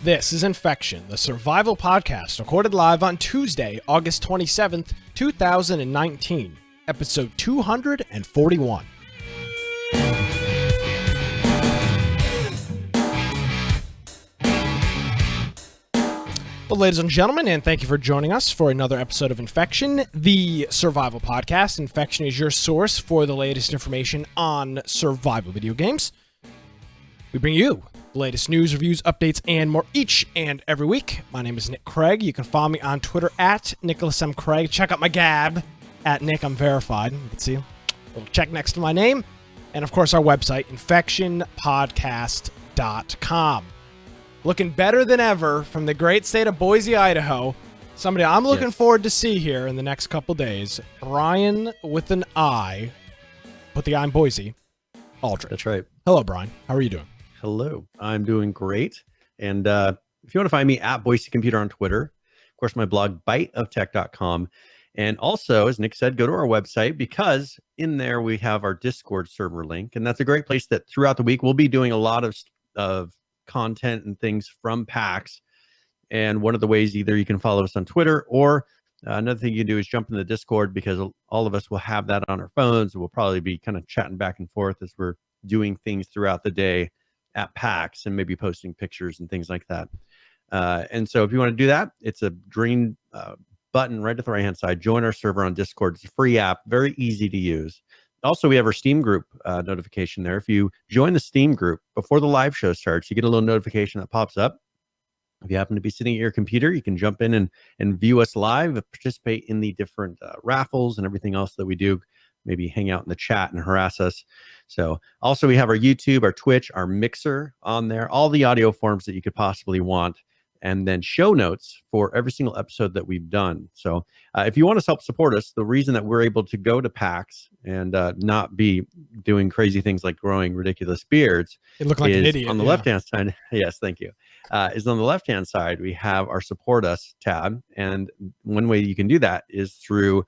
This is Infection, the survival podcast, recorded live on Tuesday, August 27th, 2019, episode 241. Well, ladies and gentlemen, and thank you for joining us for another episode of Infection, the survival podcast. Infection is your source for the latest information on survival video games. We bring you the latest news, reviews, updates, and more each and every week. My name is Nick Craig. You can follow me on Twitter at Nicholas M. Craig. Check out my Gab at Nick I'm Verified. You can see a little check next to my name. And, of course, our website, infectionpodcast.com. Looking better than ever from the great state of Boise, Idaho. Somebody I'm looking forward to see here in the next couple days. Brian with an I. Put the I in Boise. Aldrich. That's right. Hello, Brian. How are you doing? Hello. I'm doing great. And if you want to find me at Boise Computer on Twitter, of course, my blog, biteoftech.com. And also, as Nick said, go to our website because in there we have our Discord server link. And that's a great place that throughout the week we'll be doing a lot of content and things from PAX. And one of the ways either you can follow us on Twitter or another thing you can do is jump in the Discord because all of us will have that on our phones. We'll probably be kind of chatting back and forth as we're doing things throughout the day at PAX and maybe posting pictures and things like that. And so if you want to do that, it's a green button right at the right hand side. Join our server on Discord. It's a free app, very easy to use. Also, we have our Steam group notification there. If you join the Steam group before the live show starts, you get a little notification that pops up. If you happen to be sitting at your computer, you can jump in and view us live, participate in the different raffles and everything else that we do. Maybe hang out in the chat and harass us. So also we have our YouTube, our Twitch, our Mixer on there, all the audio forms that you could possibly want, and then show notes for every single episode that we've done. So if you want to help support us, the reason that we're able to go to PAX and not be doing crazy things like growing ridiculous beards, it looked like an idiot on the left-hand side. Yes, thank you. Is on the left-hand side, we have our Support Us tab. And one way you can do that is through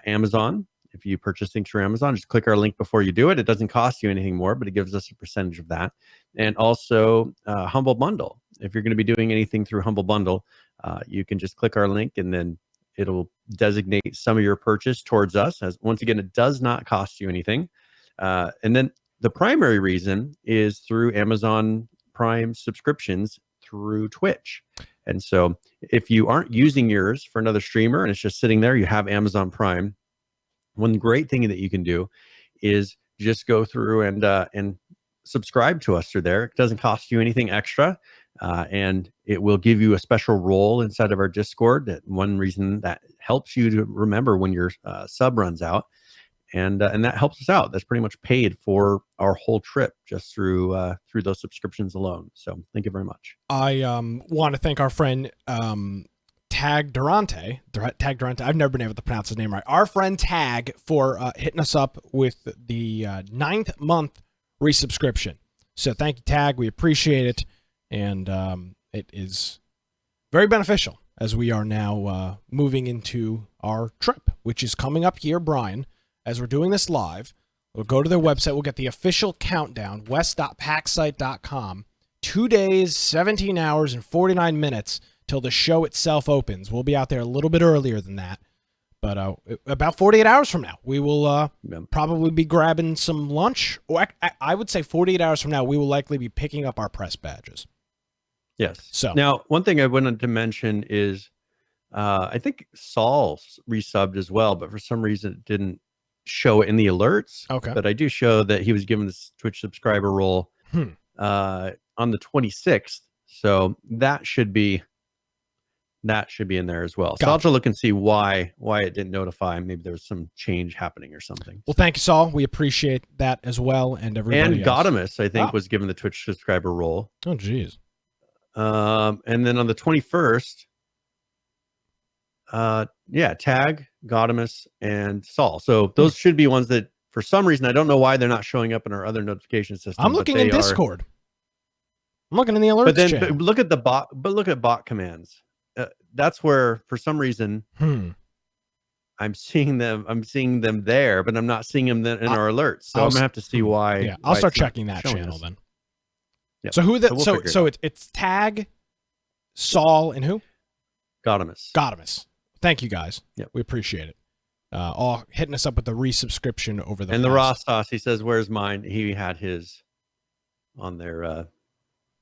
Amazon. If you purchase things through Amazon, just click our link before you do it. It doesn't cost you anything more, but it gives us a percentage of that. And also Humble Bundle. If you're going to be doing anything through Humble Bundle, you can just click our link and then it'll designate some of your purchase towards us. As once again, it does not cost you anything. And then the primary reason is through Amazon Prime subscriptions through Twitch. And so if you aren't using yours for another streamer and it's just sitting there, you have Amazon Prime. One great thing that you can do is just go through and subscribe to us through there. It doesn't cost you anything extra, and it will give you a special role inside of our Discord. That one reason that helps you to remember when your sub runs out, and that helps us out. That's pretty much paid for our whole trip just through those subscriptions alone. So thank you very much. I want to thank our friend Tag Durante. I've never been able to pronounce his name right. Our friend Tag for hitting us up with the 9th month resubscription. So thank you, Tag. We appreciate it. And it is very beneficial as we are now moving into our trip, which is coming up here, Brian. As we're doing this live, we'll go to their website. We'll get the official countdown, west.paxsite.com. 2 days, 17 hours, and 49 minutes till the show itself opens. We'll be out there a little bit earlier than that. But about 48 hours from now, we will probably be grabbing some lunch. Or I would say 48 hours from now, we will likely be picking up our press badges. Yes. So now, one thing I wanted to mention is I think Saul resubbed as well, but for some reason it didn't show it in the alerts. Okay. But I do show that he was given this Twitch subscriber role on the 26th. So that should be in there as well. Gotcha. So I'll have to look and see why it didn't notify. Maybe there was some change happening or something. Well, thank you, Saul. We appreciate that as well, and everybody And else. Godimus, I think, was given the Twitch subscriber role. Oh, geez. And then on the 21st, Tag, Godimus, and Saul. So those should be ones that, for some reason, I don't know why they're not showing up in our other notification system. I'm looking in Discord. I'm looking in the alerts but channel. look at the bot. But look at bot commands. That's where, for some reason, I'm seeing them there, but I'm not seeing them in our alerts. So I'm gonna have to see why. Yeah, I'll start checking that channel then. Yep. So it's Tag, Saul, and who? Godamus. Thank you, guys. Yep. We appreciate it. All hitting us up with the resubscription over the And the raw sauce, he says, where's mine? He had his on there.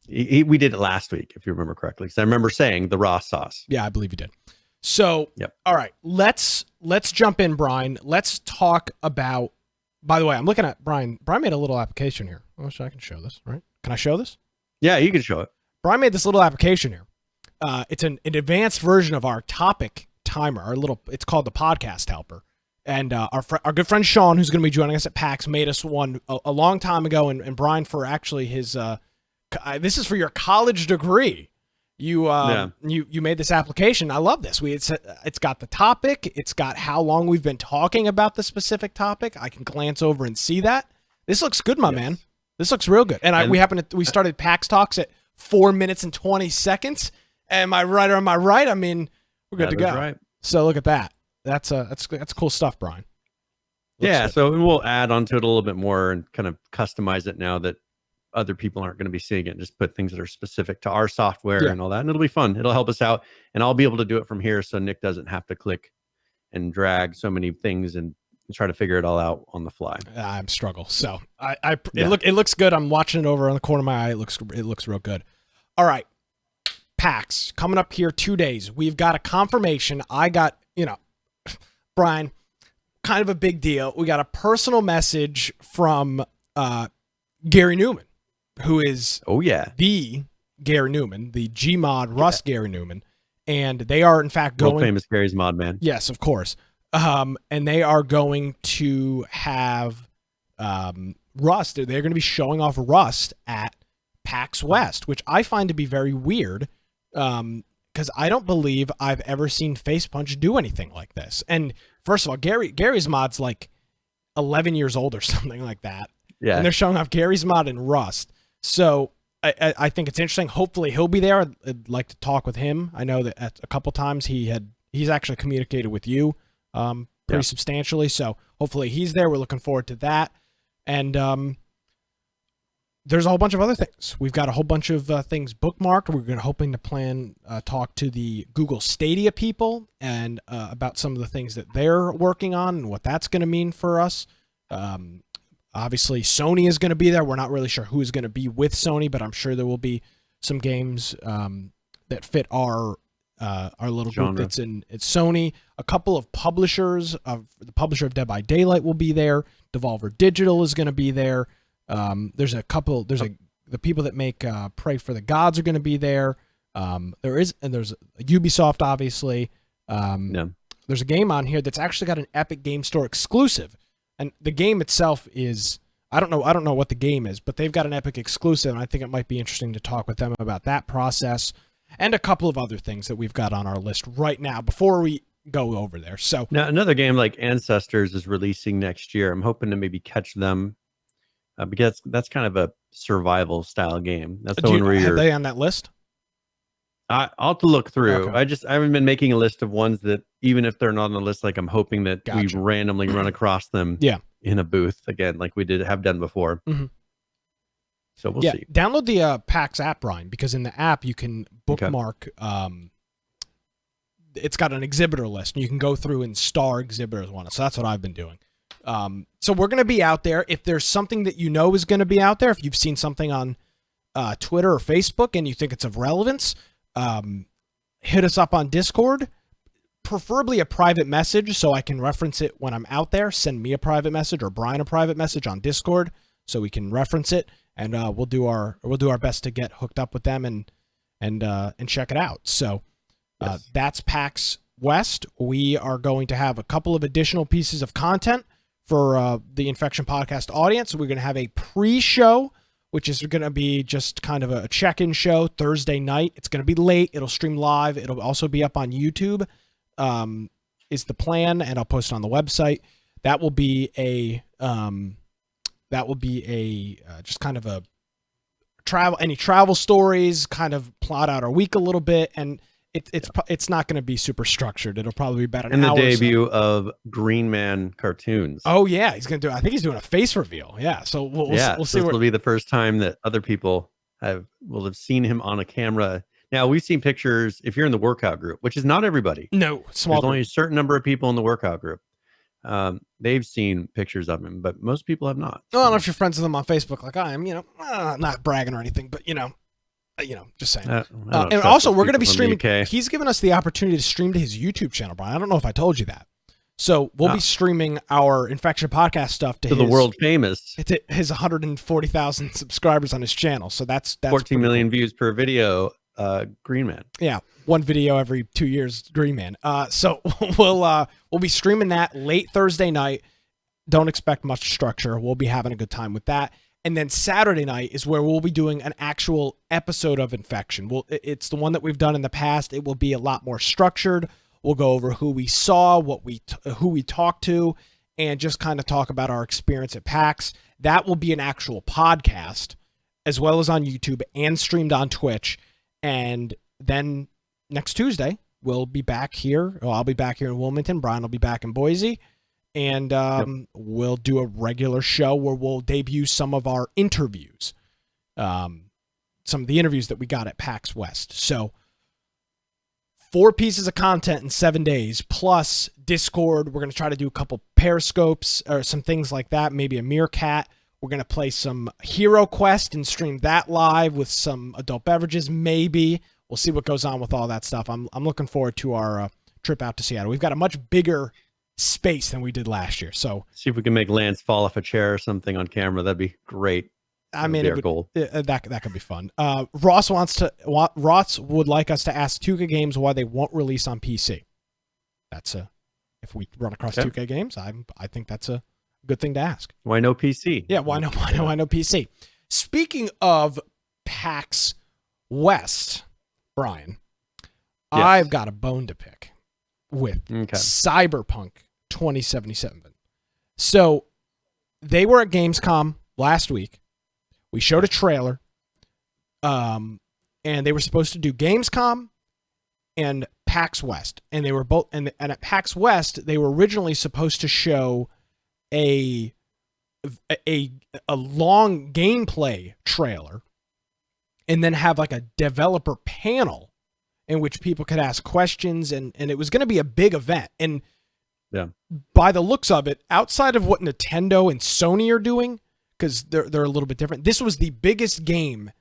We did it last week, if you remember correctly. Because I remember saying the raw sauce. Yeah, I believe you did. So, yep. All right, let's jump in, Brian. Let's talk about. By the way, I'm looking at Brian. Brian made a little application here. I wish I can show this. Right? Can I show this? Yeah, you can show it. Brian made this little application here. It's an advanced version of our topic timer. It's called the Podcast Helper. And our good friend Sean, who's going to be joining us at PAX, made us one a long time ago. And Brian, for actually his, this is for your college degree. You made this application. I love this. It's got the topic. It's got how long we've been talking about the specific topic. I can glance over and see that. This looks good, my man. This looks real good. And we started PAX Talks at 4 minutes and 20 seconds. Am I right or am I right? I mean, we're good to go. Right. So look at that. That's cool stuff, Brian. So we'll add onto it a little bit more and kind of customize it now that other people aren't going to be seeing it. Just put things that are specific to our software and all that, and it'll be fun. It'll help us out, and I'll be able to do it from here, so Nick doesn't have to click and drag so many things and try to figure it all out on the fly. I'm struggle. So it looks good. I'm watching it over on the corner of my eye. It looks real good. All right. PAX coming up here 2 days. We've got a confirmation. I got, Brian, kind of a big deal. We got a personal message from Gary Newman, who is the Gary Newman, the Gmod Rust Gary Newman, and they are in fact going world famous Gary's Mod Man. Yes, of course. And they are going to have Rust. They're going to be showing off Rust at PAX West, which I find to be very weird. Because I don't believe I've ever seen Face Punch do anything like this. And first of all, Gary's mod's like 11 years old or something like that. Yeah. And they're showing off Gary's mod in Rust. So I think it's interesting. Hopefully he'll be there. I'd like to talk with him. I know that at a couple times he's actually communicated with you pretty substantially. So hopefully he's there. We're looking forward to that. And there's a whole bunch of other things. We've got a whole bunch of things bookmarked. We're hoping to talk to the Google Stadia people and about some of the things that they're working on and what that's going to mean for us. Obviously, Sony is going to be there. We're not really sure who is going to be with Sony, but I'm sure there will be some games that fit our little genre. Group that's in Sony. A couple of publishers, the publisher of Dead by Daylight will be there. Devolver Digital is going to be there. There's the people that make Pray for the Gods are going to be there. There's Ubisoft, obviously. There's a game on here that's actually got an Epic Game Store exclusive, and the game itself is I don't know what the game is, but they've got an Epic exclusive, and I think it might be interesting to talk with them about that process and a couple of other things that we've got on our list right now before we go over there. So now another game like Ancestors is releasing next year. I'm hoping to maybe catch them. Because that's kind of a survival style game. That's the one where are they on that list? I'll have to look through. Okay. I haven't been making a list of ones that even if they're not on the list, like I'm hoping that we randomly run across them in a booth again, like we have done before. Mm-hmm. So we'll see. Download the PAX app, Brian, because in the app you can bookmark. It's got an exhibitor list, and you can go through and star exhibitors on it. So that's what I've been doing. So we're going to be out there. If there's something that is going to be out there, if you've seen something on Twitter or Facebook and you think it's of relevance, hit us up on Discord, preferably a private message so I can reference it when I'm out there. Send me a private message or Brian a private message on Discord so we can reference it, and we'll do our best to get hooked up with them and check it out. So that's PAX West. We are going to have a couple of additional pieces of content for the Infection Podcast audience. We're going to have a pre-show, which is going to be just kind of a check-in show Thursday night. It's going to be late. It'll stream live. It'll also be up on YouTube, is the plan, and I'll post it on the website. That will be just kind of a any travel stories, kind of plot out our week a little bit, and it's not going to be super structured. It'll probably be about an hour. And the debut of Green Man cartoons. Oh yeah, he's going to do. I think he's doing a face reveal. Yeah, so we'll see. This will be the first time that other people will have seen him on a camera Now we've seen pictures. If you're in the workout group, which is not everybody, No, small there's group. only a certain number of people in the workout group. They've seen pictures of him, but most people have not. Well, I don't know if you're friends with him on Facebook like I am, not bragging or anything, but just saying. And also, we're going to be streaming. He's given us the opportunity to stream to his YouTube channel, Brian. I don't know if I told you that. So we'll be streaming our Infection Podcast stuff to the world famous. It's his 140,000 subscribers on his channel. So that's 14 million views per video. Green Man. Yeah, one video every 2 years. Green Man. So we'll be streaming that late Thursday night. Don't expect much structure. We'll be having a good time with that. And then Saturday night is where we'll be doing an actual episode of Infection. It's the one that we've done in the past. It will be a lot more structured. We'll go over who we saw, who we talked to, and just kind of talk about our experience at PAX. That will be an actual podcast, as well as on YouTube and streamed on Twitch. And then next Tuesday, we'll be back here. Well, I'll be back here in Wilmington. Brian will be back in Boise. And we'll do a regular show where we'll debut some of our interviews, some of the interviews that we got at PAX West. So 4 pieces of content in 7 days, plus Discord. We're going to try to do a couple Periscopes or some things like that, maybe a Meerkat. We're going to play some Hero Quest and stream that live with some adult beverages, maybe. We'll see what goes on with all that stuff. I'm looking forward to our trip out to Seattle. We've got a much bigger space than we did last year. So see if we can make Lance fall off a chair or something on camera. That'd be great. I mean, that could be fun. Ross would like us to ask 2K Games why they won't release on PC. That's if we run across 2K Games, I think that's a good thing to ask. Why no PC? Yeah, why no PC? Speaking of PAX West, Brian, yes. I've got a bone to pick with Cyberpunk 2077. So they were at Gamescom last week. We showed a trailer, and they were supposed to do Gamescom and PAX West, and they were both. And at PAX West, they were originally supposed to show a long gameplay trailer, and then have like a developer panel in which people could ask questions, and it was going to be a big event. And by the looks of it, outside of what Nintendo and Sony are doing, because they're a little bit different, this was the biggest game,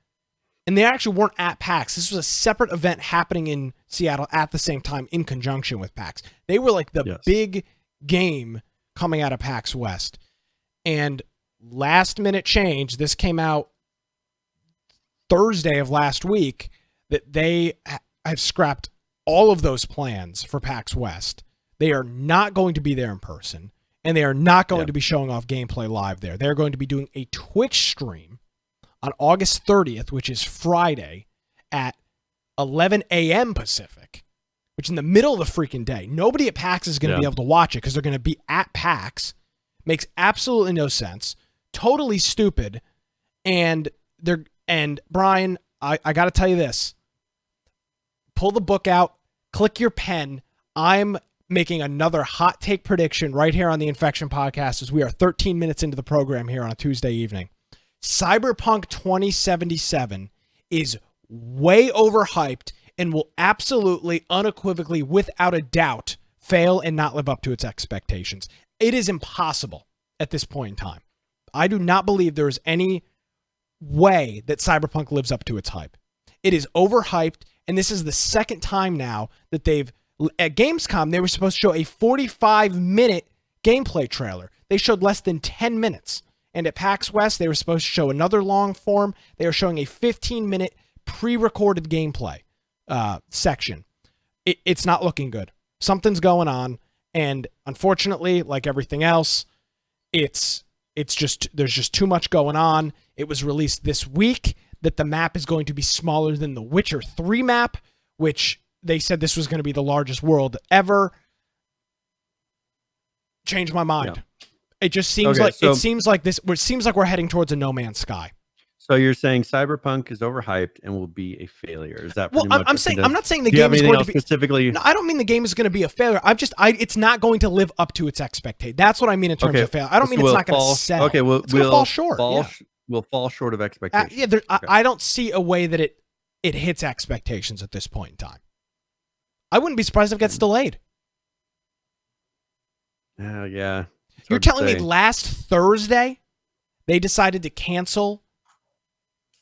and they actually weren't at PAX. This was a separate event happening in Seattle at the same time in conjunction with PAX. They were like the big game coming out of PAX West. And last minute change, this came out Thursday of last week, that they have scrapped all of those plans for PAX West. They are not going to be there in person, and they are not going to be showing off gameplay live there. They're going to be doing a Twitch stream on August 30th, which is Friday, at 11 a.m. Pacific, which is in the middle of the freaking day. Nobody at PAX is going to be able to watch it because they're going to be at PAX. Makes absolutely no sense. Totally stupid. And Brian, I got to tell you this. Pull the book out, click your pen. I'm making another hot take prediction right here on the Infection Podcast as we are 13 minutes into the program here on a Tuesday evening. Cyberpunk 2077 is way overhyped and will absolutely, unequivocally, without a doubt, fail and not live up to its expectations. It is impossible at this point in time. I do not believe there is any way that Cyberpunk lives up to its hype. It is overhyped, and this is the second time now that at Gamescom, they were supposed to show a 45-minute gameplay trailer. They showed less than 10 minutes. And at PAX West, they were supposed to show another long form. They were showing a 15-minute pre-recorded gameplay section. It's not looking good. Something's going on. And unfortunately, like everything else, there's just too much going on. It was released this week that the map is going to be smaller than the Witcher 3 map, which they said this was going to be the largest world ever. Changed my mind. Yeah. It just seems it seems like we're heading towards a No Man's Sky. So you're saying Cyberpunk is overhyped and will be a failure? Is that I'm not saying the game is going to be specifically. No, I don't mean the game is going to be a failure. It's not going to live up to its expectation. That's what I mean in terms of failure. I don't mean it's not going to sell. Okay, it's going to fall short. We'll fall short of expectations. I don't see a way that it it hits expectations at this point in time. I wouldn't be surprised if it gets delayed. Yeah. You're telling me last Thursday they decided to cancel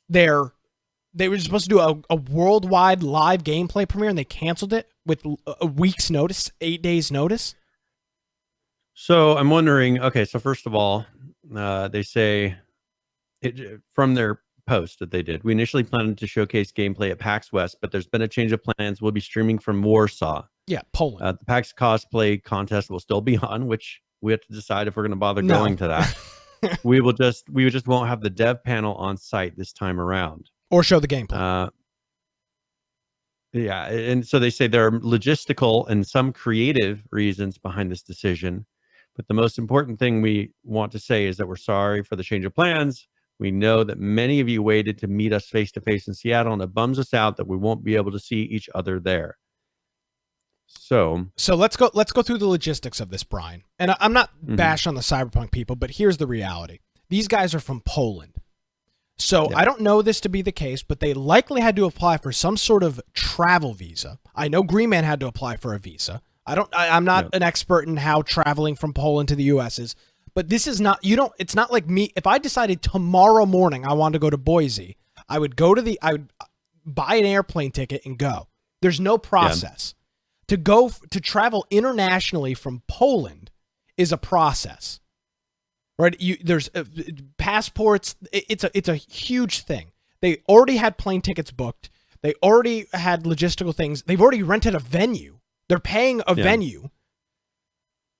they were supposed to do a worldwide live gameplay premiere, and they canceled it with a week's notice, 8 days notice? So I'm wondering, okay, so first of all, they say from their post that they did, we initially planned to showcase gameplay at PAX West, but there's been a change of plans. We'll be streaming from Warsaw. Yeah, Poland. The PAX cosplay contest will still be on, which we have to decide if we're going to bother going to that. we just won't have the dev panel on site this time around, or show the gameplay. Yeah, and so they say there are logistical and some creative reasons behind this decision, but the most important thing we want to say is that we're sorry for the change of plans. We know that many of you waited to meet us face to face in Seattle, and it bums us out that we won't be able to see each other there. So let's go through the logistics of this, Brian. And I'm not bashing on the Cyberpunk people, but here's the reality. These guys are from Poland. So I don't know this to be the case, but they likely had to apply for some sort of travel visa. I know Green Man had to apply for a visa. I'm not an expert in how traveling from Poland to the US is, but this is not, it's not like me. If I decided tomorrow morning I wanted to go to Boise, I would buy an airplane ticket and go. There's no process. To travel internationally from Poland is a process, right? There's passports. It's a huge thing. They already had plane tickets booked. They already had logistical things. They've already rented a venue. They're paying a venue.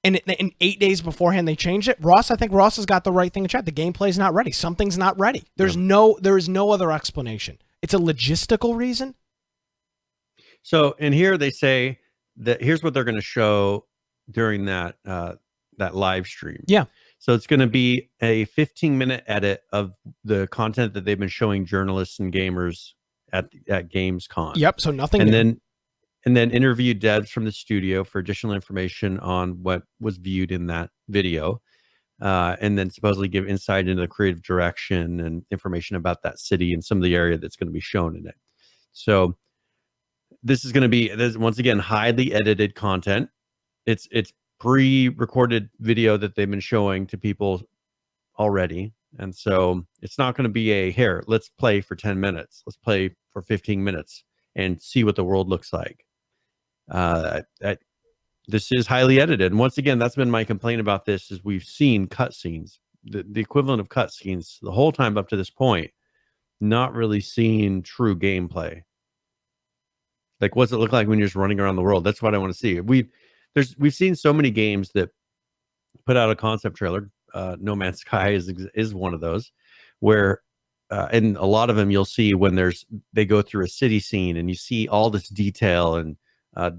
And in 8 days beforehand, they changed it. I think Ross has got the right thing in chat. The gameplay's not ready. Something's not ready. There is no other explanation. It's a logistical reason. So, and here they say that here's what they're going to show during that live stream. Yeah. So it's going to be a 15-minute edit of the content that they've been showing journalists and gamers at Gamescom. Yep. So nothing new. And then interview devs from the studio for additional information on what was viewed in that video. And then supposedly give insight into the creative direction and information about that city and some of the area that's going to be shown in it. So this is going to be, once again, highly edited content. It's pre-recorded video that they've been showing to people already. And so it's not going to be here, let's play for 10 minutes. Let's play for 15 minutes and see what the world looks like. This is highly edited. And once again, that's been my complaint about this is we've seen cutscenes, the equivalent of cutscenes the whole time up to this point, not really seeing true gameplay. Like, what's it look like when you're just running around the world? That's what I want to see. We've seen so many games that put out a concept trailer. No Man's Sky is one of those, where and a lot of them you'll see when they go through a city scene and you see all this detail, and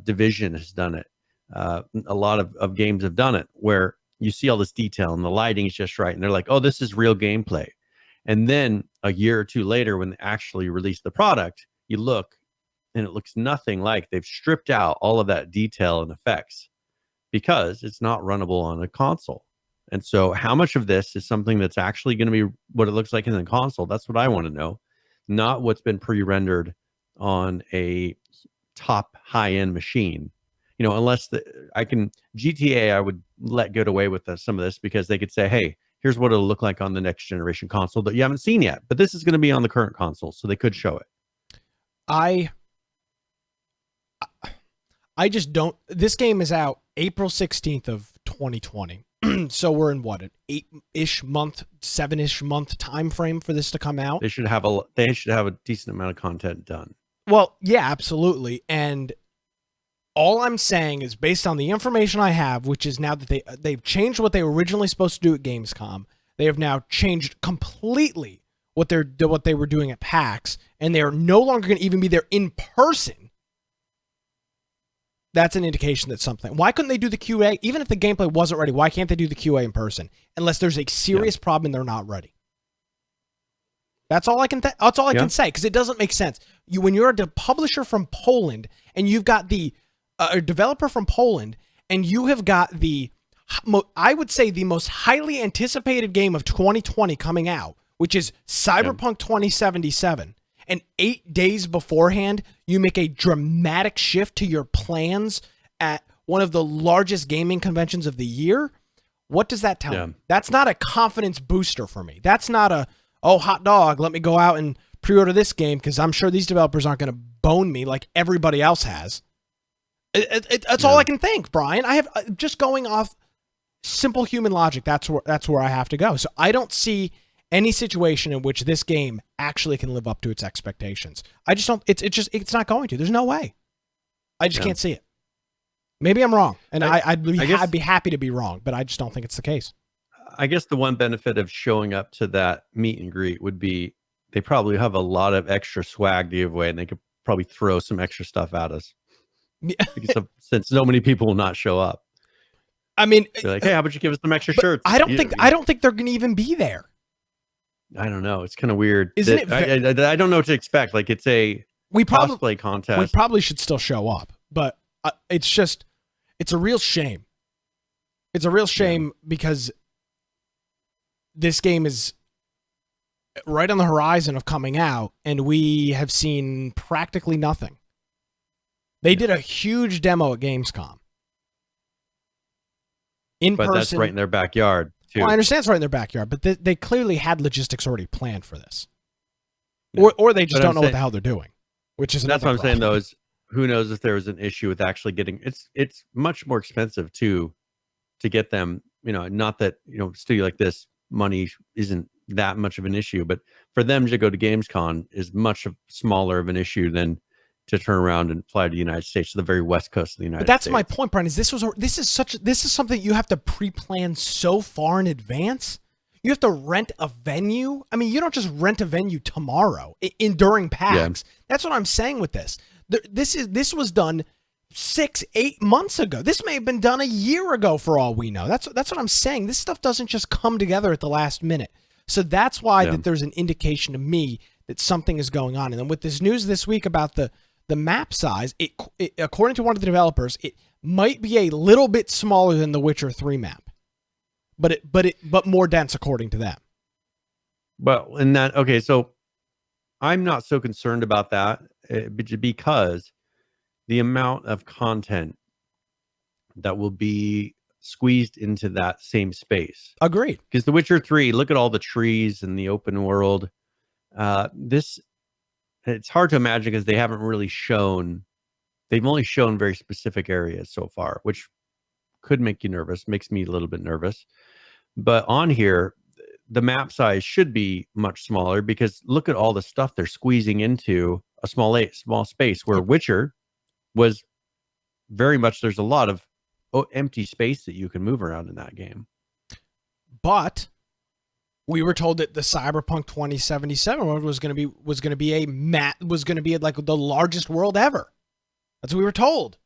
Division has done it. A lot of games have done it where you see all this detail and the lighting is just right, and they're like, "Oh, this is real gameplay." And then a year or two later, when they actually release the product, you look, and it looks nothing like. They've stripped out all of that detail and effects because it's not runnable on a console. And so how much of this is something that's actually going to be what it looks like in the console? That's what I want to know, not what's been pre-rendered on a top high-end machine. Unless GTA, I would let get away with some of this because they could say, hey, here's what it'll look like on the next generation console that you haven't seen yet. But this is going to be on the current console, so they could show it. I just don't. This game is out April 16th of 2020. So we're in what, an 8-ish month, 7-ish month time frame for this to come out. They should have a decent amount of content done. Well, yeah, absolutely. And all I'm saying is based on the information I have, which is now that they've changed what they were originally supposed to do at Gamescom. They have now changed completely what they were doing at PAX, and they are no longer going to even be there in person. That's an indication that something. Why couldn't they do the QA? Even if the gameplay wasn't ready, why can't they do the QA in person? Unless there's a serious problem and they're not ready. That's all I can. That's all I can say, because it doesn't make sense. When you're a publisher from Poland and you've got a developer from Poland, and you have got I would say the most highly anticipated game of 2020 coming out, which is Cyberpunk 2077, and 8 days beforehand, you make a dramatic shift to your plans at one of the largest gaming conventions of the year. What does that tell me? That's not a confidence booster for me. That's not a, oh, hot dog, let me go out and pre-order this game because I'm sure these developers aren't going to bone me like everybody else has. That's all I can think, Brian. I have just going off simple human logic. That's where I have to go. So I don't see any situation in which this game actually can live up to its expectations. I just don't. It's not going to. There's no way. I just can't see it. Maybe I'm wrong, and I'd be happy to be wrong, but I just don't think it's the case. I guess the one benefit of showing up to that meet and greet would be they probably have a lot of extra swag to give away, and they could probably throw some extra stuff at us. Since so many people will not show up. I mean, they're like, hey, how about you give us some extra shirts? I don't think they're going to even be there. I don't know. It's kind of weird. Isn't it? I don't know what to expect. Like, it's a cosplay contest. We probably should still show up, but it's a real shame. It's a real shame because this game is right on the horizon of coming out, and we have seen practically nothing. They did a huge demo at Gamescom. But that's right in their backyard, too. Well, I understand it's right in their backyard, but they clearly had logistics already planned for this. Yeah. Or they just don't know what the hell they're doing, which is that's what I'm saying, though, is who knows if there was an issue with actually getting... It's much more expensive, too, to get them, not that, studio like this, money isn't that much of an issue, but for them to go to Gamescom is much smaller of an issue than to turn around and fly to the United States, to the very west coast of the United States. But that's my point, Brian, is this is something you have to pre-plan so far in advance. You have to rent a venue. I mean, you don't just rent a venue tomorrow during PAX. Yeah. That's what I'm saying with this. This was done 6-8 months ago. This may have been done a year ago for all we know. That's what I'm saying. This stuff doesn't just come together at the last minute. So that's why that there's an indication to me that something is going on. And then with this news this week about the map size, it according to one of the developers, it might be a little bit smaller than the Witcher 3 map, but more dense according to them. Well, in that, okay, so I'm not so concerned about that because the amount of content that will be squeezed into that same space. Agreed. Because the Witcher 3, look at all the trees and the open world. It's hard to imagine because they haven't really shown, they've only shown very specific areas so far, which could make you nervous, makes me a little bit nervous. But on here, the map size should be much smaller because look at all the stuff they're squeezing into a small space, where Witcher was very much, there's a lot of empty space that you can move around in that game. But we were told that the Cyberpunk 2077 world was going to be like the largest world ever. That's what we were told.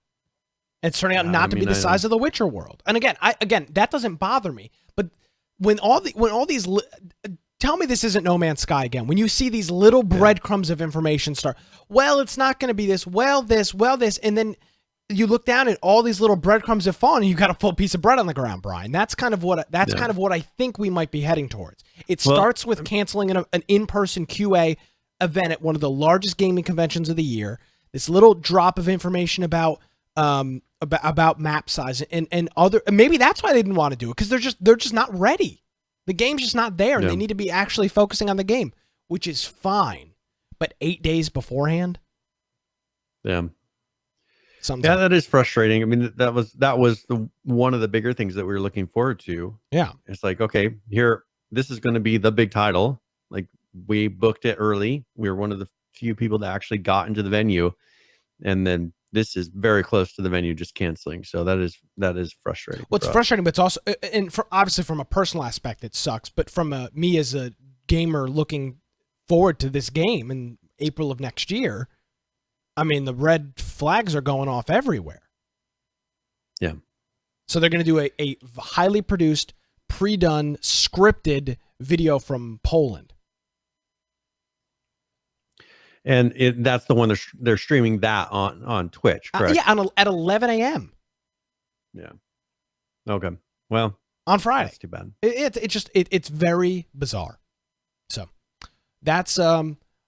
It's turning out not to be the size of the Witcher world. And again, that doesn't bother me. But when all these tell me this isn't No Man's Sky again. When you see these little breadcrumbs of information start, well, it's not going to be this, well, this, and then you look down and all these little breadcrumbs have fallen and you got a full piece of bread on the ground, Brian. That's kind of what I think we might be heading towards. It starts with canceling an in-person QA event at one of the largest gaming conventions of the year. This little drop of information about map size and other, maybe that's why they didn't want to do it, because they're just not ready. The game's just not there, and they need to be actually focusing on the game, which is fine. But 8 days beforehand, that is frustrating. I mean, that was one of the bigger things that we were looking forward to. Yeah, it's like, okay, this is going to be the big title. Like, we booked it early. We were one of the few people that actually got into the venue, and then this is very close to the venue just canceling. So that is frustrating. Well, it's frustrating, but it's also, and obviously from a personal aspect, it sucks. But from me as a gamer looking forward to this game in April of next year, I mean, the red flags are going off everywhere. Yeah. So they're going to do a highly produced, pre-done, scripted video from Poland. And that's the one they're streaming that on Twitch, correct? At 11 a.m. Yeah. Okay. Well, on Friday. That's too bad. It's very bizarre. So that's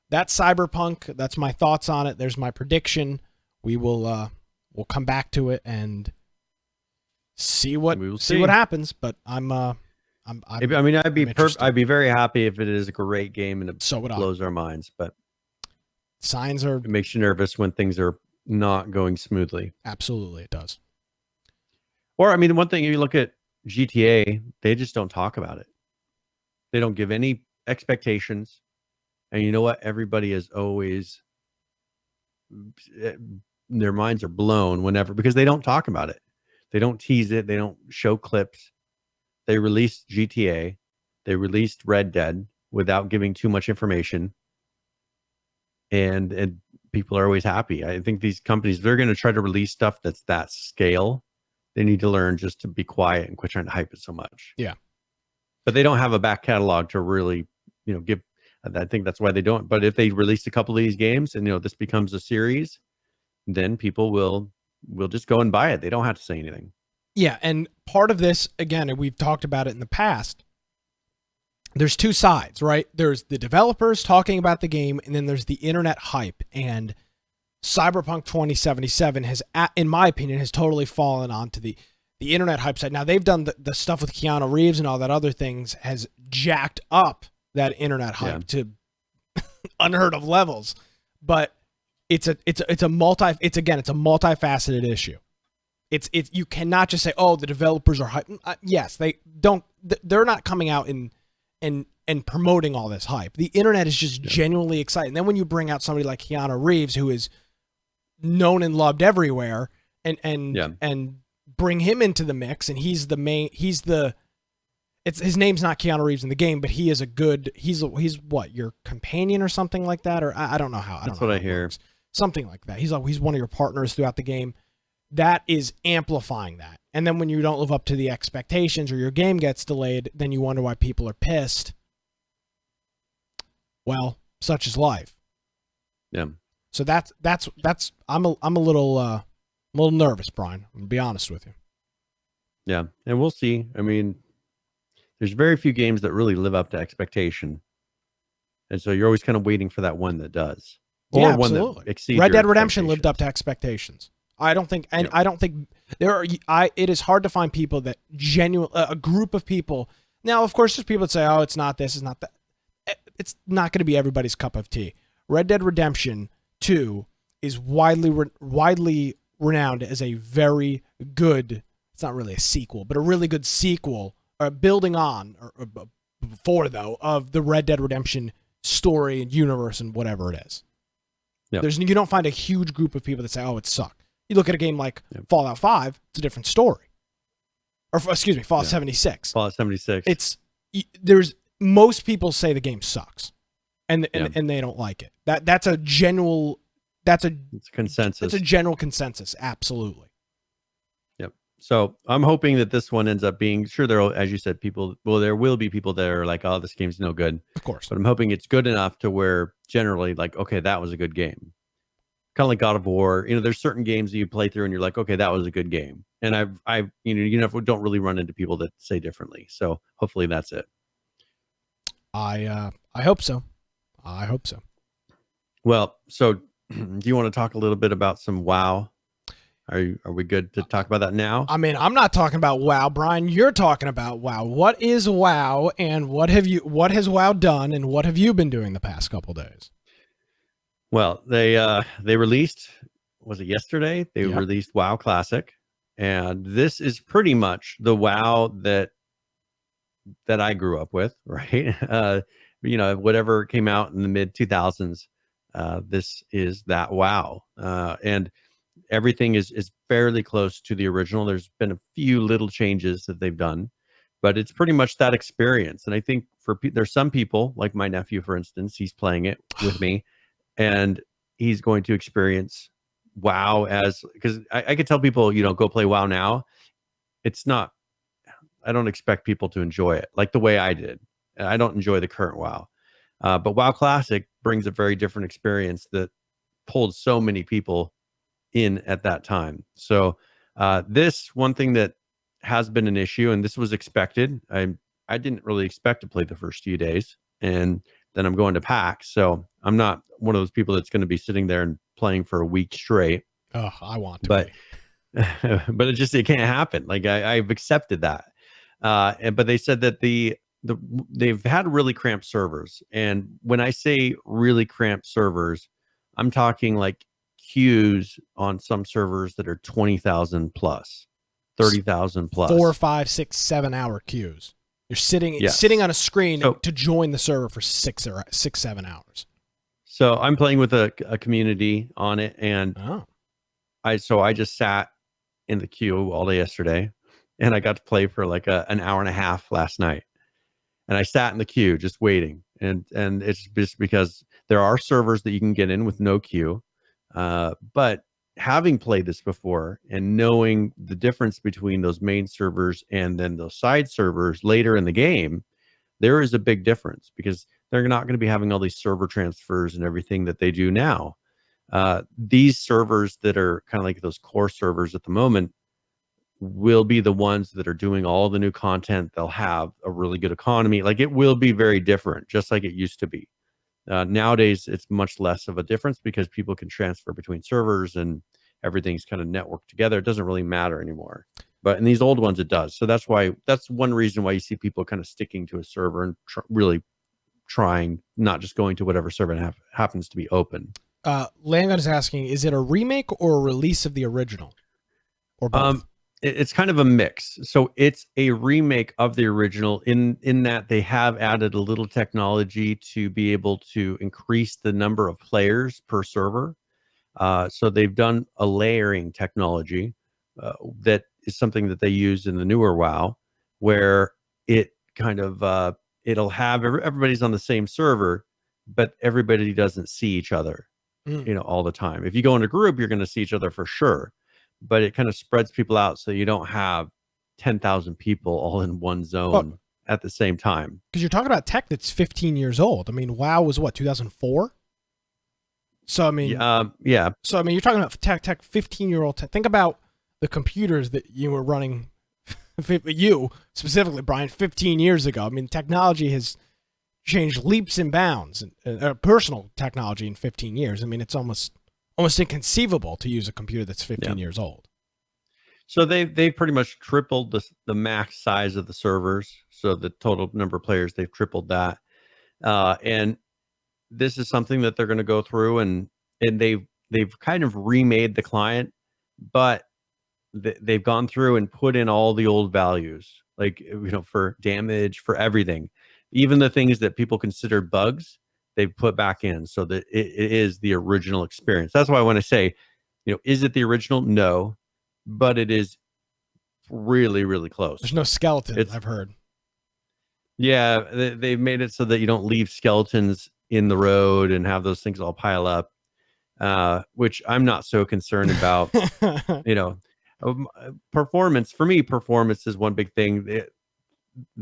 that's Cyberpunk. That's my thoughts on it. There's my prediction. We'll come back to it and see what happens. But I mean, I'd be very happy if it is a great game and it blows our minds. But it makes you nervous when things are not going smoothly. Absolutely, it does. Or I mean, one thing, you look at GTA, they just don't talk about it. They don't give any expectations. And you know what? Everybody is always, their minds are blown whenever, because they don't talk about it. They don't tease it. They don't show clips. They released GTA. They released Red Dead without giving too much information. And people are always happy. I think these companies, they're going to try to release stuff that's that scale. They need to learn just to be quiet and quit trying to hype it so much. Yeah. But they don't have a back catalog to really, give. I think that's why they don't. But if they release a couple of these games and, this becomes a series, then people will just go and buy it. They don't have to say anything. Yeah. And part of this, again, and we've talked about it in the past, there's two sides, right? There's the developers talking about the game, and then there's the internet hype. And Cyberpunk 2077 has, in my opinion, has totally fallen onto the internet hype side. Now, they've done the stuff with Keanu Reeves and all that other things has jacked up that internet hype to unheard of levels. But it's a multifaceted issue. It's you cannot just say, oh, the developers are hype. Yes, they're not coming out and promoting all this hype. The internet is just genuinely excited. And then when you bring out somebody like Keanu Reeves, who is known and loved everywhere, and bring him into the mix, and his name's not Keanu Reeves in the game, but he is he's what, your companion or something like that, or I don't know how. That's what I hear. Something like that. He's one of your partners throughout the game. That is amplifying that. And then when you don't live up to the expectations or your game gets delayed, then you wonder why people are pissed. Well, such is life. Yeah. So that's I'm a little nervous, Brian. I'm gonna be honest with you. Yeah, and we'll see. I mean, there's very few games that really live up to expectation, and so you're always kind of waiting for that one that does, or one that exceeds. Red Dead Redemption lived up to expectations. I don't think, and I don't think there are. It is hard to find people that a group of people. Now, of course, there's people that say, "Oh, it's not this, it's not that." It's not going to be everybody's cup of tea. Red Dead Redemption 2 is widely renowned as a very good. It's not really a sequel, but a really good sequel, or building on, or before though, of the Red Dead Redemption story and universe and whatever it is. Yep. You don't find a huge group of people that say, "Oh, it sucked." You look at a game like Fallout 5, it's a different story. Or excuse me, Fallout 76. Fallout 76. Most people say the game sucks, and they don't like it. That's a consensus. It's a general consensus, absolutely. Yep. So I'm hoping that this one ends up being, sure, there will, as you said, there will be people that are like, "Oh, this game's no good." Of course. But I'm hoping it's good enough to where generally, like, okay, that was a good game. Kind of like God of War. There's certain games that you play through and you're like, okay, that was a good game. And you don't really run into people that say differently. So hopefully that's it. I hope so. I hope so. Well, so do you want to talk a little bit about some WoW? Are we good to talk about that now? I mean, I'm not talking about WoW, Brian. You're talking about WoW. What is WoW, and what has WoW done, and what have you been doing the past couple days? Well, they released, was it yesterday? They released WoW Classic, and this is pretty much the WoW that I grew up with, right? Whatever came out in the mid 2000s, this is that WoW, and everything is fairly close to the original. There's been a few little changes that they've done, but it's pretty much that experience. And I think there's some people, like my nephew, for instance, he's playing it with me. And he's going to experience WoW because I could tell people, go play WoW now. It's not, I don't expect people to enjoy it like the way I did. I don't enjoy the current WoW. But WoW Classic brings a very different experience that pulled so many people in at that time. So this one thing that has been an issue, and this was expected. I didn't really expect to play the first few days. And then I'm going to PAX. So I'm not one of those people that's going to be sitting there and playing for a week straight. Oh, I want to But be. but it can't happen. Like I've accepted that. But they said that they've had really cramped servers. And when I say really cramped servers, I'm talking like queues on some servers that are 20,000 plus, 30,000 plus. 4, 5, 6, 7 hour queues. You're sitting Yes. sitting on a screen So- to join the server for 6 or 7 hours. So I'm playing with a community on it, and Oh. I just sat in the queue all day yesterday, and I got to play for like an hour and a half last night. And I sat in the queue just waiting, and it's just because there are servers that you can get in with no queue, but having played this before and knowing the difference between those main servers and then those side servers later in the game, there is a big difference because they're not going to be having all these server transfers and everything that they do now. These servers that are kind of like those core servers at the moment will be the ones that are doing all the new content. They'll have a really good economy. Like it will be very different, just like it used to be. Nowadays, it's much less of a difference because people can transfer between servers and everything's kind of networked together. It doesn't really matter anymore. But in these old ones, it does. So that's one reason why you see people kind of sticking to a server and really trying, not just going to whatever server happens to be open. Langon is asking, is it a remake or a release of the original? Or both? It's kind of a mix. So it's a remake of the original in that they have added a little technology to be able to increase the number of players per server. So they've done a layering technology that is something that they use in the newer WoW, where it kind of it'll have everybody's on the same server, but everybody doesn't see each other, all the time. If you go in a group, you're going to see each other for sure. But it kind of spreads people out so you don't have 10,000 people all in one zone at the same time. Because you're talking about tech that's 15 years old. I mean, WoW was what, 2004? So I mean, yeah. So I mean, you're talking about tech 15-year-old tech. Think about the computers that you were running. You specifically, Brian, 15 years ago. I mean, technology has changed leaps and bounds, personal technology in 15 years. I mean, it's almost inconceivable to use a computer that's 15 years old. So they've pretty much tripled the max size of the servers. So the total number of players, they've tripled that. And this is something that they're going to go through, and they've kind of remade the client, but they've gone through and put in all the old values, like for damage, for everything, even the things that people consider bugs. They've put back in so that it is the original experience. That's why when I say, is it the original? No, but it is really, really close. There's no skeletons, I've heard. Yeah, they've made it so that you don't leave skeletons in the road and have those things all pile up, which I'm not so concerned about. Performance, for me, performance is one big thing.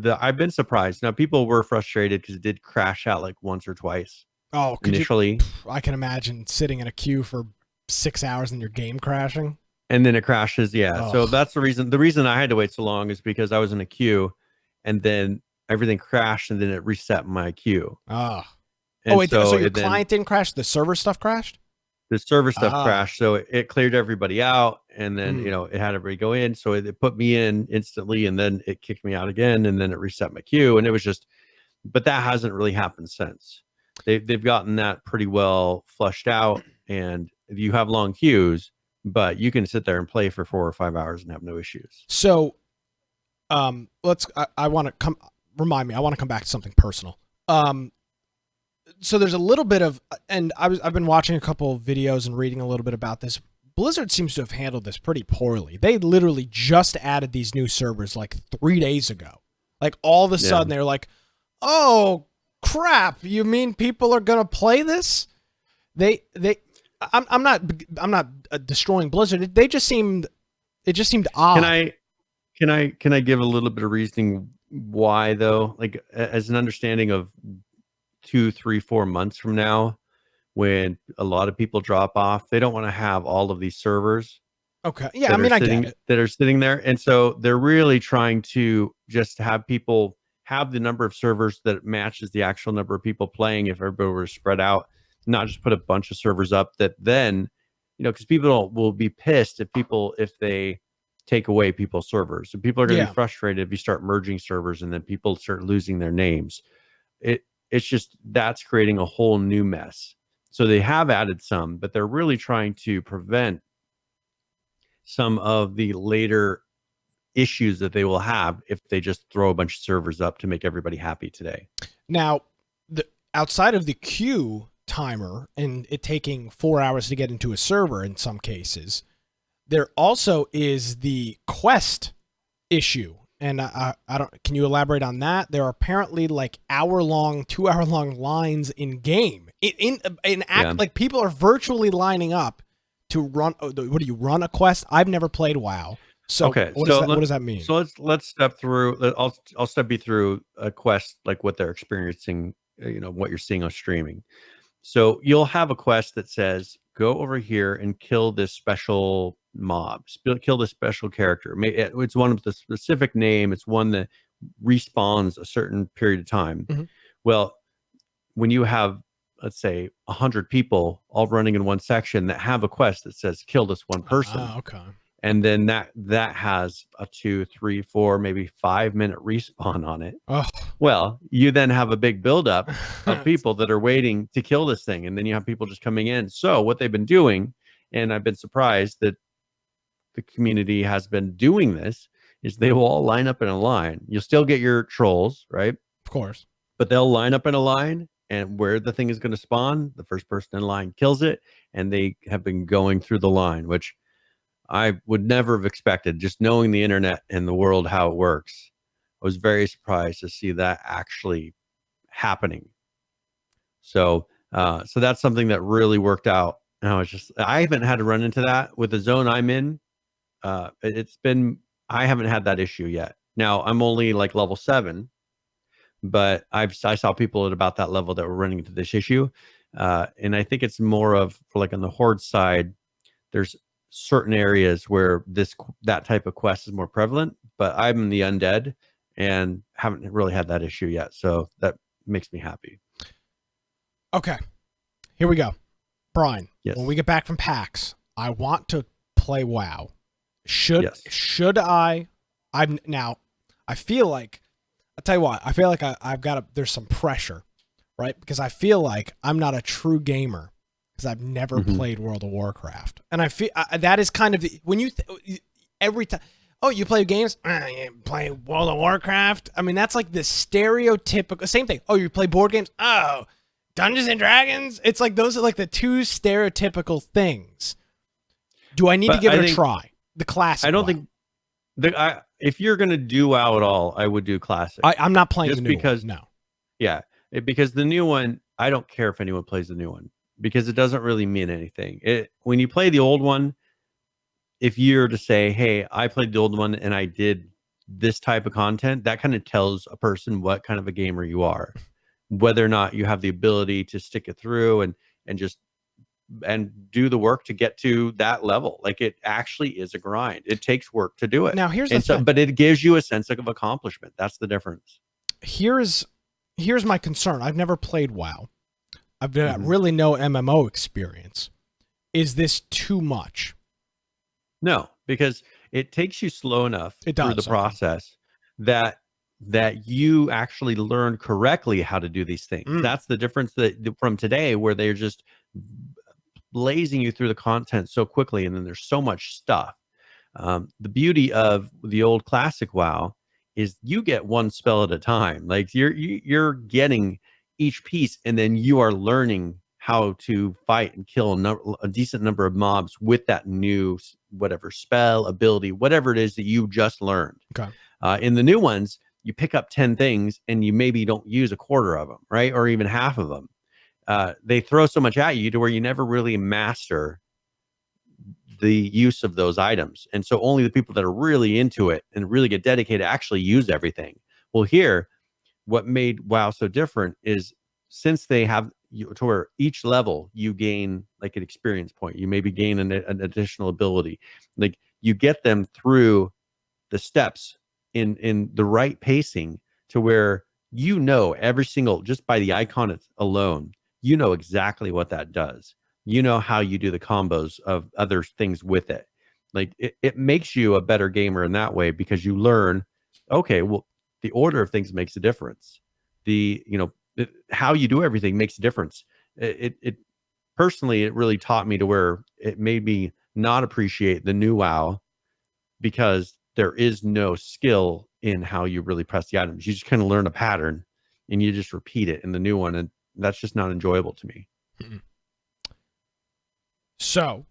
I've been surprised. Now, people were frustrated because it did crash out like once or twice. Oh, initially. I can imagine sitting in a queue for 6 hours and your game crashing. And then it crashes. Yeah. Oh. So that's the reason. The reason I had to wait so long is because I was in a queue and then everything crashed and then it reset my queue. Oh. Wait, so your client didn't crash? The server stuff crashed? The server stuff crashed. So it cleared everybody out. And then, it had everybody go in. So it put me in instantly and then it kicked me out again. And then it reset my queue. And it was just, but that hasn't really happened since. They've gotten that pretty well flushed out. And you have long queues, but you can sit there and play for 4 or 5 hours and have no issues. So I want to remind me, I want to come back to something personal. So there's a little bit of, and I've been watching a couple of videos and reading a little bit about this. Blizzard seems to have handled this pretty poorly. They literally just added these new servers like 3 days ago. Like all of a sudden they're like, oh crap, you mean people are going to play this? I'm not destroying Blizzard. It just seemed odd. Can I give a little bit of reasoning why though? Like as an understanding of 2, 3, 4 months from now, when a lot of people drop off, they don't want to have all of these servers. Okay. Yeah. I mean, I get it. That are sitting there. And so they're really trying to just have people have the number of servers that matches the actual number of people playing. If everybody were spread out, not just put a bunch of servers up that then, because people will be pissed if they take away people's servers. So people are going to be frustrated if you start merging servers and then people start losing their names. It's just, that's creating a whole new mess. So they have added some, but they're really trying to prevent some of the later issues that they will have if they just throw a bunch of servers up to make everybody happy today. Now, outside of the queue timer and it taking 4 hours to get into a server in some cases, there also is the quest issue. And I don't. Can you elaborate on that? There are apparently like 2-hour-long lines in game. Like people are virtually lining up to run. What do you run a quest? I've never played WoW. So okay, what does that mean? So let's step through. I'll step you through a quest, like what they're experiencing. What you're seeing on streaming. So you'll have a quest that says, go over here and kill this special mob, kill this special character. It's one of the specific name. It's one that respawns a certain period of time. Mm-hmm. Well, when you have, let's say, 100 people all running in one section that have a quest that says, kill this one person. Okay. And then that has a 2, 3, 4, maybe 5-minute respawn on it. Oh. Well, you then have a big buildup of people that are waiting to kill this thing. And then you have people just coming in. So what they've been doing, and I've been surprised that the community has been doing this, is they will all line up in a line. You'll still get your trolls, right? Of course. But they'll line up in a line, and where the thing is going to spawn, the first person in line kills it. And they have been going through the line, which I would never have expected, just knowing the internet and the world, how it works. I was very surprised to see that actually happening. So that's something that really worked out. And I haven't had to run into that with the zone I'm in. I haven't had that issue yet. Now I'm only like level 7, but I saw people at about that level that were running into this issue. And I think it's more of, for like on the horde side, there's certain areas where that type of quest is more prevalent, but I'm in the undead and haven't really had that issue yet. So that makes me happy. Okay. Here we go. Brian, yes. When we get back from PAX, I want to play WoW. Should I feel like, I'll tell you what, I feel like there's some pressure, right? Because I feel like I'm not a true gamer because I've never played World of Warcraft. And I feel that is kind of when you every time, oh, you play games, you play World of Warcraft. I mean, that's like the stereotypical same thing. Oh, you play board games? Oh, Dungeons and Dragons? It's like those are like the two stereotypical things. Do I need to give it a try? The classic. I don't think if you're going to do WoW at all, I would do classic. I'm not playing just the new because one. No. Yeah, because the new one, I don't care if anyone plays the new one because it doesn't really mean anything. When you play the old one, if you're to say, hey, I played the old one and I did this type of content, that kind of tells a person what kind of a gamer you are, whether or not you have the ability to stick it through and do the work to get to that level. Like, it actually is a grind. It takes work to do it. Now here's the thing. But it gives you a sense of accomplishment. That's the difference. Here's my concern. I've never played WoW. I've got really no MMO experience. Is this too much? No, because it takes you slow enough through the process that you actually learn correctly how to do these things. That's the difference from today, where they're just blazing you through the content so quickly, and then there's so much stuff. The beauty of the old classic WoW is you get one spell at a time. Like, you're getting each piece, and then you are learning how to fight and kill a decent number of mobs with that new whatever spell, ability, whatever it is that you just learned. Okay. In the new ones, you pick up 10 things and you maybe don't use a quarter of them, right? Or even half of them. They throw so much at you to where you never really master the use of those items. And so only the people that are really into it and really get dedicated actually use everything. Well, here, what made WoW so different is, since they have to where each level you gain like an experience point, you maybe gain an additional ability, like you get them through the steps in the right pacing, to where every single, just by the icon alone, exactly what that does. How you do the combos of other things with it. Like it makes you a better gamer in that way, because you learn, okay, well, the order of things makes a difference. How you do everything makes a difference. It personally, it really taught me to where it made me not appreciate the new WoW, because there is no skill in how you really press the items. You just kind of learn a pattern and you just repeat it in the new one. And that's just not enjoyable to me. So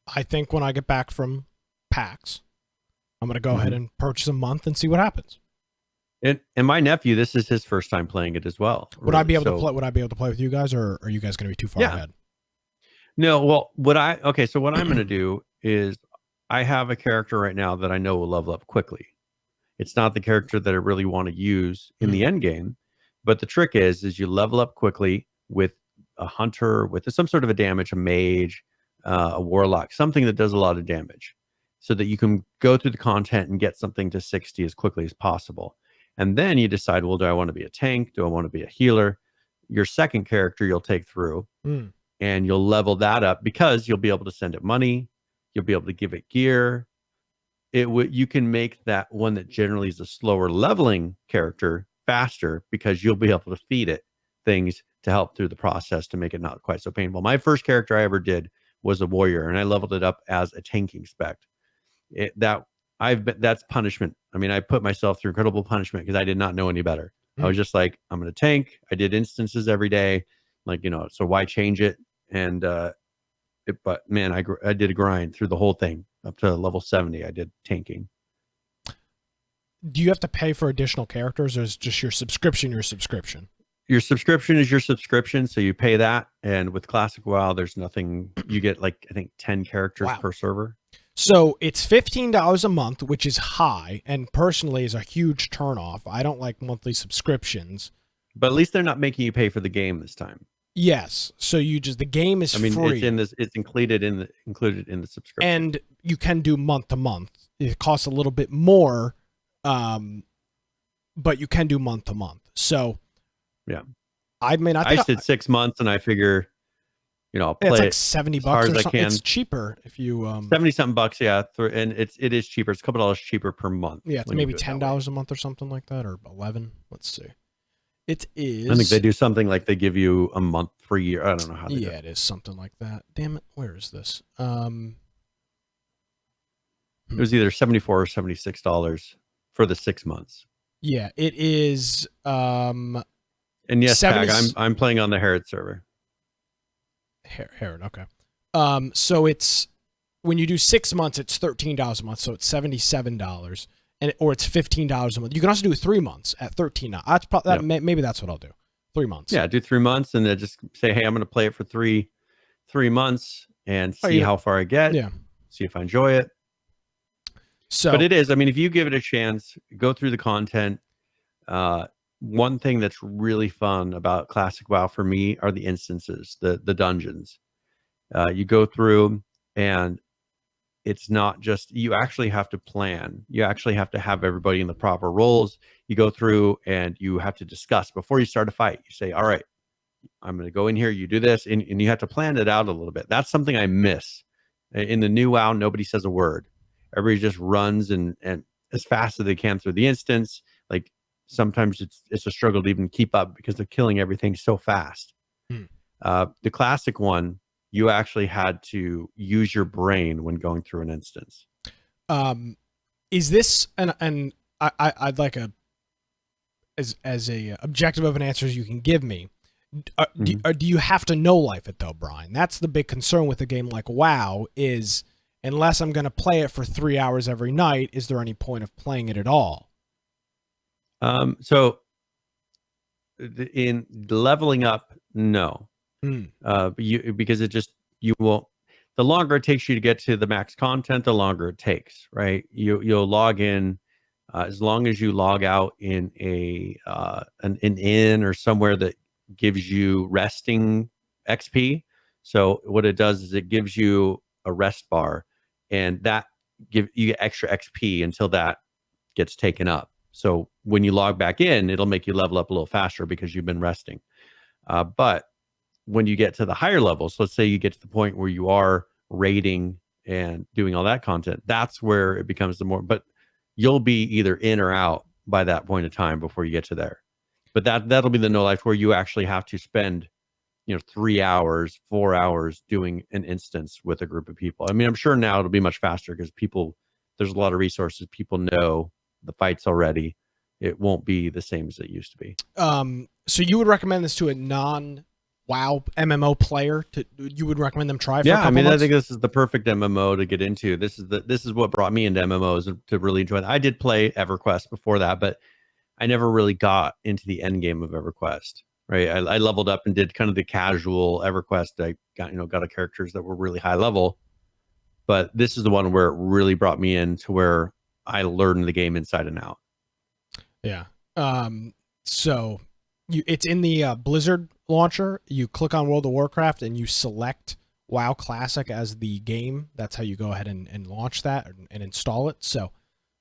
I think when I get back from PAX, I'm going to go ahead and purchase a month and see what happens. And my nephew, this is his first time playing it as well. Would I be able to play? Would I be able to play with you guys, or are you guys going to be too far ahead? No. Well, so what I'm going to do is, I have a character right now that I know will level up quickly. It's not the character that I really want to use in the end game, but the trick is you level up quickly with a hunter, with some sort of a damage, a mage, a warlock, something that does a lot of damage, so that you can go through the content and get something to 60 as quickly as possible. And then you decide, well, do I want to be a tank? Do I want to be a healer? Your second character you'll take through, and you'll level that up, because you'll be able to send it money. You'll be able to give it gear. You can make that one that generally is a slower leveling character faster, because you'll be able to feed it things to help through the process to make it not quite so painful. My first character I ever did was a warrior, and I leveled it up as a tanking spec. That's punishment. I mean, I put myself through incredible punishment because I did not know any better. I was just like, I'm going to tank. I did instances every day, so why change it? And but man, I did a grind through the whole thing up to level 70. I did tanking. Do you have to pay for additional characters, or is just your subscription your subscription? Your subscription is your subscription, so you pay that. And with Classic WoW, there's nothing. You get I think 10 characters per server. So it's $15 a month, which is high, and personally is a huge turnoff. I don't like monthly subscriptions. But at least they're not making you pay for the game this time. Yes. So the game is free. It's included in the subscription. And you can do month to month. It costs a little bit more, but you can do month to month. So yeah. I mean, I did 6 months, and I figure, I'll play it's like $70 or something. It's cheaper if you 70 something bucks, yeah. And it is cheaper. It's a couple dollars cheaper per month. Yeah, it's maybe $10 a month or something like that, or 11. Let's see. It is. I think they do something like they give you a month free. I don't know how. It is something like that. Damn it! Where is this? It was either $74 or $76 for the 6 months. Yeah, it is. And yes, Tag, I'm playing on the Herod server. Herod, okay. So it's, when you do 6 months, it's $13 a month, so it's $77. Or it's $15 a month. You can also do 3 months at $13. That's probably maybe that's what I'll do. 3 months. Yeah, do 3 months, and then just say, hey, I'm going to play it for three months and see how far I get. Yeah, see if I enjoy it. So, but it is. I mean, if you give it a chance, go through the content. One thing that's really fun about Classic WoW for me are the instances, the dungeons. You go through, and it's not just, you actually have to plan. You actually have to have everybody in the proper roles. You go through and you have to discuss before you start a fight. You say, all right, I'm going to go in here. You do this, and you have to plan it out a little bit. That's something I miss. In the new WoW, nobody says a word. Everybody just runs and as fast as they can through the instance. Like sometimes it's a struggle to even keep up because they're killing everything so fast. The classic one, you actually had to use your brain when going through an instance. Is this and I'd like as a objective of an answer as you can give me. Do you have to know life it though, Brian? That's the big concern with a game like WoW is, unless I'm going to play it for 3 hours every night, is there any point of playing it at all? So in leveling up, no. Because you will, the longer it takes you to get to the max content, the longer it takes, right? You'll log in, as long as you log out in an inn or somewhere that gives you resting XP. So what it does is it gives you a rest bar, and that you get extra XP until that gets taken up. So when you log back in, it'll make you level up a little faster because you've been resting. But when you get to the higher levels, let's say you get to the point where you are raiding and doing all that content, that's where it becomes the more, but you'll be either in or out by that point of time before you get to there. But that'll be the no life where you actually have to spend, 3 hours, 4 hours doing an instance with a group of people. I mean, I'm sure now it'll be much faster because there's a lot of resources. People know the fights already. It won't be the same as it used to be. So you would recommend this to a non-WoW MMO player? You would recommend them try for a couple months? I think this is the perfect MMO to get into. This is what brought me into MMOs to really enjoy it. I did play EverQuest before that, but I never really got into the end game of EverQuest. Right, I leveled up and did kind of the casual EverQuest. I got a characters that were really high level, but this is the one where it really brought me in to where I learned the game inside and out. Yeah. So it's in the Blizzard launcher. You click on World of Warcraft and you select WoW Classic as the game. That's how you go ahead and launch that and install it. So,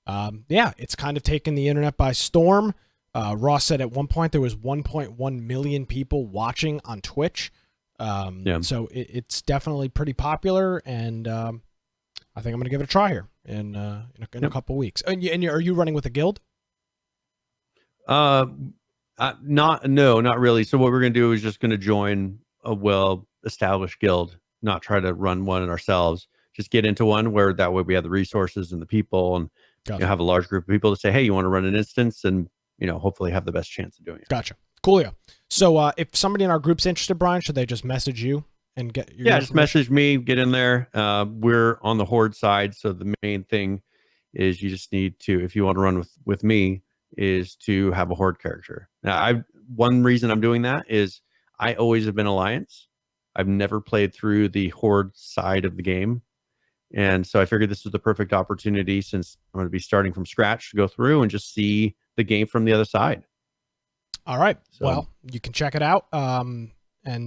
it's kind of taken the internet by storm. Ross said at one point there was 1.1 million people watching on Twitch. So it's definitely pretty popular, and I think I'm going to give it a try here in a couple weeks. And are you running with a guild? Not really. So what we're going to do is just going to join a well-established guild, not try to run one ourselves. Just get into one where that way we have the resources and the people, and have a large group of people to say, hey, you want to run an instance, and hopefully have the best chance of doing it. Gotcha. Coolio. So if somebody in our group's interested, Brian, should they just message you and get your just message me, get in there. We're on the Horde side, so the main thing is you just need to, if you want to run with me, is to have a Horde character. Now, one reason I'm doing that is I always have been Alliance. I've never played through the Horde side of the game. And so I figured this was the perfect opportunity, since I'm going to be starting from scratch, to go through and just see the game from the other side. All right. So, well, you can check it out, and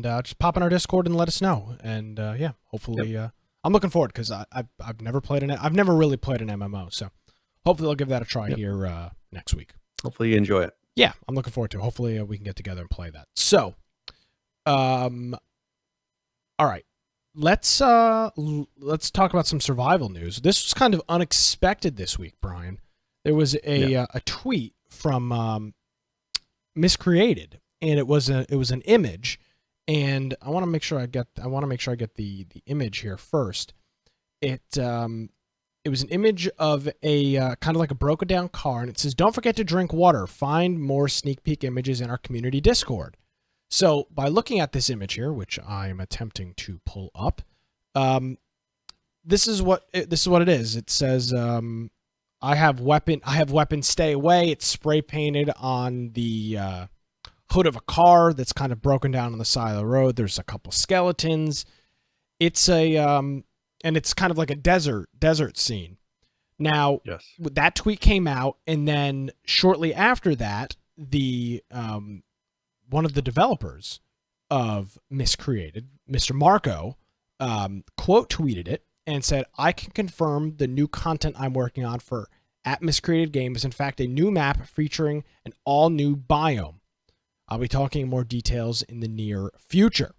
just pop in our Discord and let us know. And hopefully, I'm looking forward because I've never played I've never really played an MMO, so hopefully I'll give that a try here next week. Hopefully you enjoy it. Yeah, I'm looking forward to it. Hopefully we can get together and play that. So, all right. Let's talk about some survival news. This was kind of unexpected this week, Brian. There was a tweet from Miscreated, and it was an image, and I want to make sure I get the image here first. It was an image of a kind of like a broken down car, and it says, "Don't forget to drink water. Find more sneak peek images in our community Discord." So by looking at this image here, which I am attempting to pull up, this is what it is. It says, I have weapon, stay away. It's spray painted on the hood of a car that's kind of broken down on the side of the road. There's a couple skeletons. It's and it's kind of like a desert scene. Now, that tweet came out, and then shortly after that, the one of the developers of Miscreated, Mr. Marco, quote tweeted it and said, "I can confirm the new content I'm working on for @Miscreated Game is in fact a new map featuring an all-new biome. I'll be talking more details in the near future."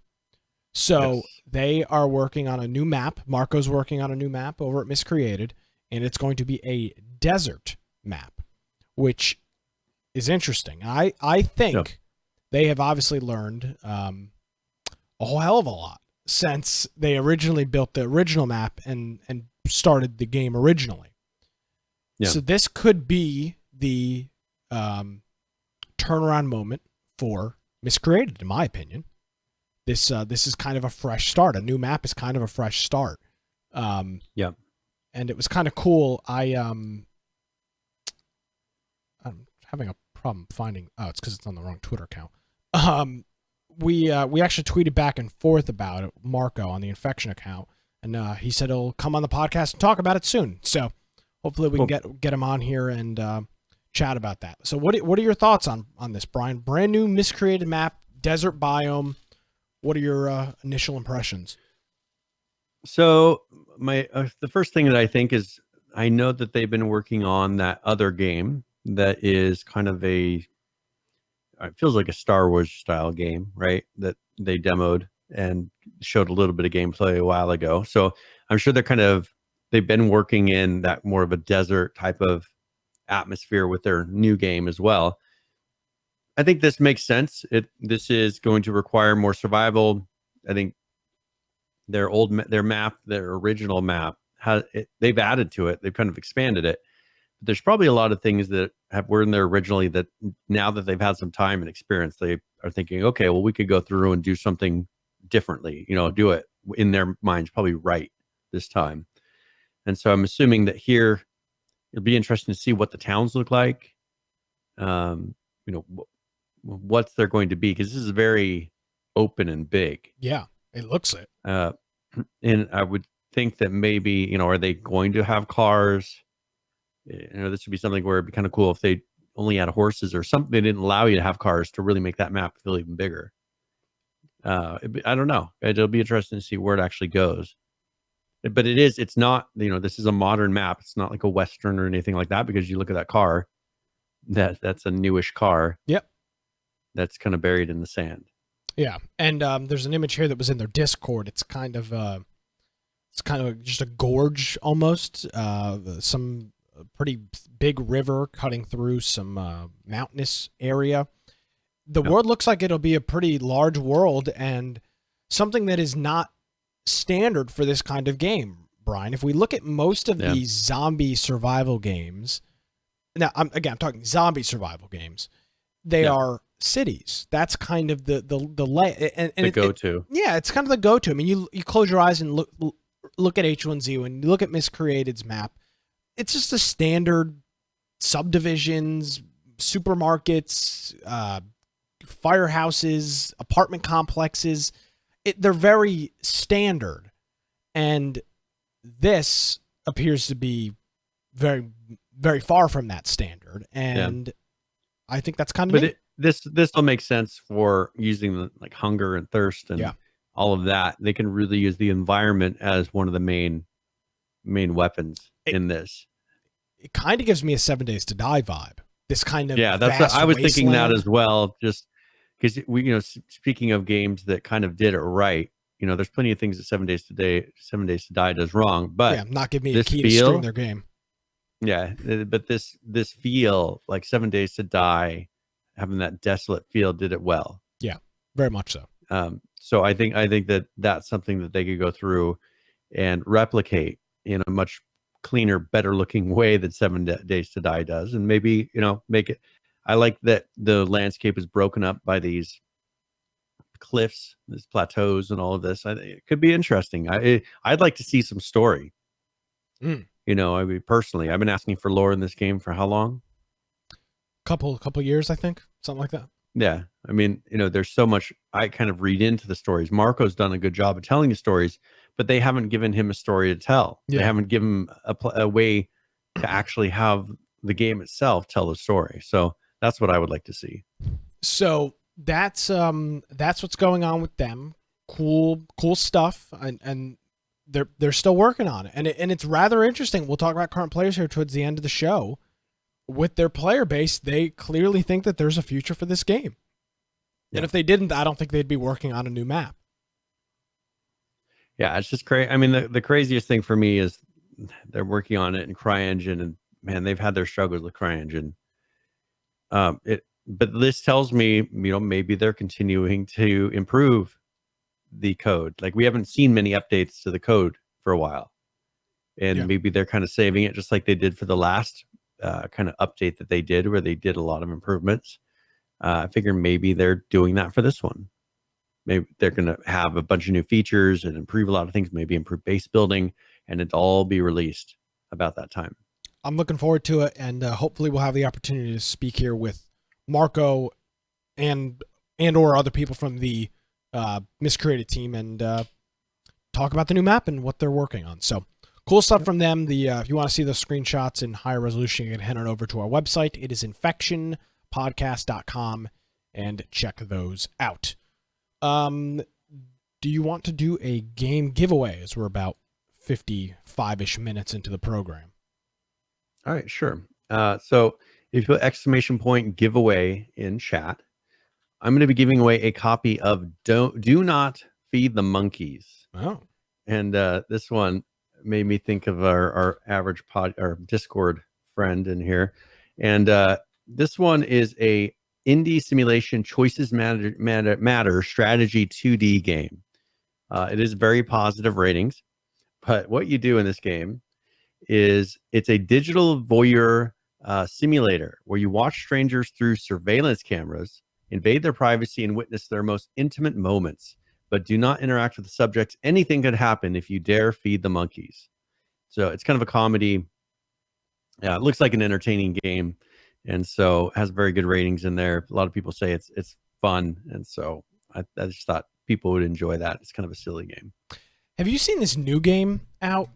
So they are working on a new map. Marco's working on a new map over at Miscreated, and it's going to be a desert map, which is interesting. I think they have obviously learned a whole hell of a lot since they originally built the original map and started the game originally. Yeah. So this could be the turnaround moment for Miscreated, in my opinion. This is kind of a fresh start. A new map is kind of a fresh start. And it was kind of cool. I'm having a problem finding. Oh, it's because it's on the wrong Twitter account. We actually tweeted back and forth about it, Marco, on the Infection account, and he said he'll come on the podcast and talk about it soon. So hopefully we can get him on here and chat about that. So what are your thoughts on this, Brian? Brand new Miscreated map, desert biome. What are your initial impressions? So the first thing that I think is, I know that they've been working on that other game that is kind of it feels like a Star Wars style game, right? That they demoed and showed a little bit of gameplay a while ago. So I'm sure they've been working in that more of a desert type of atmosphere with their new game as well. I think this makes sense. This is going to require more survival. I think their original map they've added to it. They've kind of expanded it. There's probably a lot of things that were in there originally that now that they've had some time and experience, they are thinking, okay, well, we could go through and do something differently, do it in their minds, probably right this time. And so I'm assuming that here it'll be interesting to see what the towns look like. What's they're going to be, because this is very open and big. Yeah, it looks it. And I would think that maybe, are they going to have cars? This would be something where it'd be kind of cool if they only had horses or something. They didn't allow you to have cars to really make that map feel even bigger. I don't know. It'll be interesting to see where it actually goes. But it's not, this is a modern map. It's not like a Western or anything like that, because you look at that car, that's a newish car. Yep. That's kind of buried in the sand. Yeah. And there's an image here that was in their Discord. It's kind of just a gorge almost. Some pretty big river cutting through some mountainous area. The world looks like it'll be a pretty large world, and something that is not standard for this kind of game, Brian. If we look at most of these zombie survival games, now I'm talking zombie survival games, they are cities. That's kind of the go-to. It's kind of the go-to. I mean, you close your eyes and look at H1Z1 and you look at Miscreated's map. It's just a standard subdivisions, supermarkets, firehouses, apartment complexes. They're very standard, and this appears to be very, very far from that standard. And I think that's kind of neat. This will make sense for using the hunger and thirst and all of that. They can really use the environment as one of the main weapons in this. It kind of gives me a 7 Days to Die vibe. This kind of that's I was thinking that as well. Just because speaking of games that kind of did it right, there's plenty of things that 7 Days to Die does wrong, but not give me a key to stream their game. Yeah, but this feel like 7 Days to Die, having that desolate feel, did it well. Yeah, very much so. So I think that that's something that they could go through and replicate in a much cleaner, better looking way that 7 Days to Die does, and maybe make it. I like that the landscape is broken up by these cliffs, these plateaus, and all of this. I think it could be interesting. I'd like to see some story. I mean, personally, I've been asking for lore in this game for how long? Couple years, I think, something like that. Yeah, I mean, there's so much I kind of read into the stories. Marco's done a good job of telling the stories, but they haven't given him a story to tell. They haven't given him a way to actually have the game itself tell the story. So that's what I would like to see. So that's what's going on with them. Cool stuff, and they're still working on it, and it's rather interesting. We'll talk about current players here towards the end of the show. With their player base, they clearly think that there's a future for this game. And if they didn't, I don't think they'd be working on a new map. Yeah, it's just crazy. I mean, the craziest thing for me is they're working on it in CryEngine, and man, they've had their struggles with CryEngine. But this tells me, maybe they're continuing to improve the code. Like, we haven't seen many updates to the code for a while, and maybe they're kind of saving it, just like they did for the last kind of update that they did, where they did a lot of improvements. I figure maybe they're doing that for this one. Maybe they're going to have a bunch of new features and improve a lot of things, maybe improve base building, and it'll all be released about that time. I'm looking forward to it, and hopefully we'll have the opportunity to speak here with Marco and or other people from the Miscreated team and talk about the new map and what they're working on. So cool stuff from them. If you want to see those screenshots in higher resolution, you can head on over to our website. It is infectionpodcast.com, and check those out. Do you want to do a game giveaway, as we're about 55-ish minutes into the program? All right, sure. So If you put exclamation point giveaway in chat, I'm going to be giving away a copy of Do Not Feed the Monkeys. Oh. And this one made me think of our average our Discord friend in here. And this one is a indie simulation choices matter strategy 2D game. It is very positive ratings, but what you do in this game is it's a digital voyeur simulator where you watch strangers through surveillance cameras, invade their privacy, and witness their most intimate moments, but do not interact with the subjects. Anything could happen if you dare feed the monkeys. So it's kind of a comedy. Yeah, it looks like an entertaining game, and so it has very good ratings in there. A lot of people say it's fun, and so I just thought people would enjoy that. It's kind of a silly game. Have you seen this new game out?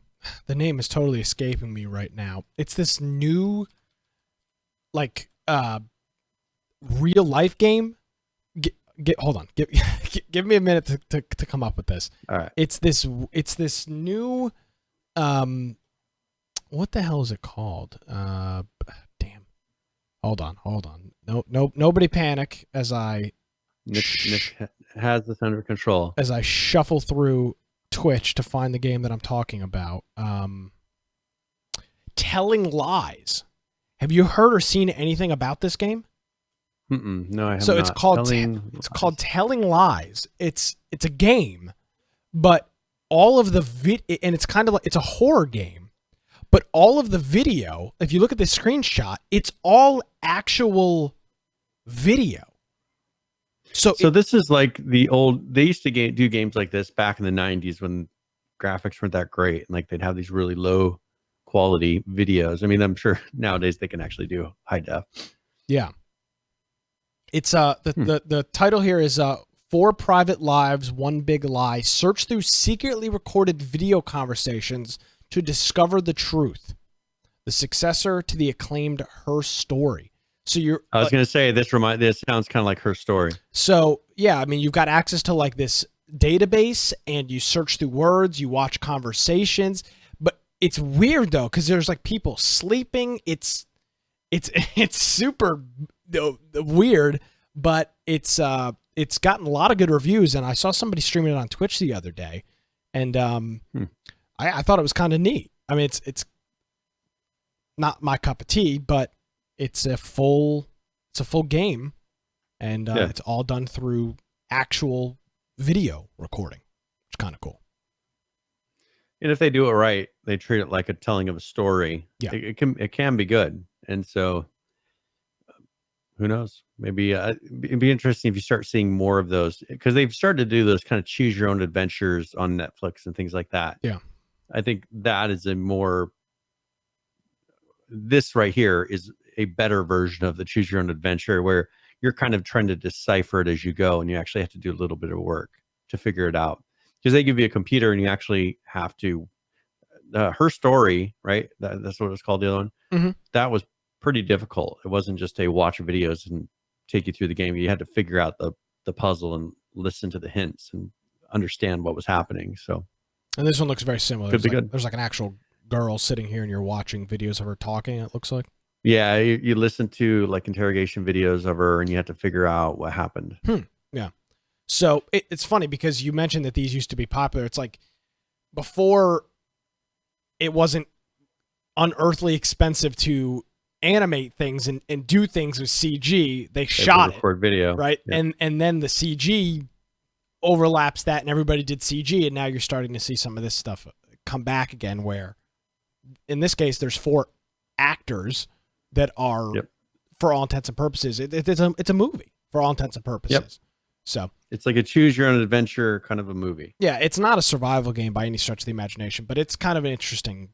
The name is totally escaping me right now. It's this new, like, real life game. Hold on. Give me a minute to come up with this. All right. It's this new, what the hell is it called? Damn. Hold on. No, nobody panic as I. Nick has this under control. As I shuffle through Twitch to find the game that I'm talking about. Telling Lies. Have you heard or seen anything about this game? No, I haven't. So it's called Telling Lies. It's a game, but all of the and it's kind of like it's a horror game, but all of the video, if you look at the screenshot, it's all actual video. So this is like the old. They used to do games like this back in the 90s when graphics weren't that great, and like they'd have these really low quality videos. I mean, I'm sure nowadays they can actually do high def. Yeah. It's the title here is 4 Private Lives, One Big Lie. Search through secretly recorded video conversations to discover the truth. The successor to the acclaimed Her Story. So I was going to say this sounds kind of like Her Story. So yeah, I mean, you've got access to like this database, and you search through words, you watch conversations, but it's weird though because there's like people sleeping. It's super weird, but it's gotten a lot of good reviews, and I saw somebody streaming it on Twitch the other day, and I thought it was kind of neat. I mean, it's not my cup of tea, but it's a full game, and it's all done through actual video recording, which is kind of cool. And if they do it right, they treat it like a telling of a story. Yeah, it can be good, and so who knows? Maybe it'd be interesting if you start seeing more of those, because they've started to do those kind of choose your own adventures on Netflix and things like that. Yeah, I think that is this right here is a better version of the choose your own adventure, where you're kind of trying to decipher it as you go, and you actually have to do a little bit of work to figure it out, because they give you a computer and you actually have to Her Story, right? That's what it's called, the other one. Mm-hmm. That was pretty difficult. It wasn't just a watch videos and take you through the game. You had to figure out the puzzle and listen to the hints and understand what was happening. So, and this one looks very similar. Could be good. There's like an actual girl sitting here, and you're watching videos of her talking. It looks like. Yeah, you listen to like interrogation videos of her, and you have to figure out what happened. Yeah. So it's funny because you mentioned that these used to be popular. It's like before it wasn't unearthly expensive to animate things and do things with CG. They shot record video, right? Yeah. And then the CG overlaps that, and everybody did CG, and now you're starting to see some of this stuff come back again, where in this case there's 4 actors that are, for all intents and purposes, it's a movie for all intents and purposes. Yep. So it's like a choose your own adventure kind of a movie. Yeah, it's not a survival game by any stretch of the imagination, but it's kind of an interesting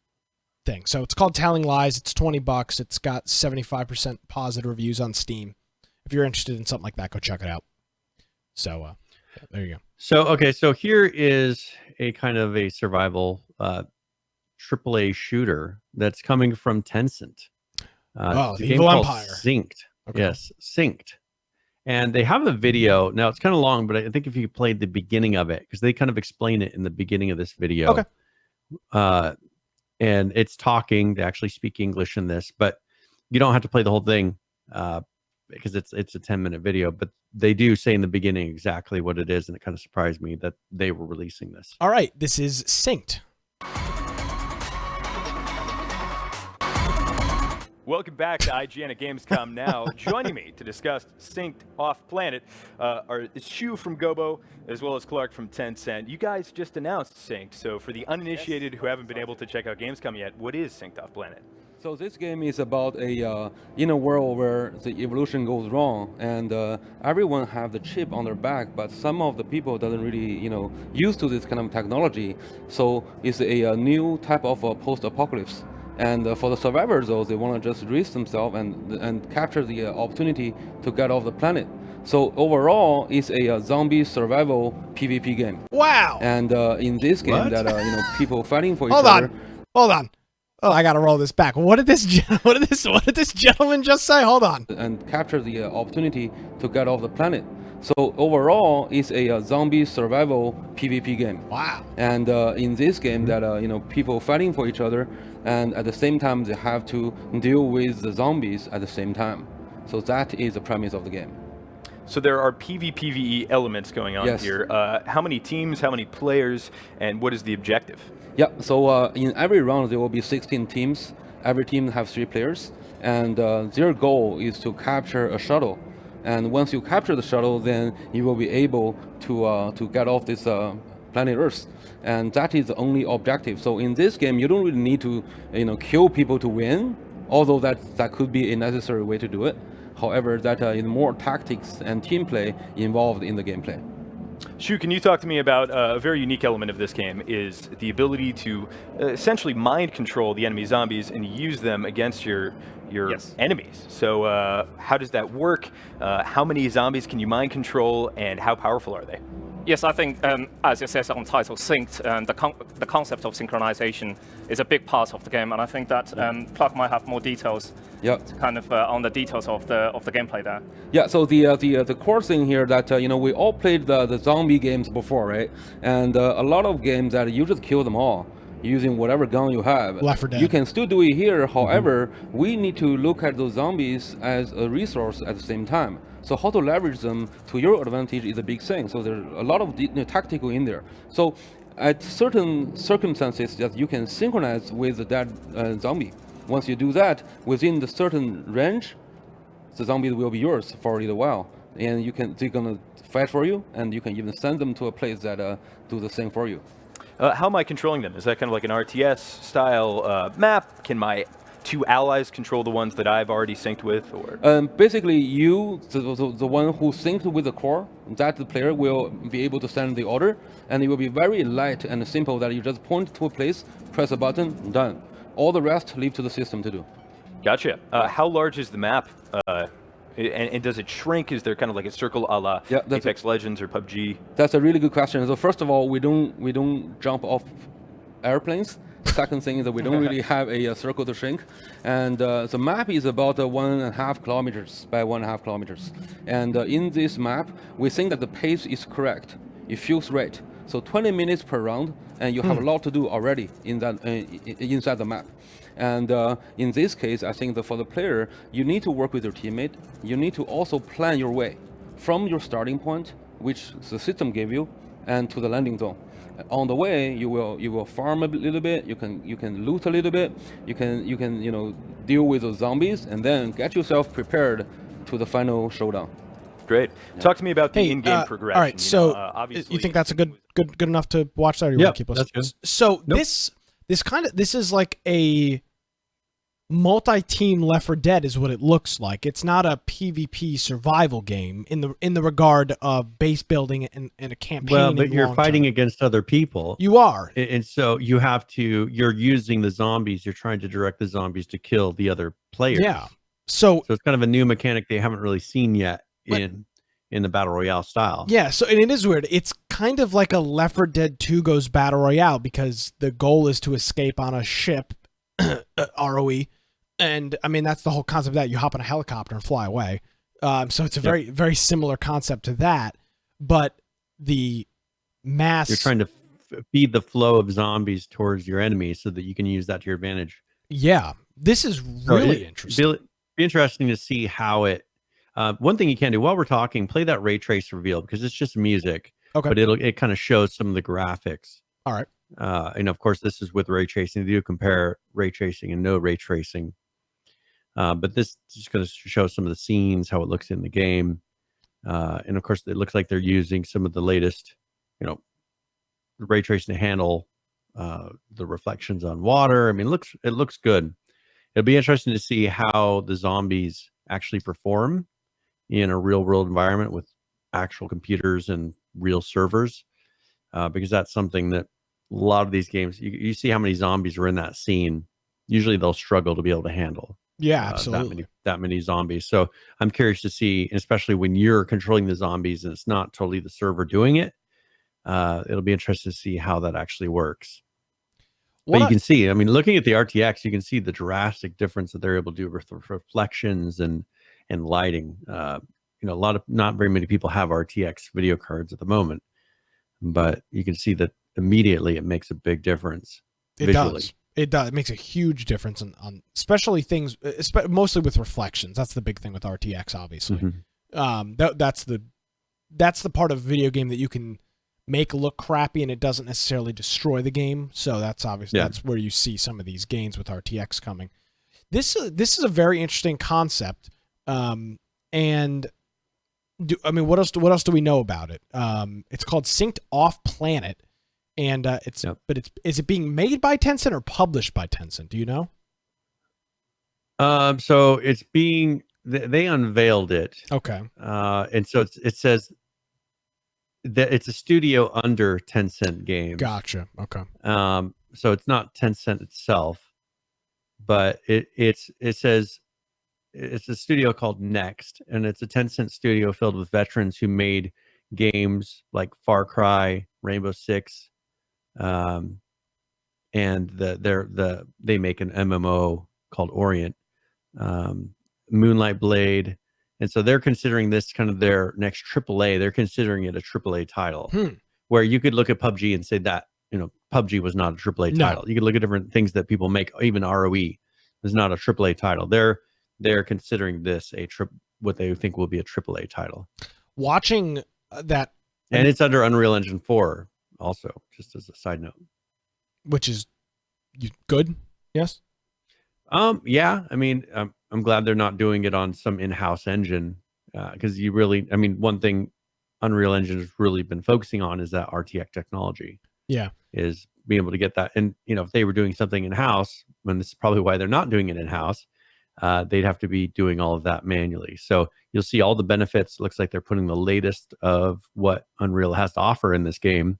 thing. So it's called Telling Lies. It's $20. It's got 75% positive reviews on Steam. If you're interested in something like that, go check it out. So there you go. So here is a kind of a survival AAA shooter that's coming from Tencent. The Evil Empire. Synced. Okay. Yes, Synced. And they have a video. Now, it's kind of long, but I think if you played the beginning of it, because they kind of explain it in the beginning of this video. Okay. And it's talking. They actually speak English in this. But you don't have to play the whole thing because it's a 10-minute video, but they do say in the beginning exactly what it is, and it kind of surprised me that they were releasing this. All right, this is Synced. Welcome back to IGN at Gamescom Now. Joining me to discuss Synced Off Planet is Shu from Gobo, as well as Clark from Tencent. You guys just announced Synced, so for the uninitiated who haven't been able to check out Gamescom yet, what is Synced Off Planet? So this game is about in a world where the evolution goes wrong, and everyone have the chip on their back, but some of the people doesn't really used to this kind of technology. So it's a new type of post-apocalypse. And for the survivors, though, they want to just risk themselves and capture the opportunity to get off the planet. So overall, it's a zombie survival PvP game. Wow! And in this game, people fighting for each Hold other. Hold on. Oh, I gotta roll this back. What did this gentleman just say? Hold on. And capture the opportunity to get off the planet. So overall, it's a zombie survival PvP game. Wow! And in this game, people fighting for each other, and at the same time they have to deal with the zombies at the same time. So that is the premise of the game. So there are PvPvE elements going on here. How many teams, how many players, and what is the objective? Yeah, so in every round there will be 16 teams. Every team have 3 players, and their goal is to capture a shuttle. And once you capture the shuttle, then you will be able to get off this planet Earth. And that is the only objective. So in this game, you don't really need to kill people to win, although that could be a necessary way to do it. However, that is more tactics and team play involved in the gameplay. Shu, can you talk to me about a very unique element of this game is the ability to essentially mind control the enemy zombies and use them against your enemies. So how does that work? How many zombies can you mind control, and how powerful are they? Yes, I think, as it says on title, synced, the concept of synchronization is a big part of the game, and I think that Clark might have more details, kind of on the details of the gameplay there. Yeah. So the core thing here that we all played the zombie games before, right? And a lot of games that you just kill them all using whatever gun you have. Left 4 Dead. You can still do it here. However, we need to look at those zombies as a resource at the same time. So how to leverage them to your advantage is a big thing. So there's a lot of tactical in there. So at certain circumstances that you can synchronize with the dead zombie. Once you do that, within the certain range, the zombies will be yours for a little while. And they're gonna fight for you, and you can even send them to a place that do the same for you. How am I controlling them? Is that kind of like an RTS style map? Can my 2 allies control the ones that I've already synced with? Or basically, you, the one who synced with the core, that the player will be able to send the order, and it will be very light and simple that you just point to a place, press a button, done. All the rest leave to the system to do. Gotcha. How large is the map? And does it shrink? Is there kind of like a circle a la Apex Legends or PUBG? That's a really good question. So first of all, we don't jump off airplanes. Second thing is that we don't really have a circle to shrink. And the map is about 1.5 kilometers by 1.5 kilometers. And in this map, we think that the pace is correct. It feels right. So 20 minutes per round, and you have a lot to do already in that inside the map. And in this case, I think that for the player, you need to work with your teammate. You need to also plan your way from your starting point, which the system gave you, and to the landing zone. On the way, you will farm a little bit. You can loot a little bit. You can deal with those zombies, and then get yourself prepared to the final showdown. Great. Yeah. Talk to me about the in-game progression. All right, so obviously, you think that's a good enough to watch that, or you want to keep us? That's good. So this is like a multi-team Left 4 Dead is what it looks like. It's not a PvP survival game in the regard of base building and a campaign. Well, but you're fighting against other people. You are. And so you're using the zombies. You're trying to direct the zombies to kill the other players. Yeah. So it's kind of a new mechanic they haven't really seen yet in the Battle Royale style. Yeah, so and it is weird. It's kind of like a Left 4 Dead 2 goes Battle Royale because the goal is to escape on a ship, ROE. And I mean, that's the whole concept of that. You hop on a helicopter and fly away. So it's a very, very similar concept to that. But the mass... You're trying to feed the flow of zombies towards your enemies so that you can use that to your advantage. Yeah. This is really interesting. be interesting to see how it. One thing you can do while we're talking, play that ray trace reveal because it's just music. Okay. But it kind of shows some of the graphics. All right. And of course, this is with ray tracing. They do compare ray tracing and no ray tracing. But this is just going to show some of the scenes, how it looks in the game. And of course, it looks like they're using some of the latest, ray tracing to handle the reflections on water. I mean, it looks good. It'll be interesting to see how the zombies actually perform in a real world environment with actual computers and real servers, because that's something that a lot of these games, you see how many zombies are in that scene. Usually they'll struggle to be able to handle. Yeah, absolutely. That many zombies. So I'm curious to see, especially when you're controlling the zombies and it's not totally the server doing it. It'll be interesting to see how that actually works. But you can see, I mean, looking at the RTX, you can see the drastic difference that they're able to do with reflections and lighting. Not very many people have RTX video cards at the moment, but you can see that immediately it makes a big difference visually. It does. It makes a huge difference on especially things, mostly with reflections. That's the big thing with RTX, obviously. Mm-hmm. That's the part of a video game that you can make look crappy and it doesn't necessarily destroy the game. So that's obviously that's where you see some of these gains with RTX coming. This is a very interesting concept. What else do we know about it? It's called Synced Off Planet. And is it being made by Tencent or published by Tencent? Do you know? So it's being they unveiled it. Okay. And so it says that it's a studio under Tencent Games. Gotcha. Okay. So it's not Tencent itself, but it says it's a studio called Next, and it's a Tencent studio filled with veterans who made games like Far Cry, Rainbow Six. And they make an MMO called Orient, Moonlight Blade, and so they're considering this kind of their next AAA. They're considering it a AAA title, where you could look at PUBG and say that PUBG was not a AAA title. You could look at different things that people make, even ROE is not a AAA title. They're considering this what they think will be a AAA title. Watching that, and it's under Unreal Engine 4. Also, just as a side note, which is good. Yes. Yeah. I mean, I'm glad they're not doing it on some in-house engine, because one thing Unreal Engine has really been focusing on is that RTX technology. Yeah. Is being able to get that. And, if they were doing something in-house, and this is probably why they're not doing it in-house, they'd have to be doing all of that manually. So you'll see all the benefits. It looks like they're putting the latest of what Unreal has to offer in this game.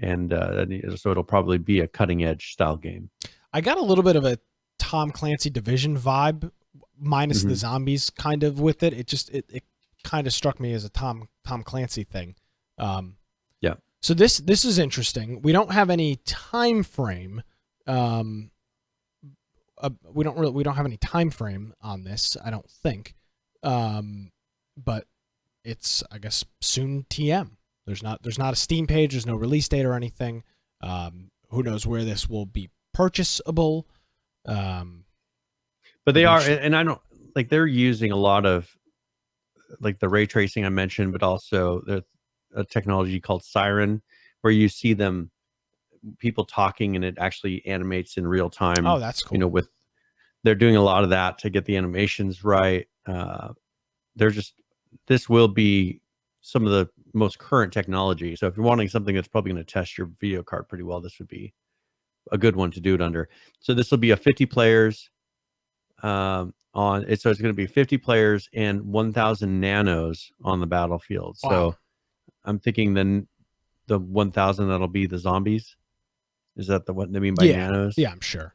And so it'll probably be a cutting edge style game. I got a little bit of a Tom Clancy Division vibe, minus the zombies kind of with it. It kind of struck me as a Tom Clancy thing. Yeah. So this is interesting. We don't have any time frame. We don't have any time frame on this, I don't think. But it's, I guess, soon TM. There's not a Steam page. There's no release date or anything. Who knows where this will be purchasable? But they are, and I don't like they're using a lot of like the ray tracing I mentioned, but also there's a technology called Siren, where you see people talking and it actually animates in real time. Oh, that's cool. They're doing a lot of that to get the animations right. This will be some of the most current technology. So if you're wanting something that's probably going to test your video card pretty well, this would be a good one to do it under. So this will be a 50 players so it's going to be 50 players and 1,000 nanos on the battlefield. Wow. So I'm thinking then the 1,000 that'll be the zombies. Is that what they mean by nanos? Yeah, I'm sure.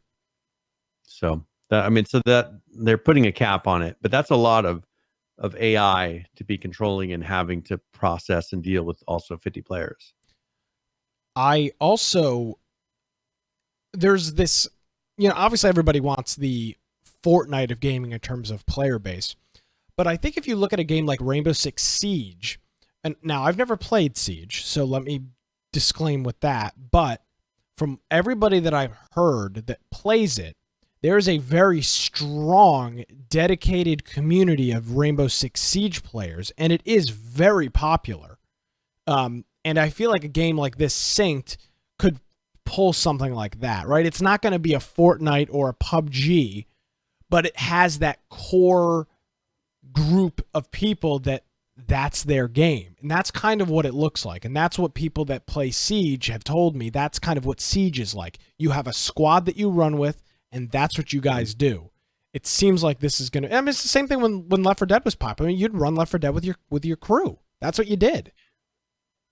So that they're putting a cap on it, but that's a lot of AI to be controlling and having to process and deal with also 50 players. There's this, obviously everybody wants the Fortnite of gaming in terms of player base. But I think if you look at a game like Rainbow Six Siege, and now I've never played Siege, so let me disclaim with that. But from everybody that I've heard that plays it, there is a very strong, dedicated community of Rainbow Six Siege players, and it is very popular. And I feel like a game like this, Synced, could pull something like that, right? It's not going to be a Fortnite or a PUBG, but it has that core group of people that's their game. And that's kind of what it looks like. And that's what people that play Siege have told me. That's kind of what Siege is like. You have a squad that you run with, and that's what you guys do. It seems like this is going to... I mean, it's the same thing when Left 4 Dead was popular. I mean, you'd run Left 4 Dead with your crew. That's what you did.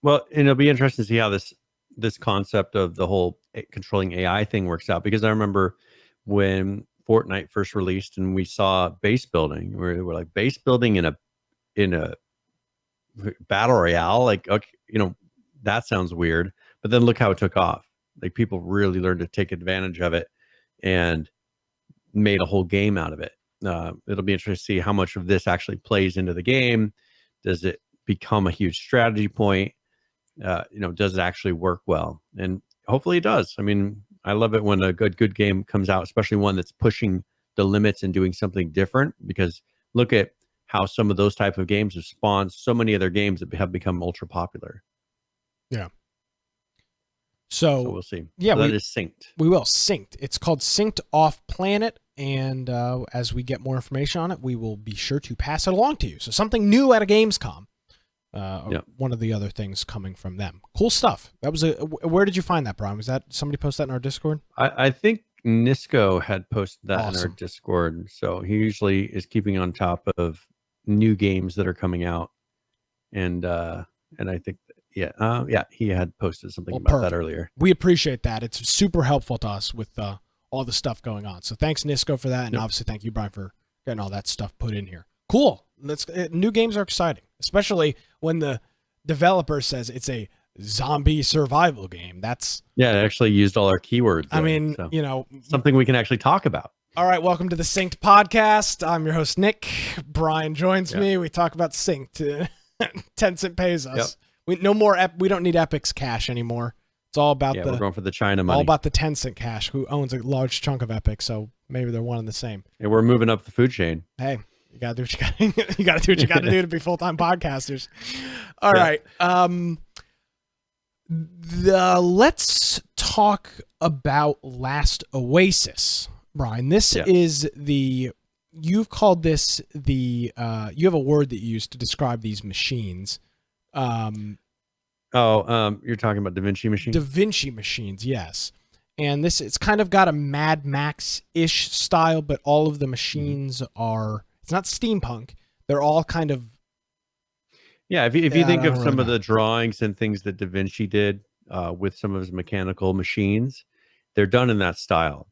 Well, and it'll be interesting to see how this concept of the whole controlling AI thing works out, because I remember when Fortnite first released and we saw base building, we're like, base building in a battle royale, like, okay, that sounds weird, but then look how it took off. Like, people really learned to take advantage of it and made a whole game out of it. It'll be interesting to see how much of this actually plays into the game. Does it become a huge strategy point? Does it actually work well? And hopefully it does. I mean, I love it when a good game comes out, especially one that's pushing the limits and doing something different, because look at how some of those type of games have spawned so many other games that have become ultra popular. Yeah. So we'll see. Yeah, so that is Synced. We will. Synced. It's called Synced Off Planet, and as we get more information on it, we will be sure to pass it along to you. So something new at a Gamescom. One of the other things coming from them. Cool stuff. That was where did you find that, Brian? Was that somebody post that in our Discord? I think Nisco had posted that Awesome. in our Discord. So he usually is keeping on top of new games that are coming out. And I think, he had posted something about that earlier. We appreciate that. It's super helpful to us with all the stuff going on. So thanks, Nisco, for that. And obviously thank you, Brian, for getting all that stuff put in here. Cool. New games are exciting, especially when the developer says it's a zombie survival game. It actually used all our keywords. I mean, so, something we can actually talk about. All right, welcome to the Synced podcast. I'm your host, Nick. Brian joins me. We talk about Synced. Tencent pays us. We don't need Epic's cash anymore. It's all about we're going for the China money. All about the Tencent cash, who owns a large chunk of Epic. So maybe they're one and the same. And we're moving up the food chain. Hey, you gotta do what you gotta. You gotta do what you gotta do to be full-time podcasters. All right. Let's talk about Last Oasis, Brian. This is you've called this you have a word that you use to describe these machines. You're talking about Da Vinci machines? Da Vinci machines, yes. And it's kind of got a Mad Max-ish style, but all of the machines are, it's not steampunk. They're all kind of... Yeah, if you think of some of the drawings and things that Da Vinci did with some of his mechanical machines, they're done in that style.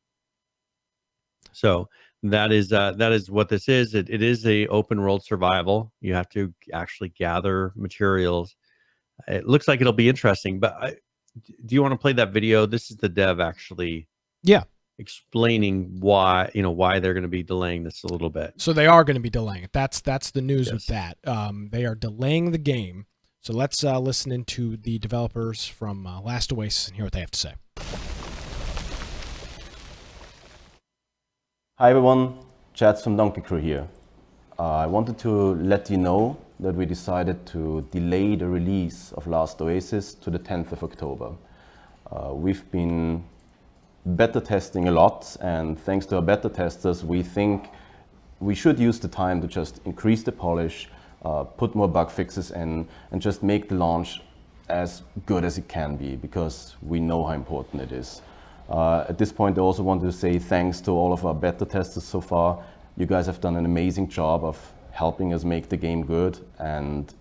So that is what this is. It is a open world survival. You have to actually gather materials. It looks like it'll be interesting, but do you want to play that video? This is the dev actually explaining why they're going to be delaying this a little bit. So they are going to be delaying it. That's the news with that. They are delaying the game. So let's listen into the developers from Last Oasis and hear what they have to say. Hi everyone, Chats from Donkey Crew here. I wanted to let you know that we decided to delay the release of Last Oasis to the 10th of October. We've been beta testing a lot, and thanks to our beta testers, we think we should use the time to just increase the polish, put more bug fixes in, and just make the launch as good as it can be, because we know how important it is. At this point, I also wanted to say thanks to all of our beta testers so far. You guys have done an amazing job of helping us make the game good, and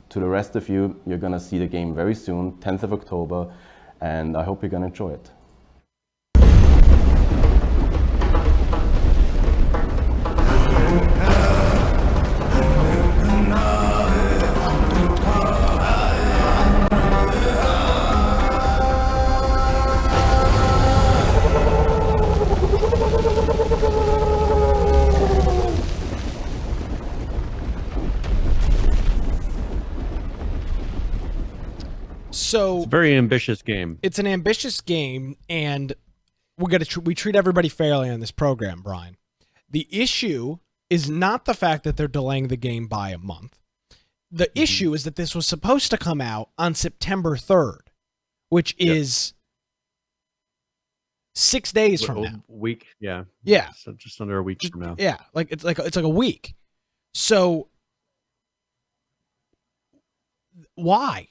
to the rest of you, you're gonna see the game very soon, 10th of October, and I hope you're gonna enjoy it. So it's a very ambitious game. It's an ambitious game, and we treat everybody fairly on this program, Brian. The issue is not the fact that they're delaying the game by a month. The issue is that this was supposed to come out on September 3rd, which is 6 days from now. Week, yeah. Yeah. So just under a week from now. Yeah, it's like a week. So why?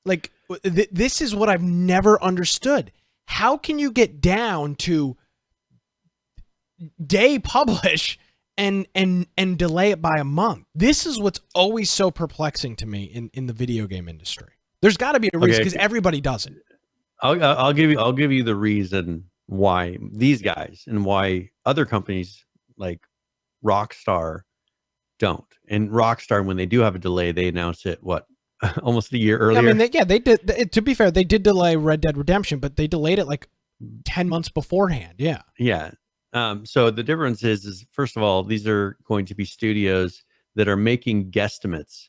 Like this is what I've never understood. How can you get down to day publish and delay it by a month? This is what's always so perplexing to me in the video game industry. There's got to be a reason, because everybody does it. I'll give you the reason why these guys and why other companies like Rockstar don't. And Rockstar, when they do have a delay, they announce it almost a year earlier. I mean, they did. To be fair, they did delay Red Dead Redemption, but they delayed it like 10 months beforehand. Yeah. Yeah. So the difference is first of all, these are going to be studios that are making guesstimates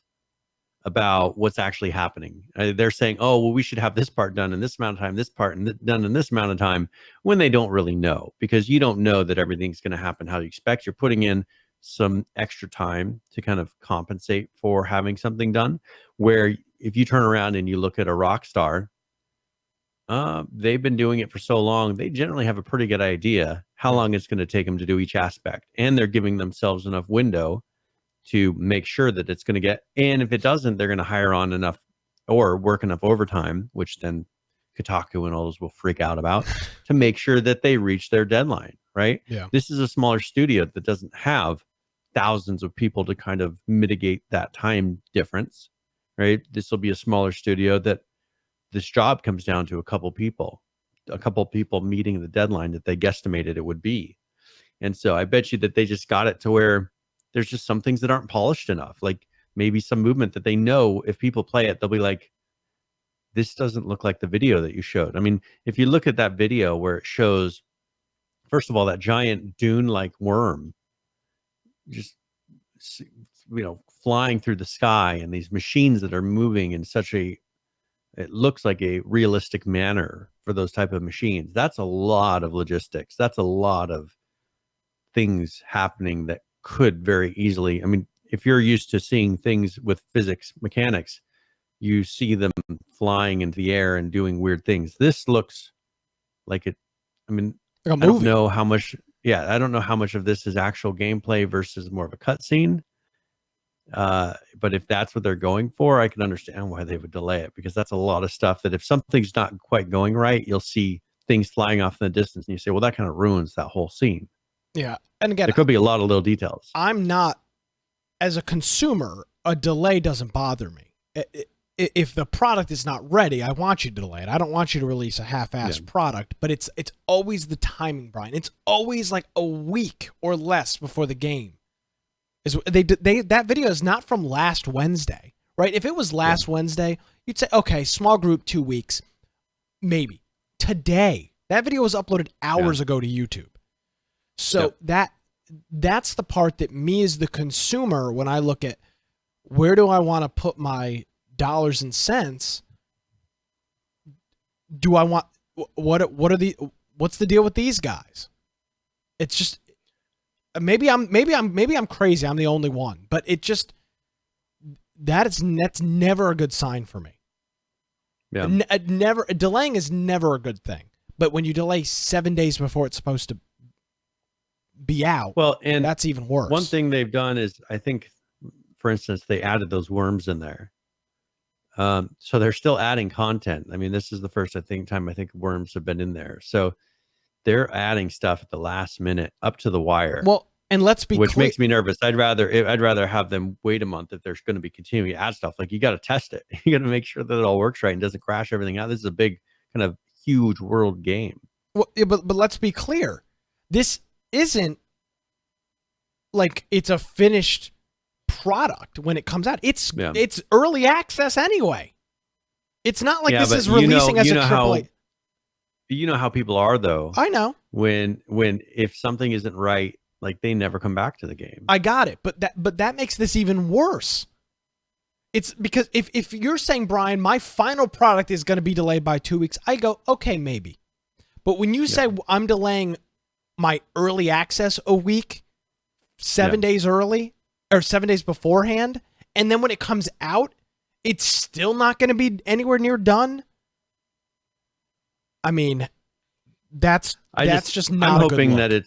about what's actually happening. They're saying, oh, well, we should have this part done in this amount of time, this part done in this amount of time, when they don't really know, because you don't know that everything's going to happen how you expect. You're putting in some extra time to kind of compensate for having something done. Where if you turn around and you look at a Rockstar, they've been doing it for so long, they generally have a pretty good idea how long it's going to take them to do each aspect. And they're giving themselves enough window to make sure that it's going to get, and if it doesn't, they're going to hire on enough or work enough overtime, which then Kotaku and all those will freak out about, to make sure that they reach their deadline, right? Yeah. This is a smaller studio that doesn't have thousands of people to kind of mitigate that time difference, right? This will be a smaller studio that this job comes down to a couple people meeting the deadline that they guesstimated it would be. And so I bet you that they just got it to where there's just some things that aren't polished enough. Like maybe some movement that they know if people play it, they'll be like, this doesn't look like the video that you showed. I mean, if you look at that video where it shows, first of all, that giant dune-like worm just, flying through the sky, and these machines that are moving in it looks like a realistic manner for those type of machines. That's a lot of logistics. That's a lot of things happening that could very easily, I mean, if you're used to seeing things with physics, mechanics, you see them flying into the air and doing weird things. This looks like it, I mean, like I don't know how much, I don't know how much of this is actual gameplay versus more of a cutscene. But if that's what they're going for, I can understand why they would delay it, because that's a lot of stuff that if something's not quite going right, you'll see things flying off in the distance and you say, well, that kind of ruins that whole scene. Yeah. And again, there could be a lot of little details. I'm not, as a consumer, a delay doesn't bother me. If the product is not ready, I want you to delay it. I don't want you to release a half-assed product, but it's always the timing, Brian. It's always like a week or less before the game. That video is not from last Wednesday, right? If it was last Wednesday, you'd say, okay, small group, 2 weeks, maybe. Today, that video was uploaded hours ago to YouTube. So that's the part that me as the consumer, when I look at where do I want to put my dollars and cents, do I want what's the deal with these guys? It's just maybe I'm crazy. I'm the only one, but it just that's never a good sign for me. Yeah, delaying is never a good thing. But when you delay 7 days before it's supposed to be out, well, and that's even worse. One thing they've done is, I think, for instance, they added those worms in there. So they're still adding content. I mean, this is the first time worms have been in there. So they're adding stuff at the last minute, up to the wire. Well, and let's be which makes me nervous. I'd rather have them wait a month if there's going to be continuing to add stuff. Like, you got to test it. You got to make sure that it all works right and doesn't crash everything out. This is a big kind of huge world game. Well, but let's be clear. This isn't like it's a finished product when it comes out. It's early access anyway. It's not like this is releasing as a AAA. You know how people are, though. I know. When if something isn't right, like, they never come back to the game. I got it, but that makes this even worse. It's because if you're saying, Brian, my final product is going to be delayed by 2 weeks, I go, okay, maybe. But when you say I'm delaying my early access a week, 7 days early or 7 days beforehand, and then when it comes out, it's still not going to be anywhere near done. I mean, that's just not I'm a good hoping look. that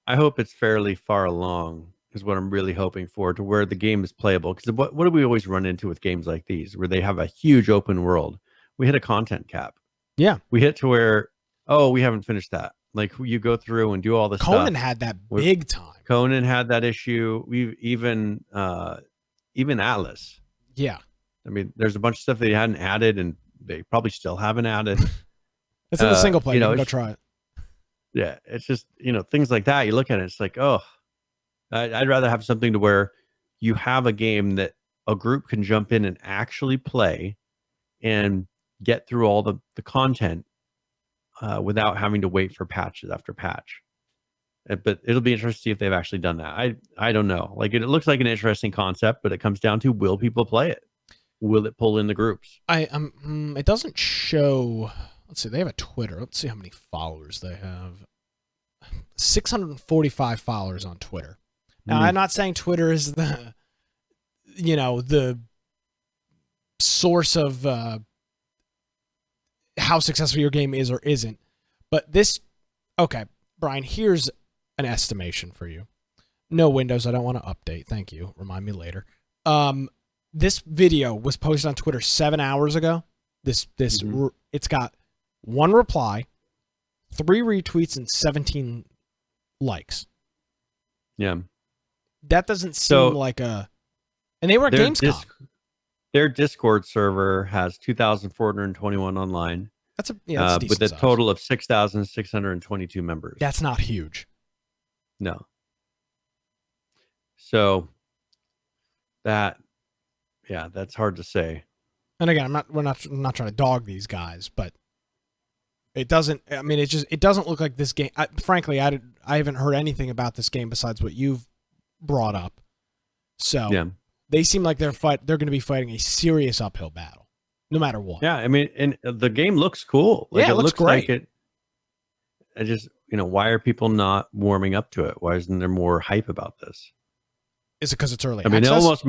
I hope it's fairly far along is what I'm really hoping for, to where the game is playable. Because what do we always run into with games like these, where they have a huge open world? We hit a content cap. Yeah. We hit to where, we haven't finished that. Like, you go through and do all this stuff. Conan had that big time. Conan had that issue. We've even Atlas. Yeah. I mean, there's a bunch of stuff they hadn't added, and they probably still haven't added. It's in the single player. You can go try it. Yeah, it's just, things like that. You look at it, it's like, I'd rather have something to where you have a game that a group can jump in and actually play and get through all the content without having to wait for patches after patch. But it'll be interesting to see if they've actually done that. I don't know. Like, it looks like an interesting concept, but it comes down to, will people play it? Will it pull in the groups? It doesn't show. Let's see. They have a Twitter. Let's see how many followers they have. 645 followers on Twitter. Now, I'm not saying Twitter is the source of how successful your game is or isn't. But okay, Brian, here's an estimation for you. No Windows, I don't want to update. Thank you. Remind me later. This video was posted on Twitter 7 hours ago. It's got 1 reply, 3 retweets, and 17 likes. Yeah. That doesn't seem like a... And they were at Gamescom. Their Discord server has 2,421 online. That's a decent with a size. total of 6,622 members. That's not huge. No. So that's hard to say. And again, we're not trying to dog these guys, but it doesn't. I mean, it doesn't look like this game. Frankly, I haven't heard anything about this game besides what you've brought up. So they seem like they're going to be fighting a serious uphill battle, no matter what. Yeah, I mean, and the game looks cool. Like, it looks great. like it. I just, why are people not warming up to it? Why isn't there more hype about this? Is it because it's early? I mean, access?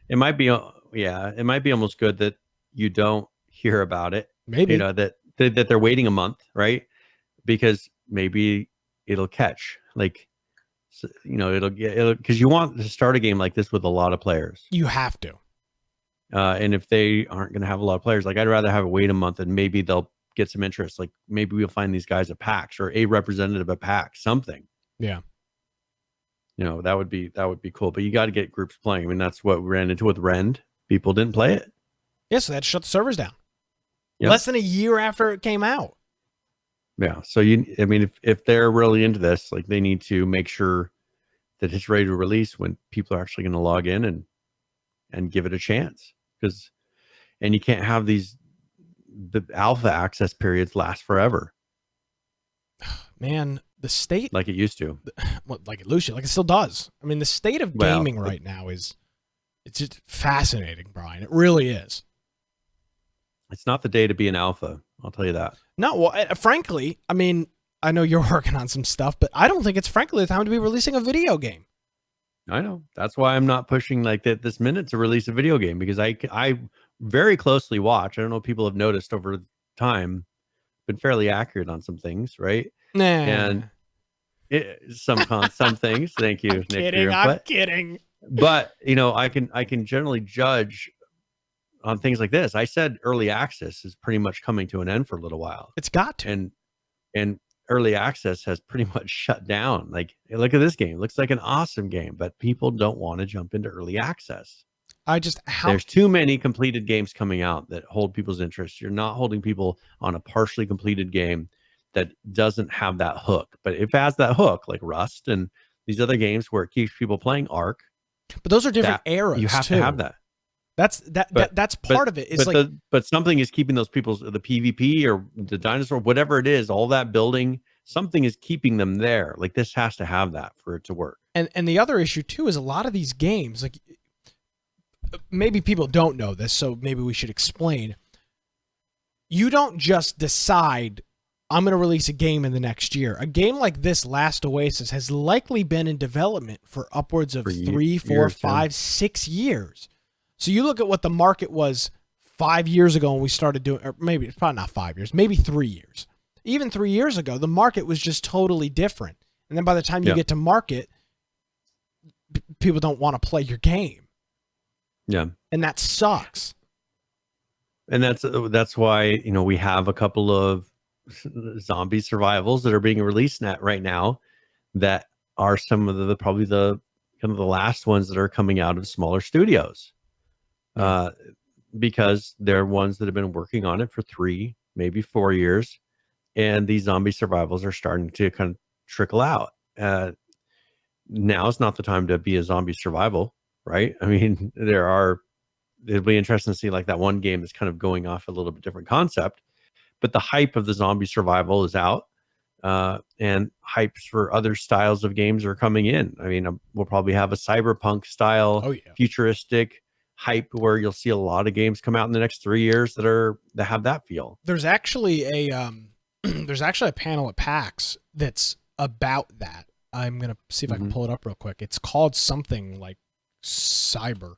it might be almost good that you don't hear about it. Maybe that they're waiting a month, right? Because maybe it'll catch. Like, it'll because you want to start a game like this with a lot of players. You have to. And if they aren't going to have a lot of players, like, I'd rather have it wait a month and maybe they'll get some interest. Like, maybe we'll find these guys at PAX or a representative at PAX, something. Yeah. That would be cool. But you got to get groups playing. I mean, that's what we ran into with Rend. People didn't play it. Yeah, so they had to shut the servers down. Yep. Less than a year after it came out. Yeah. So if they're really into this, like, they need to make sure that it's ready to release when people are actually going to log in and give it a chance. And you can't have the alpha access periods last forever. Man, the state, like it used to. Like it still does. I mean, the state of gaming right now it's just fascinating, Brian. It really is. It's not the day to be an alpha. I'll tell you that. No, well, frankly, I mean, I know you're working on some stuff, but I don't think it's frankly the time to be releasing a video game. I know. That's why I'm not pushing like that this minute to release a video game, because I very closely watch. I don't know if people have noticed over time, been fairly accurate on some things, right? Nah. And some things. Thank you, Nick. Kidding. I'm kidding. But I can generally judge on things like this. I said early access is pretty much coming to an end for a little while. It's got to. And early access has pretty much shut down. Like, hey, look at this game. It looks like an awesome game, but people don't want to jump into early access. There's too many completed games coming out that hold people's interest. You're not holding people on a partially completed game that doesn't have that hook. But if it has that hook, like Rust and these other games where it keeps people playing Ark. But those are different eras. You have to have that. That's part of it. It's but something is keeping those people's, the PvP or the dinosaur, whatever it is, all that building, something is keeping them there. Like, this has to have that for it to work. And the other issue too is a lot of these games, like, maybe people don't know this, so maybe we should explain. You don't just decide I'm going to release a game in the next year. A game like this, Last Oasis, has likely been in development for upwards of 3, 4, 5, 6 years. So you look at what the market was 5 years ago when we started doing, or maybe it's probably not 5 years, maybe 3 years. Even 3 years ago, the market was just totally different. And then by the time you get to market, people don't want to play your game. Yeah. And that sucks. And that's why, you know, we have a couple of zombie survivals that are being released right now that are some of the probably the kind of the last ones that are coming out of smaller studios. Because they're ones that have been working on it for 3, maybe 4 years, and these zombie survivals are starting to kind of trickle out. Now is not the time to be a zombie survival, right? I mean, it'll be interesting to see like that one game that's kind of going off a little bit different concept, but the hype of the zombie survival is out, and hypes for other styles of games are coming in. I mean, we'll probably have a cyberpunk style, futuristic hype where you'll see a lot of games come out in the next 3 years that have that feel. There's actually a panel at PAX that's about that. I'm gonna see if I can pull it up real quick. It's called something like Cyber.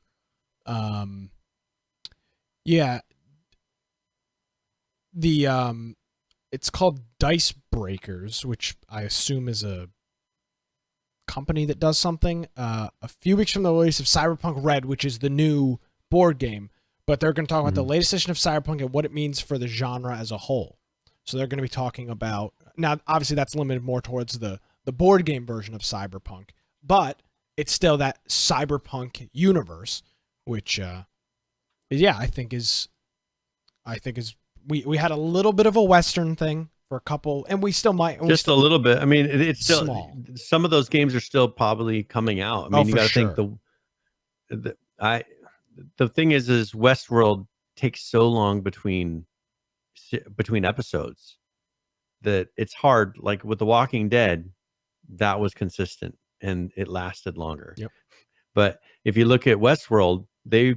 It's called Dice Breakers, which I assume is a company that does something. A few weeks from the release of Cyberpunk Red, which is the new board game, but they're going to talk about the latest edition of Cyberpunk and what it means for the genre as a whole. So they're going to be talking about, now obviously that's limited more towards the board game version of Cyberpunk, but it's still that Cyberpunk universe, which I think is we had a little bit of a Western thing for a couple, and we still might just a little bit. I mean, it's still small. Some of those games are still probably coming out. I mean, you got to think the thing is Westworld takes so long between episodes that it's hard. Like with The Walking Dead, that was consistent and it lasted longer. Yep. But if you look at Westworld, they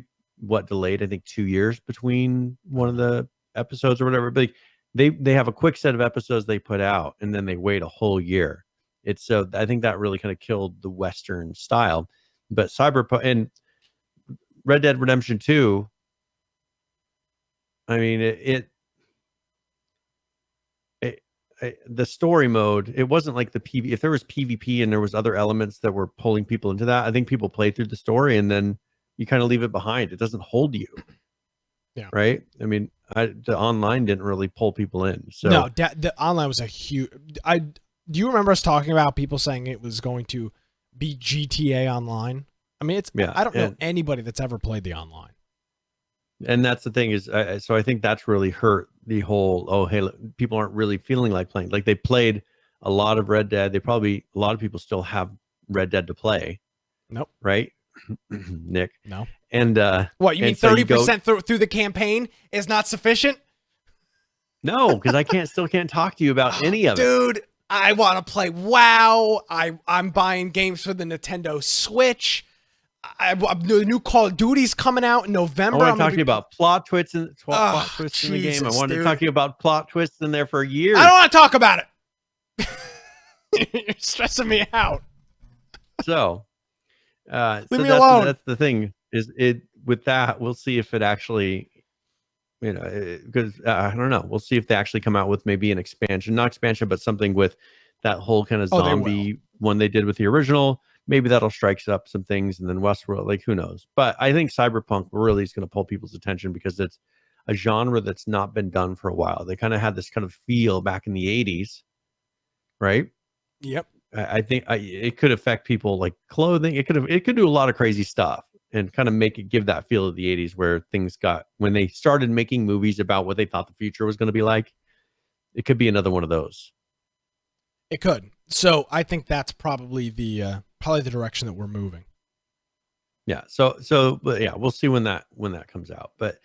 delayed I think 2 years between one of the episodes or whatever. But they have a quick set of episodes they put out and then they wait a whole year. It's so I think that really kind of killed the Western style. But Cyberpunk and Red Dead Redemption 2, I mean the story mode, it wasn't like the PvP. If there was PvP and there was other elements that were pulling people into that, I think people play through the story and then you kind of leave it behind. It doesn't hold you. Yeah. Right. I mean, the online didn't really pull people in. So no, the online was a huge. Do you remember us talking about people saying it was going to be GTA Online? I mean, I don't know anybody that's ever played the online. And that's the thing is, so I think that's really hurt the whole, people aren't really feeling like playing. Like they played a lot of Red Dead. A lot of people still have Red Dead to play. Nope. Right? Nick? No. And what, you mean 30% through the campaign is not sufficient? No, because I still can't talk to you about any of it. Dude, I want to play WoW. I'm buying games for the Nintendo Switch. The new Call of Duty's coming out in November. I want to talk to you about plot twists in the game. I wanted to talk to you about plot twists in there for years. I don't want to talk about it. You're stressing me out. So, leave me alone. That's the thing. Is it with that? We'll see if it actually, because I don't know. We'll see if they actually come out with maybe an expansion, not expansion, but something with that whole kind of zombie one they did with the original. Maybe that'll strike up some things, and then Westworld, like who knows? But I think Cyberpunk really is going to pull people's attention because it's a genre that's not been done for a while. They kind of had this kind of feel back in the 80s, right? Yep. I think it could affect people like clothing. It could do a lot of crazy stuff and kind of give that feel of the 80s where things got, when they started making movies about what they thought the future was going to be like. It could be another one of those. It could. So I think that's probably the direction that we're moving. Yeah. But yeah, we'll see when that comes out. But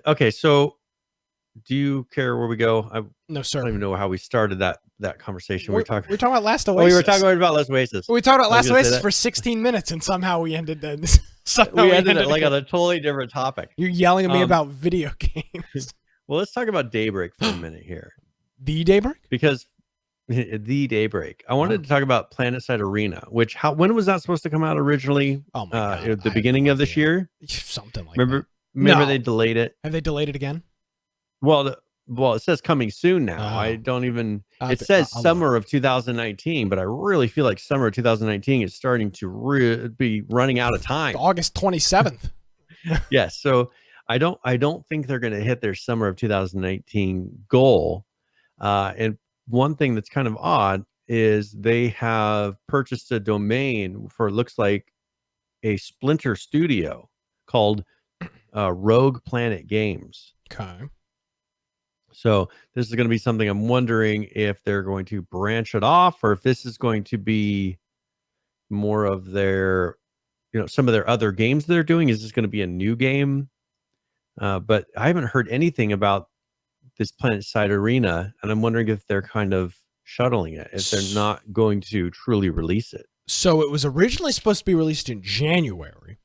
okay. So do you care where we go? No, sir. I don't even know how we started that conversation. We're talking about Last Oasis. We were talking about Last Oasis. We talked about Last Oasis for 16 minutes, and somehow we ended this. We ended it like on a totally different topic. You're yelling at me about video games. Well, let's talk about Daybreak for a minute here. The Daybreak? Because the Daybreak. I wanted to talk about PlanetSide Arena, which when was that supposed to come out originally? Oh my God. At the beginning of this year? Something like Remember No. they delayed it? Have they delayed it again? Well, it says coming soon now. I don't even. It says summer of 2019, but I really feel like summer of 2019 is starting to be running out of time. August 27th. Yes, so I don't think they're going to hit their summer of 2019 goal. And one thing that's kind of odd is they have purchased a domain for, looks like, a Splinter studio called Rogue Planet Games. Okay. So this is going to be something I'm wondering if they're going to branch it off, or if this is going to be more of their, some of their other games they're doing. Is this going to be a new game? But I haven't heard anything about this PlanetSide Arena, and I'm wondering if they're kind of shuttling it, if they're not going to truly release it. So it was originally supposed to be released in January.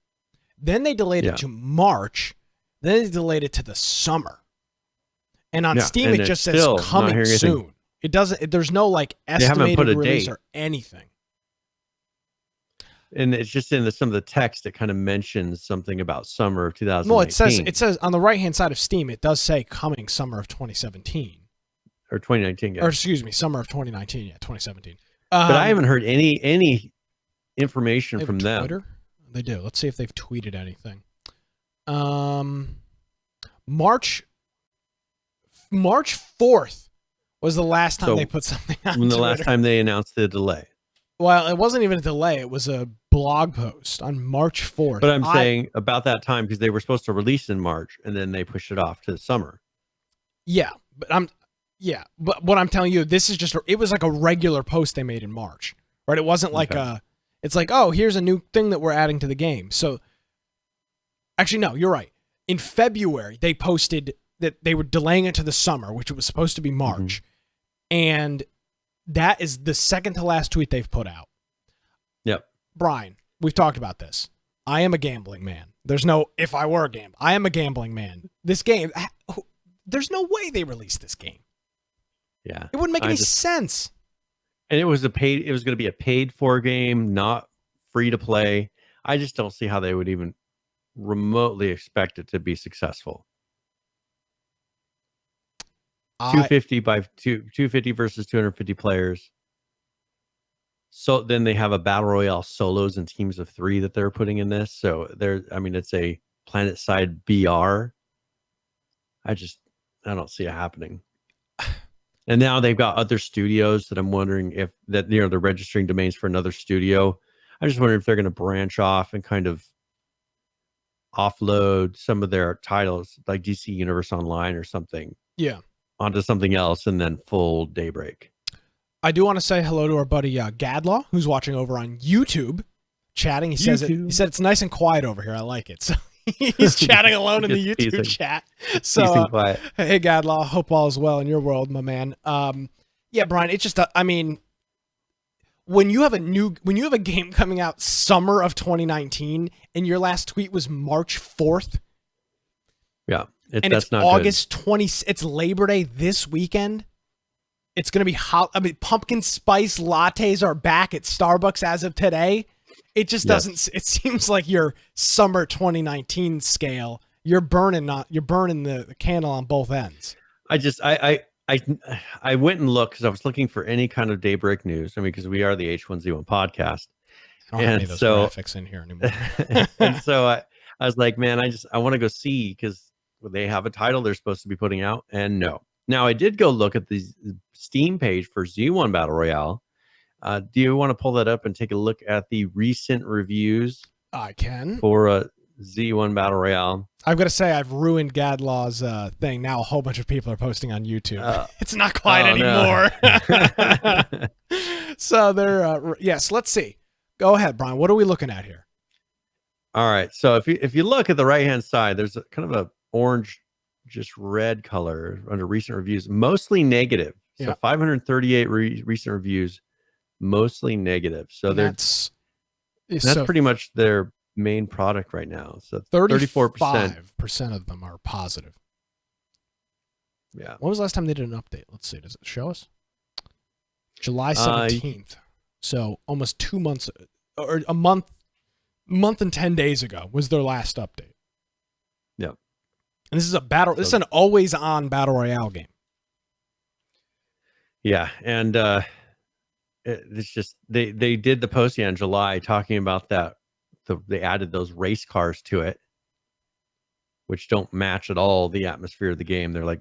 Then they delayed it to March. Then they delayed it to the summer. And on Steam, it just says coming soon. It doesn't. There's no like estimated release or anything. And it's just in some of the text that kind of mentions something about summer of 2019. Well, it says on the right hand side of Steam, it does say coming summer of 2017 or 2019. Yeah. Or excuse me, summer of 2019. Yeah, 2017. But I haven't heard any information from them. Twitter? They do. Let's see if they've tweeted anything. March 4th was the last time they put something out. When the last time they announced the delay. Well, it wasn't even a delay. It was a blog post on March 4th. But I'm saying about that time, because they were supposed to release in March and then they pushed it off to the summer. Yeah, but what I'm telling you, this is just it was like a regular post they made in March, right? It wasn't like it's like, oh, here's a new thing that we're adding to the game. So actually, no, you're right. In February, they posted that they were delaying it to the summer, which it was supposed to be March. And that is the second to last tweet they've put out. Yep. Brian, we've talked about this. I am a gambling man. There's no if I were a gambler. I am a gambling man. This game, there's no way they released this game. Yeah. It wouldn't make any sense. And it was going to be a paid for game, not free to play. I just don't see how they would even remotely expect it to be successful. 250 by 250 versus 250 players. So then they have a battle royale solos and teams of 3 that they're putting in this. So it's a PlanetSide BR. I don't see it happening. And now they've got other studios that I'm wondering if they're registering domains for another studio. I just wonder if they're going to branch off and kind of offload some of their titles like DC Universe Online or something. Yeah. Onto something else and then full Daybreak. I do want to say hello to our buddy Gadlaw, who's watching over on YouTube, chatting. He said it's nice and quiet over here. I like it. So he's chatting alone in the YouTube chat. So hey Gadlaw, hope all is well in your world, my man. Yeah, Brian, it's just when you have a game coming out summer of 2019 and your last tweet was March 4th. Yeah. It's August 20th. It's Labor Day this weekend. It's going to be hot. I mean, pumpkin spice lattes are back at Starbucks as of today. It just doesn't. It seems like your summer 2019 scale. You're burning the candle on both ends. I went and looked because I was looking for any kind of Daybreak news. I mean, because we are the H1Z1 podcast. I don't have any of those graphics in here anymore. And so I was like, man, I want to go see because they have a title they're supposed to be putting out, and no. Now I did go look at the Steam page for Z1 Battle Royale. Do you want to pull that up and take a look at the recent reviews? I can. For Z1 Battle Royale. I've got to say I've ruined Gadlaw's thing. Now a whole bunch of people are posting on YouTube. It's not quiet anymore. No. So they're yes. Let's see. Go ahead, Brian. What are we looking at here? All right. So if you look at the right hand side, there's a kind of a orange, just red color under recent reviews, mostly negative. So 538 recent reviews, mostly negative. So that's pretty much their main product right now. So 34% of them are positive. Yeah. When was the last time they did an update? Let's see. Does it show us? July 17th. So almost 2 months, or a month and 10 days ago was their last update. Yep. And this is this is an always on battle royale game. Yeah, and it's just they did the post in July talking about that. They added those race cars to it, which don't match at all the atmosphere of the game. They're like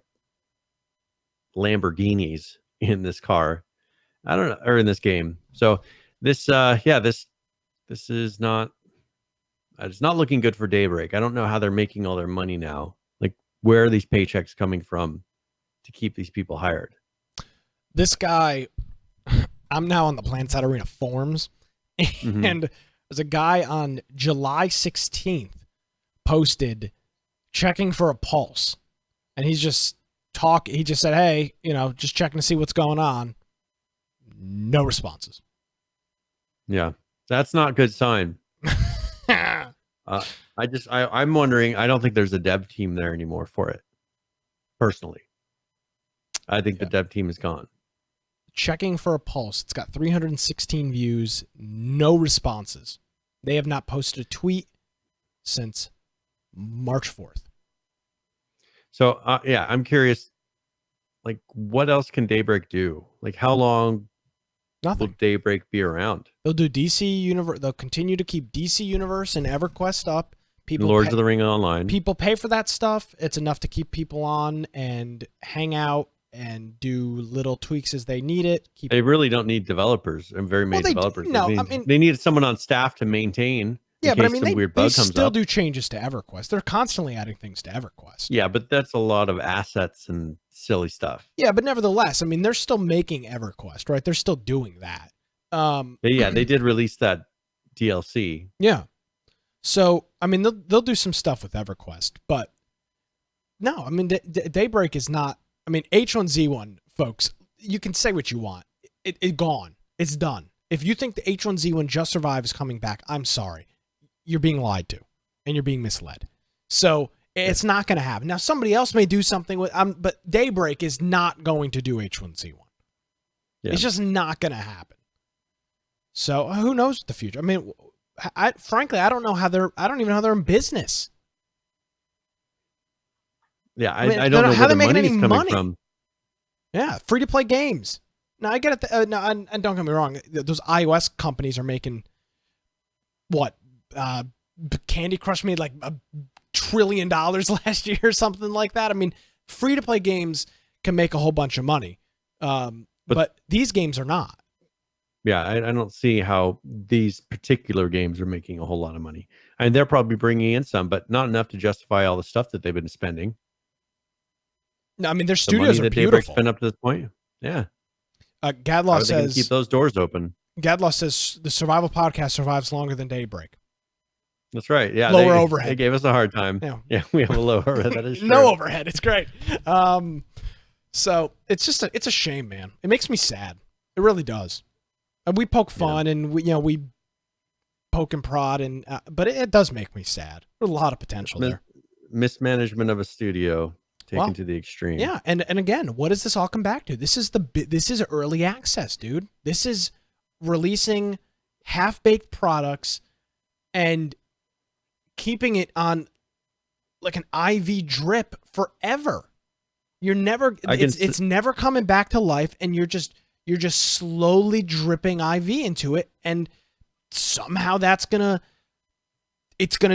Lamborghinis in this car. I don't know, or in this game. So this this is not. It's not looking good for Daybreak. I don't know how they're making all their money now. Like, where are these paychecks coming from to keep these people hired? This guy, I'm now on the PlanetSide Arena forums, and there's a guy on July 16th posted checking for a pulse, and he just said, hey, just checking to see what's going on. No responses. Yeah, that's not a good sign. I'm wondering, I don't think there's a dev team there anymore for it. Personally, I think the dev team is gone. Checking for a pulse. It's got 316 views, no responses. They have not posted a tweet since March 4th. So, I'm curious, like, what else can Daybreak do? Like, how long will Daybreak be around? They'll do DC Universe. They'll continue to keep DC Universe and EverQuest up. People Lords of the Ring Online. People pay for that stuff. It's enough to keep people on and hang out and do little tweaks as they need it. They really don't need developers and very many developers. They need someone on staff to maintain. Yeah, but I mean, they still do changes to EverQuest. They're constantly adding things to EverQuest. Yeah, but that's a lot of assets and silly stuff. Yeah, but nevertheless, I mean, they're still making EverQuest, right? They're still doing that. They did release that DLC. Yeah. So, I mean, they'll do some stuff with EverQuest, but no, I mean, Daybreak is not. I mean, H1Z1, folks, you can say what you want. It's gone. It's done. If you think the H1Z1 Just Survive is coming back, I'm sorry. You're being lied to, and you're being misled. So it's not going to happen. Now, somebody else may do something with, but Daybreak is not going to do H1Z1. Yeah. It's just not going to happen. So who knows the future? I mean, frankly, I don't know how I don't even know how they're in business. Yeah, I don't know where the money's coming from. Yeah, free-to-play games. Now, I get it. No, and don't get me wrong. Those iOS companies are making, what? Candy Crush made like $1 trillion last year or something like that. I mean, free-to-play games can make a whole bunch of money. But these games are not. Yeah, I don't see how these particular games are making a whole lot of money. I mean, they're probably bringing in some, but not enough to justify all the stuff that they've been spending. No, I mean, their studios are beautiful. Daybreak's been up to this point. Yeah. Gadlaw says keep those doors open. Gadlaw says the survival podcast survives longer than Daybreak. That's right. Yeah. Lower overhead. They gave us a hard time. Yeah, we have a low overhead. That is true. No overhead. It's great. So it's a shame, man. It makes me sad. It really does. And we poke fun and we poke and prod but it does make me sad. There's a lot of potential there. Mismanagement of a studio taken to the extreme. Yeah, and again, what does this all come back to? This is early access, dude. This is releasing half-baked products and keeping it on like an IV drip forever. You're never it's never coming back to life, and you're just slowly dripping IV into it, and somehow it's gonna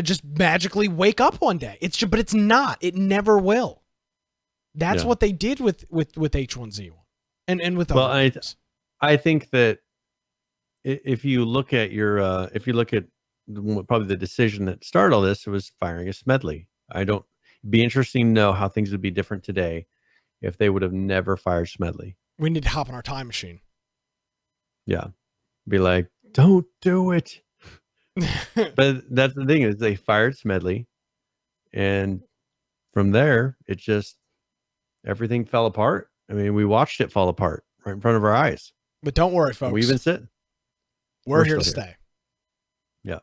just magically wake up one day. But it's not. It never will. That's what they did with H1Z1 and with other games. I think that if you look at probably the decision that started all this, it was firing a Smedley. It'd be interesting to know how things would be different today if they would have never fired Smedley. We need to hop on our time machine. Yeah. Be like, don't do it. But that's the thing, is they fired Smedley, and from there it just everything fell apart. I mean, we watched it fall apart right in front of our eyes. But don't worry, folks. We've been sitting. We're here to stay. Yeah.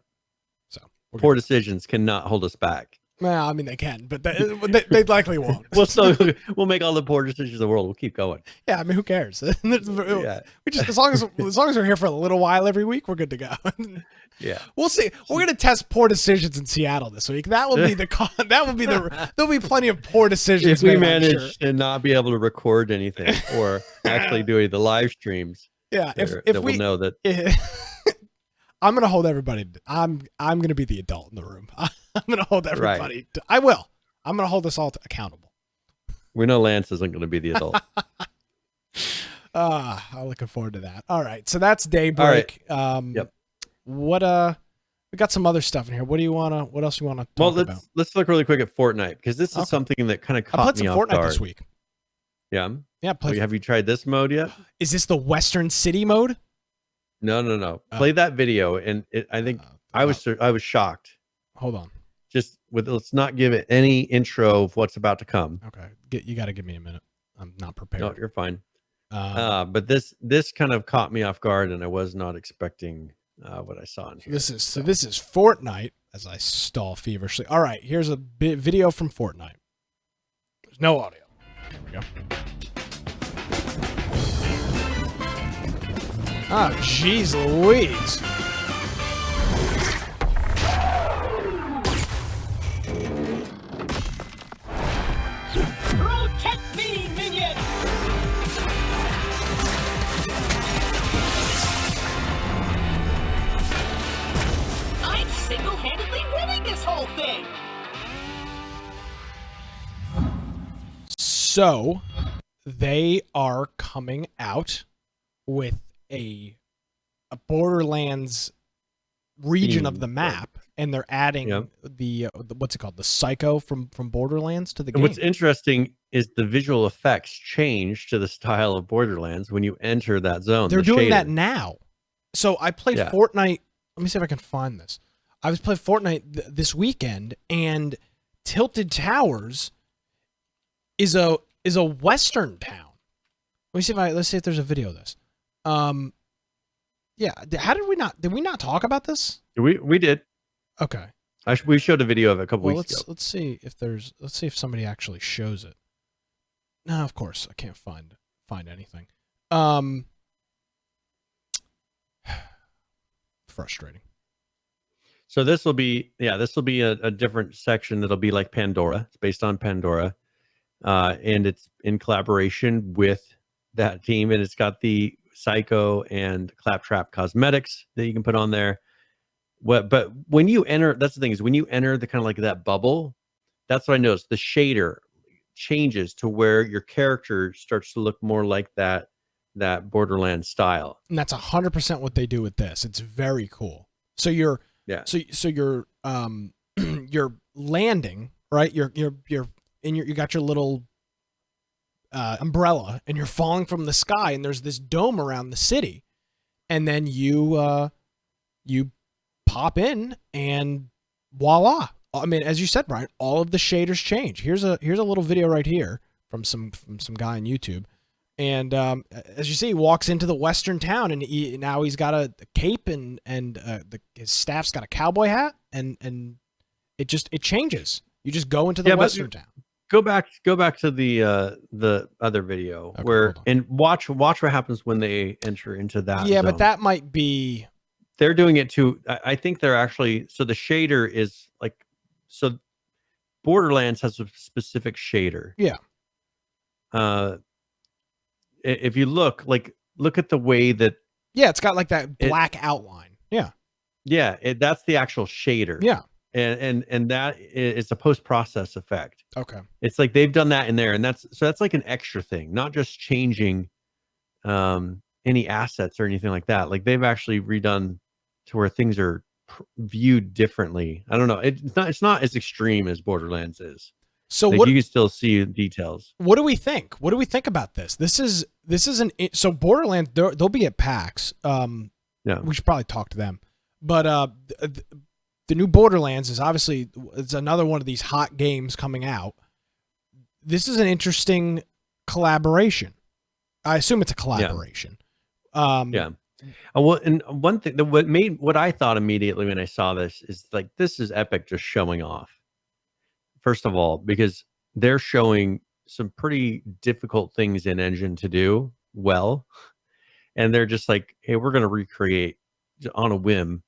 So poor decisions cannot hold us back. Well, I mean, they can, but they likely won't. We'll make all the poor decisions in the world. We'll keep going. Yeah, I mean, who cares? Yeah. We just as long as we're here for a little while every week, we're good to go. Yeah, we'll see. We're gonna test poor decisions in Seattle this week. That will be there'll be plenty of poor decisions. If we manage to not be able to record anything or actually do the live streams, yeah, if we will know that. I'm gonna hold everybody. I'm gonna be the adult in the room. I'm gonna hold everybody. Right. I'm gonna hold us all accountable. We know Lance isn't gonna be the adult. I'm looking forward to that. All right, so that's Daybreak. Yep. What we got some other stuff in here. What else you wanna talk about? Let's look really quick at Fortnite, because this is something that kind of caught me off guard. I played some Fortnite this week. Yeah. Yeah. Have you tried this mode yet? Is this the Western City mode? No. Play that video, and I think I was shocked. Hold on. Let's not give it any intro of what's about to come. Okay. You got to give me a minute. I'm not prepared. No, you're fine. But this kind of caught me off guard, and I was not expecting what I saw in here. This is Fortnite, as I stall feverishly. All right, here's a video from Fortnite. There's no audio. There we go. Oh, jeez Louise. Protect me, minion! I'm single-handedly winning this whole thing! So, they are coming out with a Borderlands region of the map, and they're adding the what's it called, the Psycho from Borderlands to the game. And what's interesting is the visual effects change to the style of Borderlands when you enter that zone. They're doing that now. So I played Fortnite. Let me see if I can find this. I was playing Fortnite this weekend, and Tilted Towers is a Western town. Let's see if there's a video of this. Yeah. How did we not talk about this? We did. Okay. We showed a video of it a couple weeks ago. Let's see if somebody actually shows it. No, of course I can't find anything. Frustrating. So this will be a different section that'll be like Pandora. It's based on Pandora, and it's in collaboration with that team, and it's got the Psycho and Claptrap cosmetics that you can put on there. But when you enter, that's the thing, is when you enter the kind of like that bubble, that's what I noticed. The shader changes to where your character starts to look more like that Borderlands style. And that's 100% what they do with this. It's very cool. So you're you're landing, right? You got your little umbrella, and you're falling from the sky, and there's this dome around the city, and then you pop in, and voila. I mean, as you said, Brian, all of the shaders change. Here's a little video right here from some guy on YouTube, and as you see, he walks into the Western town, and now he's got a cape, and his staff's got a cowboy hat, and it changes. You just go into the Western town. Go back to the other video, and watch what happens when they enter into that. Yeah, zone. but that might be. They're doing it too. I think they're actually, so the shader is like, so Borderlands has a specific shader. Yeah. If you look at the way that. Yeah, it's got like that black outline. Yeah. Yeah, that's the actual shader. Yeah. And that is a post-process effect. Okay. It's like they've done that in there, and that's like an extra thing, not just changing any assets or anything like that. Like they've actually redone to where things are viewed differently. I don't know. It's not as extreme as Borderlands is. So like you can still see details. What do we think? What do we think about this? So Borderlands, they'll be at PAX. Yeah. We should probably talk to them. But the new Borderlands is obviously, it's another one of these hot games coming out. This is an interesting collaboration. I assume it's a collaboration. Yeah. Well, and one thing that what I thought immediately when I saw this is like, this is Epic just showing off. first of all, because they're showing some pretty difficult things in engine to do well, and they're just like, hey, we're going to recreate on a whim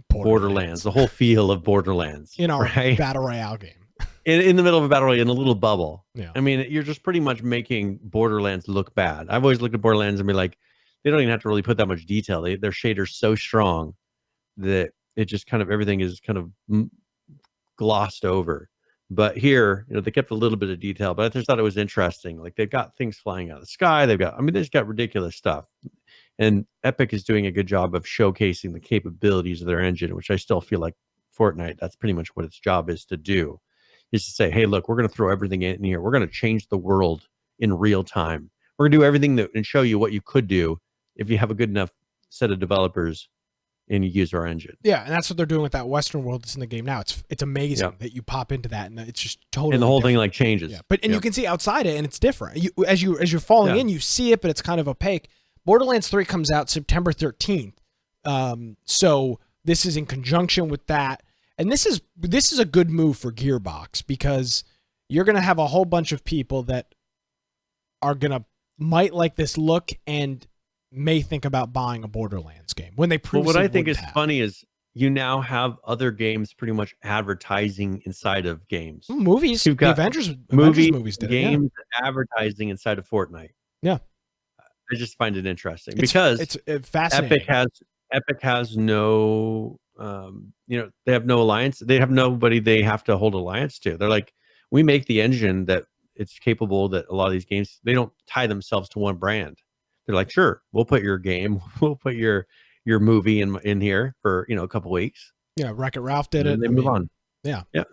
Borderlands, the whole feel of Borderlands in our right? battle royale game. In the middle of a battle royale, in a little bubble. Yeah. I mean, you're just pretty much making Borderlands look bad. I've always looked at Borderlands and be like, they don't even have to really put that much detail. Their shader's so strong that it just kind of, everything is kind of glossed over. But here, they kept a little bit of detail, but I just thought it was interesting. Like, they've got things flying out of the sky. They've got ridiculous stuff. And Epic is doing a good job of showcasing the capabilities of their engine, which I still feel like Fortnite, that's pretty much what its job is to do, is to say, hey, look, we're going to throw everything in here. We're going to change the world in real time. We're going to do everything and show you what you could do if you have a good enough set of developers and you use our engine. Yeah, and that's what they're doing with that Western world that's in the game now. It's amazing that you pop into that and it's just totally and the whole different. thing like changes. Yeah, but you can see outside it and it's different. As you're falling in, you see it, but it's kind of opaque. Borderlands 3 comes out September 13th. So this is in conjunction with that. And this is a good move for Gearbox, because you're going to have a whole bunch of people that are might like this look and may think about buying a Borderlands game when they previously what I think is have. funny is you now have other games pretty much advertising inside of games. Movies. You've got the Avengers movies did games advertising inside of Fortnite. Yeah. I just find it interesting because it's fascinating. Epic has no they have no alliance. They have nobody they have to hold alliance to. They're like, we make the engine that it's capable that a lot of these games, they don't tie themselves to one brand. They're like, sure, we'll put your game, we'll put your movie in here for a couple weeks. Yeah, Wreck-It Ralph did it. And they move on. Yeah. Yeah.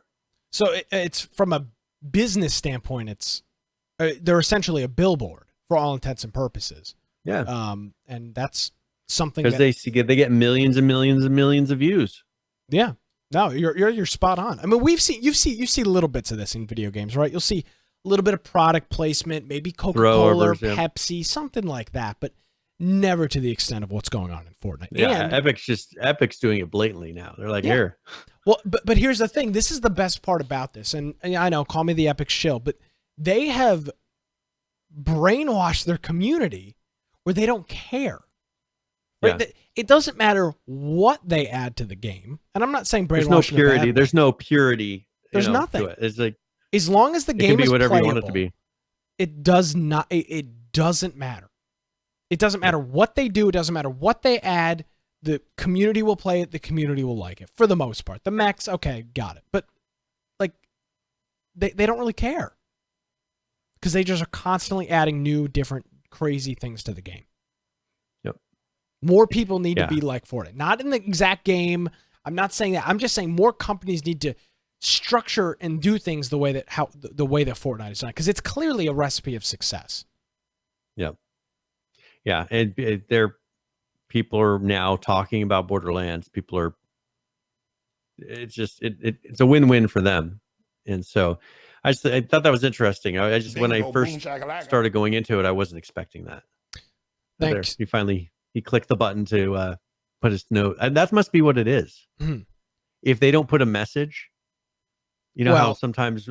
So it's from a business standpoint, it's they're essentially a billboard for all intents and purposes. Yeah. And that's something because they get millions and millions and millions of views. Yeah. No, you're spot on. I mean, you see little bits of this in video games, right? You'll see a little bit of product placement, maybe Coca-Cola or Pepsi, something like that, but never to the extent of what's going on in Fortnite. Yeah, and Epic's doing it blatantly now. They're like, here. Well, but here's the thing. This is the best part about this, and I know, call me the Epic shill, but they have brainwashed their community where they don't care. Right? Yeah. It doesn't matter what they add to the game, and I'm not saying brainwashing. There's no purity. There's no purity. There's nothing. To it. It's like, as long as the game is whatever playable, you want it to be. It does not. It doesn't matter. It doesn't matter what they do. It doesn't matter what they add. The community will play it. The community will like it for the most part. The mechs, okay, got it. But like, they don't really care because they just are constantly adding new, different, crazy things to the game. Yep. More people need to be like Fortnite. Not in the exact game. I'm not saying that. I'm just saying more companies need to structure and do things the way that Fortnite is done, because it's clearly a recipe of success. Yep. Yeah, and people are now talking about Borderlands. People are. It's just it's a win-win for them, and so I thought that was interesting. I just when I first started going into it, I wasn't expecting that. Thanks. He clicked the button to put his note, and that must be what it is. Mm-hmm. If they don't put a message, how sometimes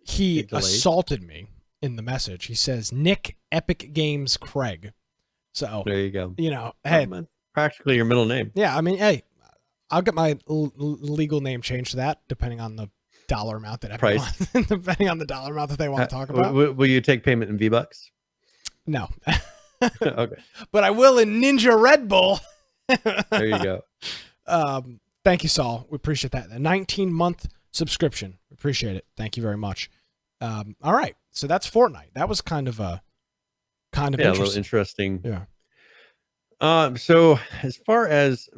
he assaulted me in the message. He says, Nick Epic Games Craig. So there you go. Hey, practically your middle name. Yeah, I mean, hey, I'll get my legal name changed to that, depending on the dollar amount that Epic wants, depending on the dollar amount that they want to talk about. Will you take payment in V-Bucks? No. Okay. But I will in Ninja Red Bull. There you go. Thank you, Saul. We appreciate that. A 19-month subscription. We appreciate it. Thank you very much. All right. So that's Fortnite. That was kind of interesting. A little interesting. Yeah. So as far as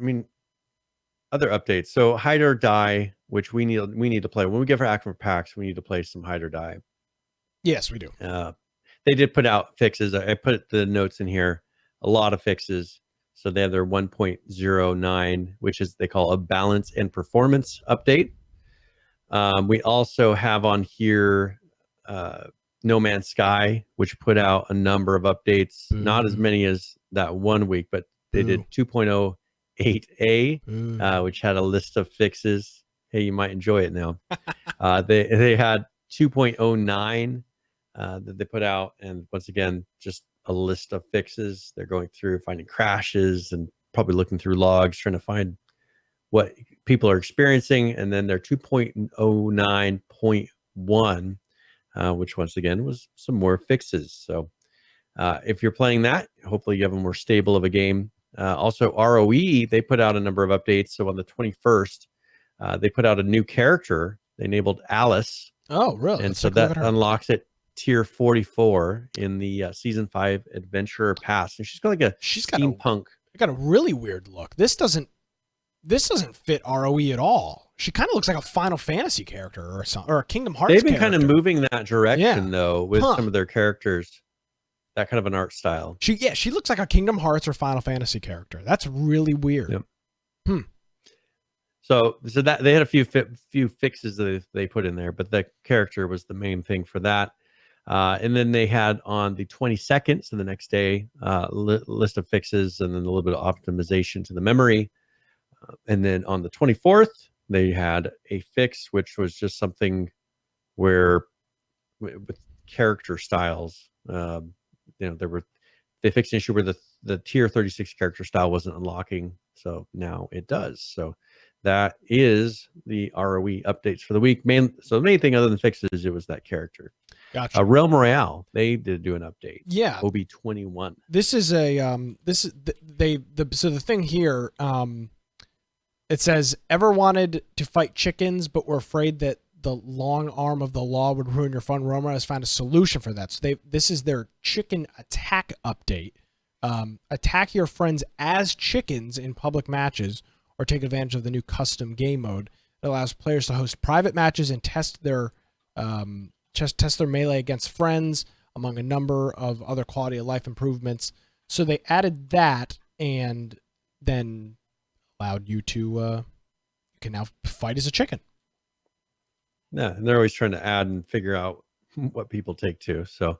other updates, so Hide or Die, which we need to play when we get for Act for PAX, we need to play some Hide or Die. Yes, we do. They did put out fixes. I put the notes in here. A lot of fixes. So they have their 1.09, which is they call a balance and performance update. We also have on here No Man's Sky, which put out a number of updates, not as many as that 1 week, but they did 2.08a, which had a list of fixes. hey, you might enjoy it now. They had 2.09 that they put out, and once again, just a list of fixes. They're going through, finding crashes, and probably looking through logs, trying to find what people are experiencing. And then their 2.09.1, which once again was some more fixes. So if you're playing that, hopefully you have a more stable of a game. Also, ROE, they put out a number of updates. So on the 21st, they put out a new character. They enabled Alice. Oh, really? And so that unlocks it tier 44 in the season 5 adventurer pass. And she's got like a steampunk. Got a really weird look. This doesn't fit ROE at all. She kind of looks like a Final Fantasy character or something, or a Kingdom Hearts. They've been kind of moving that direction though with some of their characters. That kind of an art style. She looks like a Kingdom Hearts or Final Fantasy character. That's really weird. Yep. So that they had a few fixes that they put in there, but the character was the main thing for that. And then they had on the 22nd, so the next day, list of fixes, and then a little bit of optimization to the memory. And then on the 24th, they had a fix, which was just something where with character styles, they fixed an issue where the tier 36 character style wasn't unlocking, so now it does. So that is the ROE updates for the week. So the main thing other than fixes, it was that character. Gotcha. Realm Royale, they did do an update. Yeah. OB21. This is a so the thing here, it says, ever wanted to fight chickens but were afraid that the long arm of the law would ruin your fun? Roma has found a solution for that. So this is their chicken attack update. Attack your friends as chickens in public matches, or take advantage of the new custom game mode that allows players to host private matches and test their melee against friends, among a number of other quality of life improvements. So they added that, and then allowed you to you can now fight as a chicken. Yeah, and they're always trying to add and figure out what people take to. So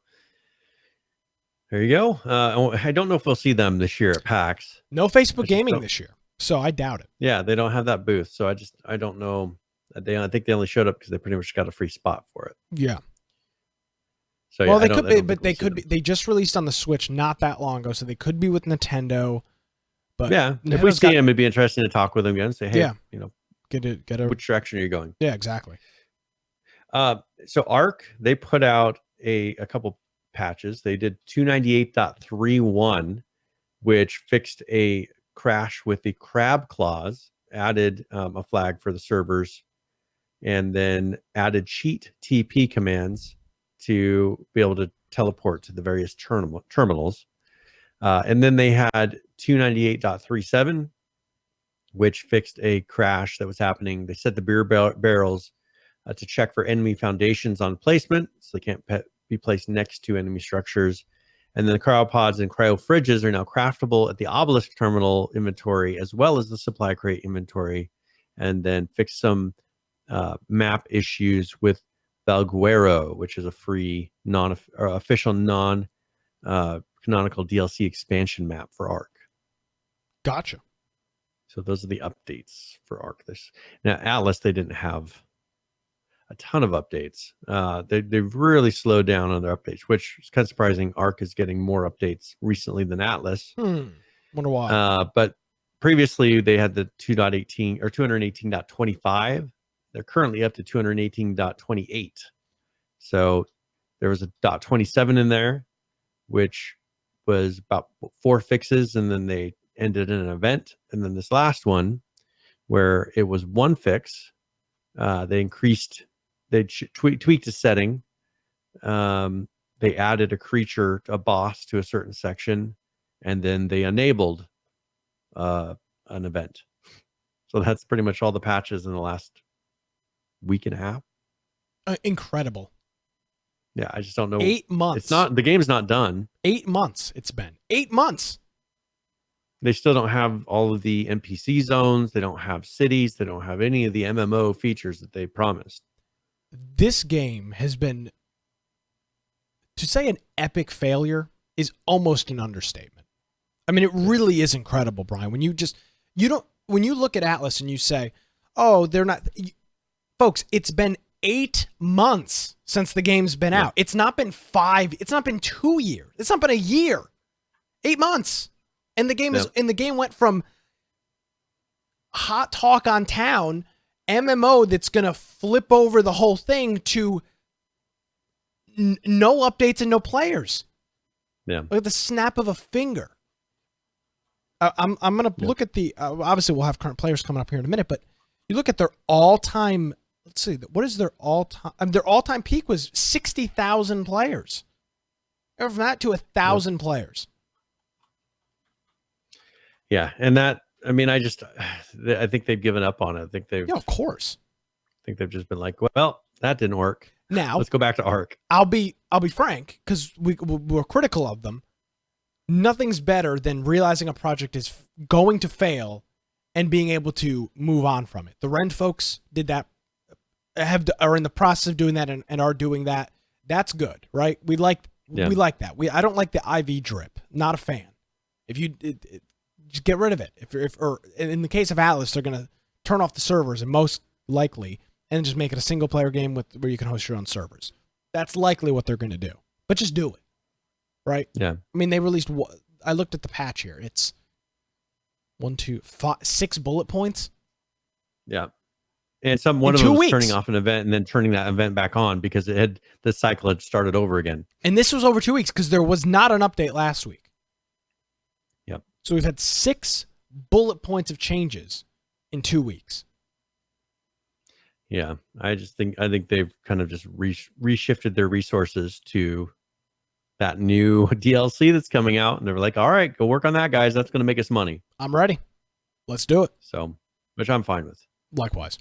there you go. I don't know if we'll see them this year at PAX. No Facebook Gaming this year, so I doubt it. Yeah, they don't have that booth, so I don't know. I think they only showed up because they pretty much got a free spot for it. Yeah. So well, they could be, but they could be. They just released on the Switch not that long ago, so they could be with Nintendo. But yeah, if we see them, it'd be interesting to talk with them again. Say, hey, get a which direction are you going? Yeah, exactly. So Arc, they put out a couple patches. They did 298.31, which fixed a crash with the crab claws, added a flag for the servers, and then added cheat TP commands to be able to teleport to the various terminals. And then they had 298.37, which fixed a crash that was happening. They set the beer barrels to check for enemy foundations on placement, so they can't be placed next to enemy structures. And then the cryopods and cryo fridges are now craftable at the obelisk terminal inventory, as well as the supply crate inventory. And then fix some map issues with Valguero, which is a free official non-canonical DLC expansion map for Arc. Gotcha. So those are the updates for Arc. Now Atlas, they didn't have a ton of updates. They've really slowed down on their updates, which is kind of surprising. Arc is getting more updates recently than Atlas. Wonder why. But previously they had the 2.18 or 218.25. They're currently up to 218.28. So there was a .27 in there, which was about 4 fixes, and then they ended in an event. And then this last one, where it was 1 fix, they tweaked a setting. They added a creature, a boss, to a certain section, and then they enabled an event. So that's pretty much all the patches in the last week and a half. Incredible. Yeah, I just don't know. 8 months. The game's not done. 8 months it's been. 8 months. They still don't have all of the NPC zones. They don't have cities. They don't have any of the MMO features that they promised. This game has been, to say an epic failure is almost an understatement. I mean, it really is incredible, Brian. When you look at Atlas and you say, oh, they're not, Folks, it's been 8 months since the game's been out. It's not been 5. It's not been 2 years. It's not been a year. 8 months. And the game the game went from hot talk on town, MMO that's going to flip over the whole thing, to no updates and no players. Yeah. Look at the snap of a finger. I'm going to look at the obviously we'll have current players coming up here in a minute, but you look at their all-time, let's see, what is their all-time? Their all-time peak was 60,000 players. From that to 1,000 players. Yeah, and that, I mean, I think they've given up on it. I think they've, of course. I think they've just been like, well, that didn't work. Now let's go back to Ark. I'll be frank, because we're critical of them. Nothing's better than realizing a project is going to fail and being able to move on from it. The Rend folks did that, are in the process of doing that, and are doing that. That's good, right? We like that. I don't like the IV drip. Not a fan. If you just get rid of it. Or in the case of Atlas, they're gonna turn off the servers, and most likely, and just make it a single player game where you can host your own servers. That's likely what they're gonna do. But just do it, right? Yeah. I mean, they released. I looked at the patch here. It's 1, 2, 5, 6 bullet points. Yeah. And one of them was turning off an event and then turning that event back on because the cycle had started over again. And this was over 2 weeks because there was not an update last week. Yep. So we've had 6 bullet points of changes in 2 weeks. Yeah, I think they've kind of just reshifted their resources to that new DLC that's coming out, and they're like, "All right, go work on that, guys. That's going to make us money." I'm ready. Let's do it. So, which I'm fine with. Likewise.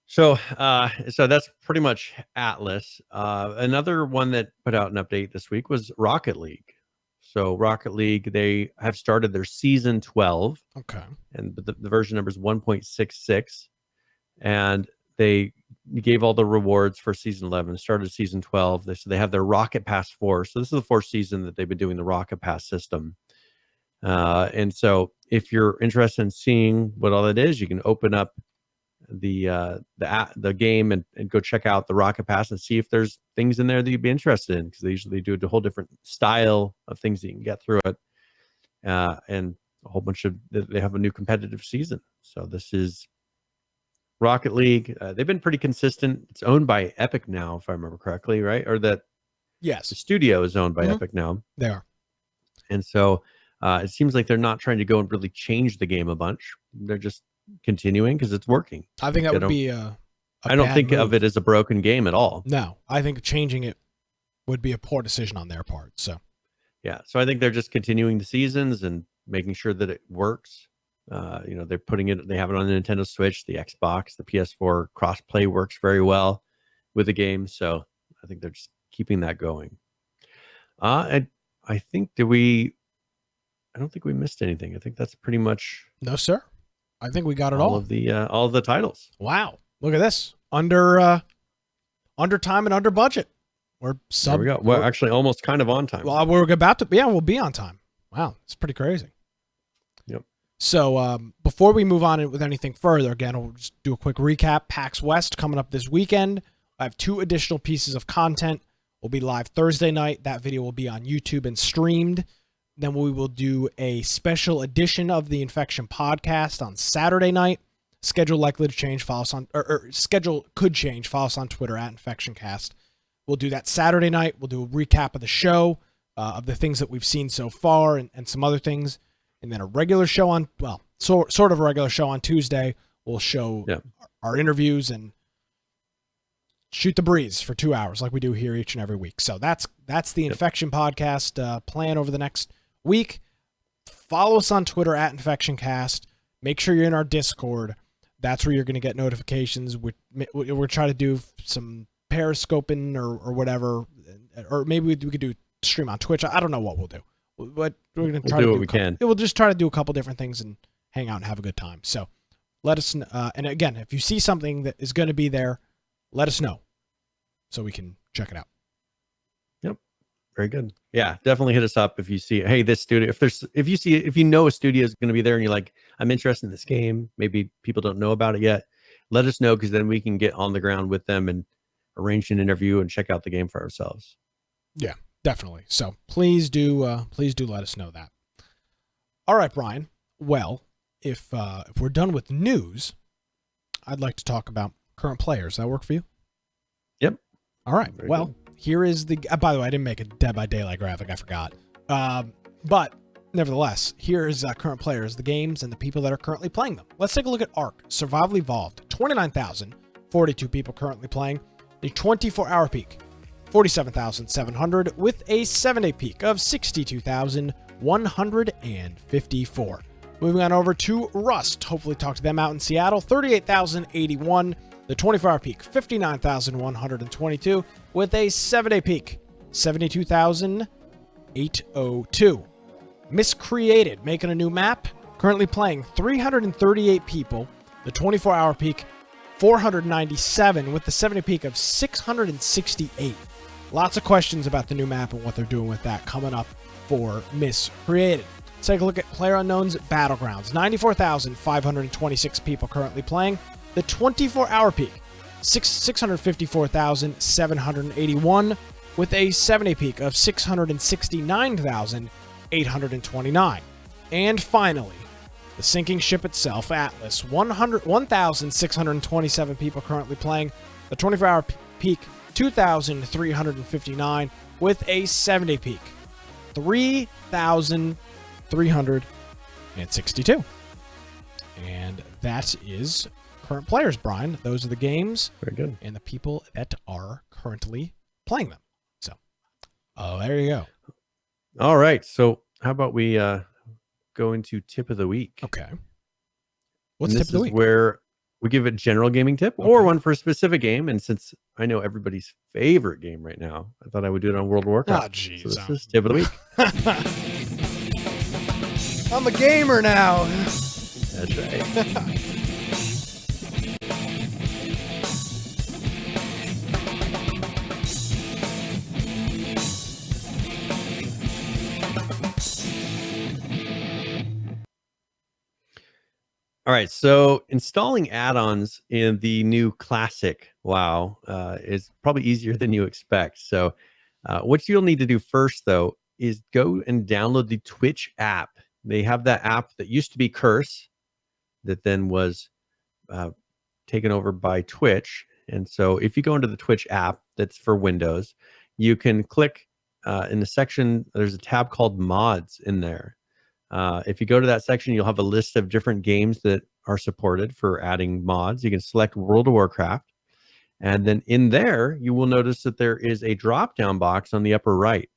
So that's pretty much Atlas. Another one that put out an update this week was Rocket League. So Rocket League, they have started their season 12. Okay. And the version number is 1.66. And they gave all the rewards for season 11, started season 12. So they have their Rocket Pass 4. So this is the 4th season that they've been doing the Rocket Pass system. And so if you're interested in seeing what all that is, you can open up the game and go check out the Rocket Pass and see if there's things in there that you'd be interested in, because they usually do a whole different style of things that you can get through it, and a whole bunch of, they have a new competitive season. So this is Rocket League. They've been pretty consistent. It's owned by Epic now, if I remember correctly, right? Or that yes, the studio is owned by Epic now. They are. And so it seems like they're not trying to go and really change the game a bunch. They're just continuing because it's working. I think that would be a I don't think move. of it as a broken game at all. No, I think changing it would be a poor decision on their part. So yeah, so I think they're just continuing the seasons and making sure that it works. They're putting it, they have it on the Nintendo Switch, the Xbox, the PS4. Crossplay works very well with the game, so I think they're just keeping that going. And I think I don't think we missed anything. I think that's pretty much no, sir. I think we got it all. All of the titles. Wow, look at this. Under time and under budget. There we go. Well, actually, almost kind of on time. Well, we're about to. Yeah, we'll be on time. Wow, it's pretty crazy. Yep. So before we move on with anything further, again, we'll just do a quick recap. PAX West coming up this weekend. I have 2 additional pieces of content. We'll be live Thursday night. That video will be on YouTube and streamed. Then we will do a special edition of the Infection podcast on Saturday night. Schedule likely to change. Follow us on, or schedule could change. Follow us on Twitter at InfectionCast. We'll do that Saturday night. We'll do a recap of the show, of the things that we've seen so far, and some other things. And then a regular show on, well, sort of a regular show on Tuesday. We'll show our interviews and shoot the breeze for 2 hours like we do here each and every week. So that's the Infection podcast plan over the next week. Follow us on Twitter at InfectionCast. Make sure you're in our Discord. That's where you're going to get notifications. We're trying to do some periscoping or whatever, or maybe we could do stream on Twitch. I don't know what we'll do, but we're going to try to do what we can. We'll just try to do a couple different things and hang out and have a good time. So let us know. And again, if you see something that is going to be there, let us know so we can check it out. Yep. Very good. Yeah, definitely hit us up if you see, hey, this studio, if you know a studio is going to be there and you're like, I'm interested in this game, maybe people don't know about it yet, let us know, because then we can get on the ground with them and arrange an interview and check out the game for ourselves. Yeah, definitely. So please do let us know that. All right, Brian. Well, if we're done with news, I'd like to talk about current players. Does that work for you? Yep. All right. Very well, good. Here is the. By the way, I didn't make a Dead by Daylight graphic. I forgot. But nevertheless, here is current players, the games, and the people that are currently playing them. Let's take a look at Ark Survival Evolved. 29,042 people currently playing. A 24-hour peak, 47,700, with a 7-day peak of 62,154. Moving on over to Rust. Hopefully talk to them out in Seattle. 38,081. The 24-hour peak, 59,122, with a 7-day peak, 72,802. Miscreated, making a new map. Currently playing 338 people. The 24-hour peak, 497, with the 7-day peak of 668. Lots of questions about the new map and what they're doing with that coming up for Miscreated. Let's take a look at PlayerUnknown's Battlegrounds. 94,526 people currently playing. The 24-hour peak, 654,781, with a 7-day peak of 669,829. And finally, the sinking ship itself, Atlas. 1,627 people currently playing. The 24-hour peak, 2,359, with a 7-day peak, 3,362. And that is current players, Brian. Those are the games. Very good. And the people that are currently playing them. So, there you go. All right. So how about we go into tip of the week? Okay. What's And tip of the week? Where we give a general gaming tip or one for a specific game. And since I know everybody's favorite game right now, I thought I would do it on World of Warcraft. Oh, jeez. So this is tip of the week. I'm a gamer now. That's right. All right, so installing add-ons in the new Classic WoW is probably easier than you expect. So what you'll need to do first, though, is go and download the Twitch app. They have that app that used to be Curse that then was taken over by Twitch. And so if you go into the Twitch app that's for Windows, you can click in the section, there's a tab called Mods in there. If you go to that section, you'll have a list of different games that are supported for adding mods. You can select World of Warcraft. And then in there, you will notice that there is a drop-down box on the upper right.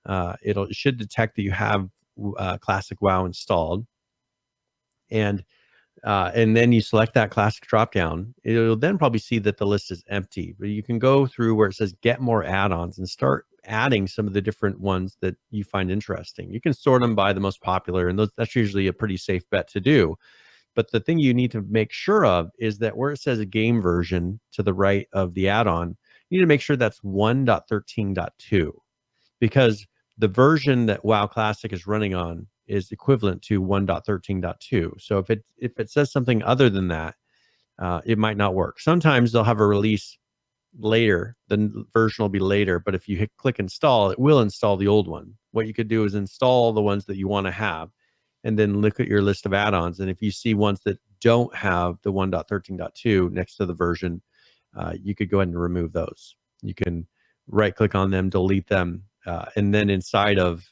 It should detect that you have Classic WoW installed. And then you select that Classic drop-down. It'll then probably see that the list is empty. But you can go through where it says Get More Add-ons and start adding some of the different ones that you find interesting. You can sort them by the most popular, and that's usually a pretty safe bet to do. But the thing you need to make sure of is that where it says a game version to the right of the add-on, you need to make sure that's 1.13.2, because the version that WoW Classic is running on is equivalent to 1.13.2. So if it says something other than that, it might not work. Sometimes they'll have a release later, the version will be later, but if you click install, it will install the old one. What you could do is install the ones that you want to have and then look at your list of add-ons, and if you see ones that don't have the 1.13.2 next to the version, you could go ahead and remove those. You can right click on them, delete them, and then inside of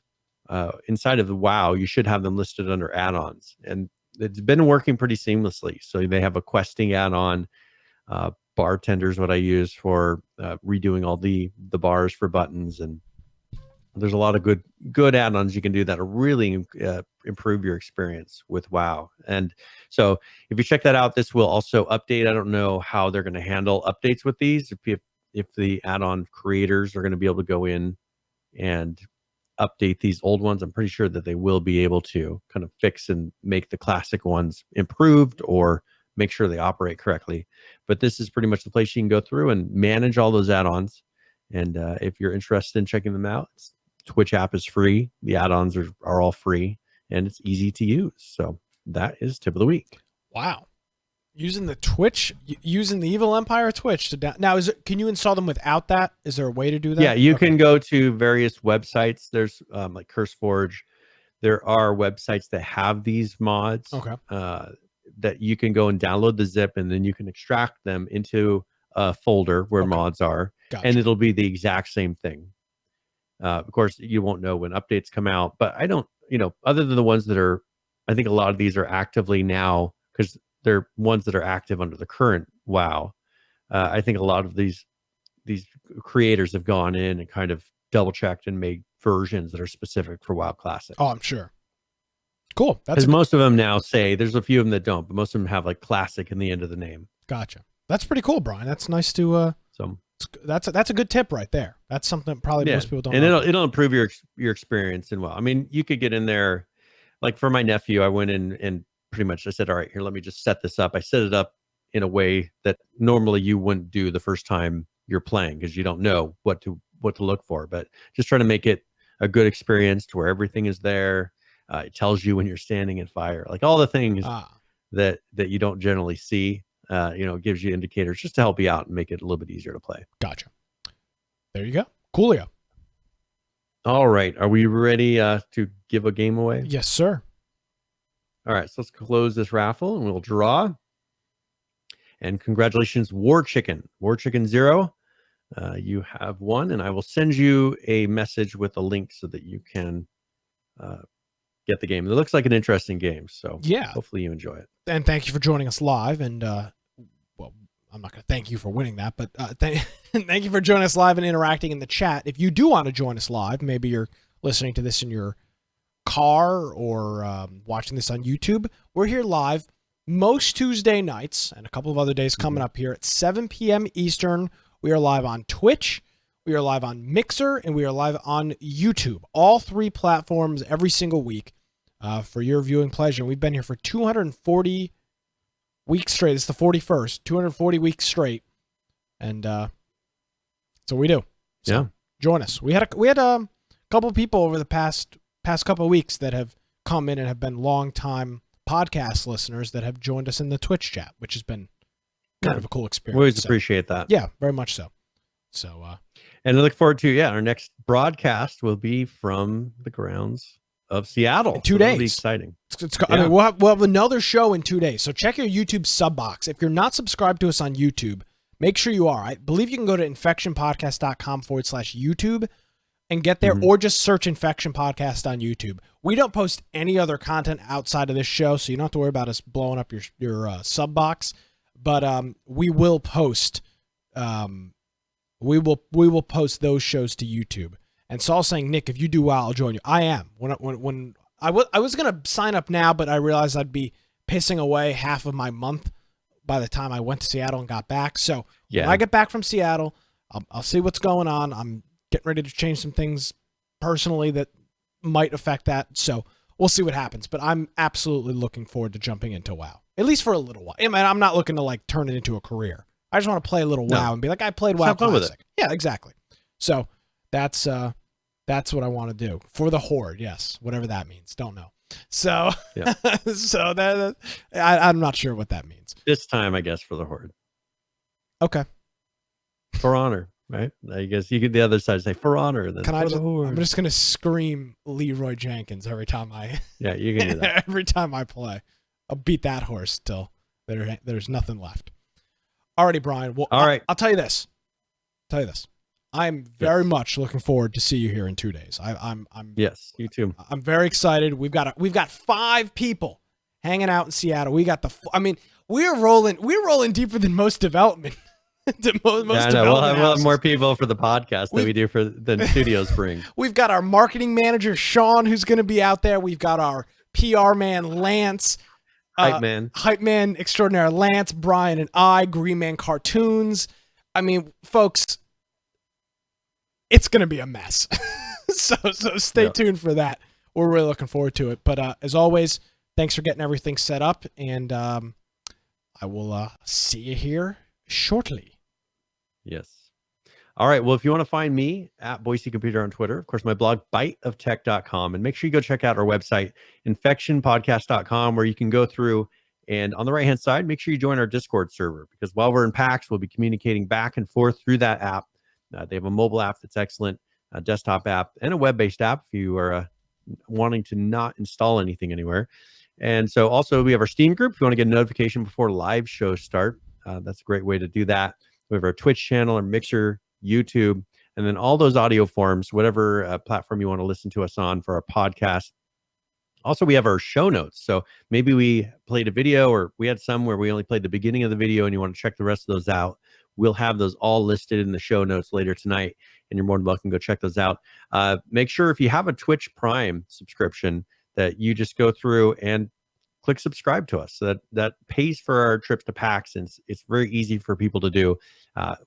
the WoW, you should have them listed under add-ons, and it's been working pretty seamlessly. So they have a questing add-on. Bartender's what I use for redoing all the bars for buttons, and there's a lot of good add-ons you can do that'll really improve your experience with WoW. And so if you check that out, this will also update. I don't know how they're going to handle updates with these. If the add-on creators are going to be able to go in and update these old ones, I'm pretty sure that they will be able to kind of fix and make the classic ones improved or make sure they operate correctly. But this is pretty much the place you can go through and manage all those add-ons. And if you're interested in checking them out, Twitch app is free. The add-ons are all free, and it's easy to use. So that is tip of the week. Wow. Using the Twitch, using the Evil Empire Twitch to now can you install them without that? Is there a way to do that? Yeah, you can go to various websites. There's like CurseForge. There are websites that have these mods. Okay. That you can go and download the zip, and then you can extract them into a folder where mods are, and it'll be the exact same thing. Of course, you won't know when updates come out, but I don't, other than the ones that are, I think a lot of these are actively now because they're ones that are active under the current WoW. I think a lot of these creators have gone in and kind of double checked and made versions that are specific for WoW Classic. Oh, I'm sure. Cool. Because most of them now say, there's a few of them that don't, but most of them have like Classic in the end of the name. Gotcha. That's pretty cool, Brian. That's nice to. That's a good tip right there. That's something that probably most people don't. And know. it'll improve your experience in WoW. I mean, you could get in there, like for my nephew, I went in and pretty much I said, all right, here, let me just set this up. I set it up in a way that normally you wouldn't do the first time you're playing because you don't know what to look for. But just trying to make it a good experience to where everything is there. It tells you when you're standing in fire, like all the things that you don't generally see. Gives you indicators just to help you out and make it a little bit easier to play. Gotcha. There you go. Coolio. All right. Are we ready to give a game away? Yes, sir. All right. So let's close this raffle and we'll draw. And congratulations, War Chicken 0. You have won, and I will send you a message with a link so that you can get the game. It looks like an interesting game. So yeah, hopefully you enjoy it. And thank you for joining us live. And well, I'm not going to thank you for winning that, but thank you for joining us live and interacting in the chat. If you do want to join us live, maybe you're listening to this in your car or watching this on YouTube, we're here live most Tuesday nights and a couple of other days coming up here at 7 p.m. Eastern. We are live on Twitch, we are live on Mixer, and we are live on YouTube. All three platforms every single week for your viewing pleasure. We've been here for 240 weeks straight. It's the 41st, 240 weeks straight. And that's what we do. So yeah. Join us. We had a couple of people over the past couple of weeks that have come in and have been long-time podcast listeners that have joined us in the Twitch chat, which has been kind of a cool experience. We always appreciate that. Yeah, very much so. So, and I look forward to, our next broadcast will be from the grounds of Seattle. In 2 days. It'll be exciting. I mean, we'll have another show in 2 days. So check your YouTube sub box. If you're not subscribed to us on YouTube, make sure you are. I believe you can go to infectionpodcast.com/YouTube and get there, or just search Infection Podcast on YouTube. We don't post any other content outside of this show, so you don't have to worry about us blowing up your sub box. But we will post we will post those shows to YouTube. And Saul's saying, Nick, if you do well, I'll join you. I am. When I was gonna sign up now, but I realized I'd be pissing away half of my month by the time I went to Seattle and got back. So when I get back from Seattle, I'll see what's going on. I'm getting ready to change some things personally that might affect that. So we'll see what happens. But I'm absolutely looking forward to jumping into WoW, at least for a little while. I mean, I'm not looking to like turn it into a career. I just want to play a little WoW and be like, I played WoW Classic. Yeah, exactly. So that's what I want to do for the Horde. Yes, whatever that means. Don't know. So so that I'm not sure what that means. This time, I guess, for the Horde. Okay. For honor. Right, I guess you could the other side say for honor. Then I'm just gonna scream Leroy Jenkins every time I. Yeah, you can do that every time I play. I'll beat that horse till there's nothing left. Alrighty, Brian. Well, all right. I'll tell you this. I'm very much looking forward to see you here in 2 days. I'm. Yes, you too. I'm very excited. We've got 5 people hanging out in Seattle. We got we're rolling deeper than most development. We'll have more people for the podcast than we do than studios bring. We've got our marketing manager Sean, who's going to be out there. We've got our PR man Lance, hype man extraordinaire Lance, Brian, and I, Green Man Cartoons. I mean, folks, it's going to be a mess. so stay tuned for that. We're really looking forward to it. But as always, thanks for getting everything set up, and I will see you here shortly. Yes. All right. Well, if you want to find me at Boise Computer on Twitter, of course, my blog, biteoftech.com, and make sure you go check out our website, infectionpodcast.com, where you can go through And on the right-hand side, make sure you join our Discord server, because while we're in PAX, we'll be communicating back and forth through that app. They have a mobile app that's excellent, a desktop app, and a web-based app if you are wanting to not install anything anywhere. And so also we have our Steam group. If you want to get a notification before live shows start, that's a great way to do that. We have our Twitch channel, our Mixer, YouTube, and then all those audio forms, whatever platform you want to listen to us on for our podcast. Also, we have our show notes. So maybe we played a video, or we had some where we only played the beginning of the video and you want to check the rest of those out. We'll have those all listed in the show notes later tonight, and you're more than welcome to go check those out. Make sure if you have a Twitch Prime subscription that you just go through and click subscribe to us. So that pays for our trips to PAX, and it's very easy for people to do.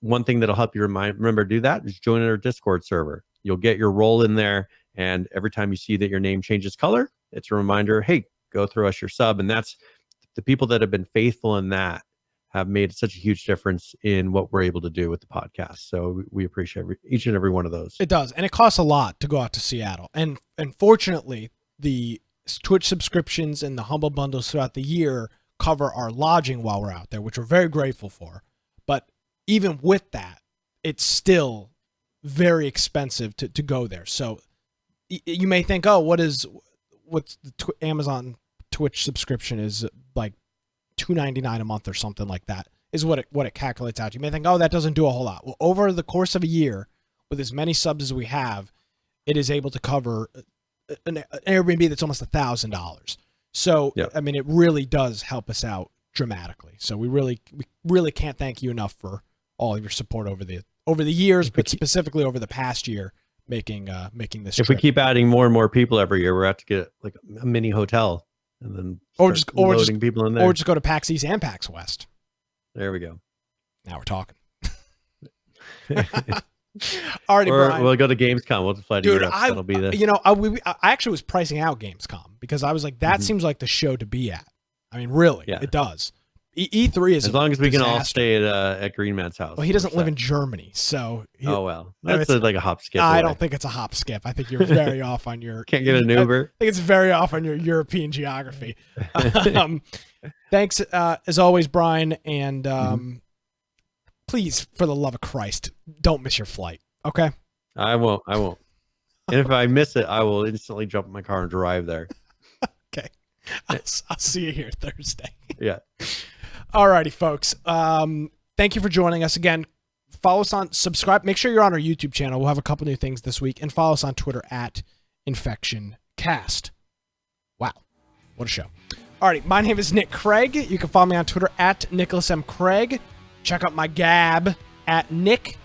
One thing that'll help you remember to do that is join our Discord server. You'll get your role in there, and every time you see that your name changes color, it's a reminder, hey, go throw us your sub. And that's the people that have been faithful in that have made such a huge difference in what we're able to do with the podcast. So we appreciate each and every one of those. It does. And it costs a lot to go out to Seattle. And fortunately, the Twitch subscriptions and the Humble Bundles throughout the year cover our lodging while we're out there, which we're very grateful for. But even with that, it's still very expensive to go there. So you may think, oh, what's the Amazon Twitch subscription is like $2.99 a month or something like that, is what it calculates out. You may think, oh, that doesn't do a whole lot. Well, over the course of a year, with as many subs as we have, it is able to cover an Airbnb that's almost $1,000. So, yep. I mean, it really does help us out dramatically. So we really can't thank you enough for all of your support over the years, but specifically over the past year, making this if trip. We keep adding more and more people every year, we're out to get like a mini hotel, and then loading people in there, or just go to PAX East and PAX West. There we go. Now we're talking. Alrighty, or Brian. We'll go to Gamescom. We'll fly to Europe. That'll be the. I actually was pricing out Gamescom because I was like, that seems like the show to be at. I mean, really, it does. E3 is as long as we can all stay at Green Man's house. Well, he doesn't live in Germany, so. That's like a hop skip. I don't think it's a hop skip. I think you're very off on your. Can't get an Uber. I think it's very off on your European geography. Thanks as always, Brian, and please, for the love of Christ, don't miss your flight. Okay. I won't. And if I miss it, I will instantly jump in my car and drive there. Okay. I'll see you here Thursday. Yeah. Alrighty, folks. Thank you for joining us again. Follow us subscribe. Make sure you're on our YouTube channel. We'll have a couple new things this week. And follow us on Twitter at InfectionCast. Wow. What a show. Alrighty, my name is Nick Craig. You can follow me on Twitter at Nicholas M. Craig. Check out my Gab at Nick.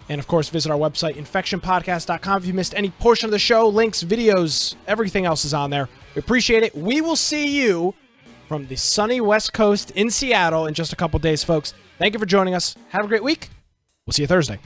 And, of course, visit our website, infectionpodcast.com. If you missed any portion of the show, links, videos, everything else is on there. We appreciate it. We will see you from the sunny West Coast in Seattle in just a couple days, folks. Thank you for joining us. Have a great week. We'll see you Thursday.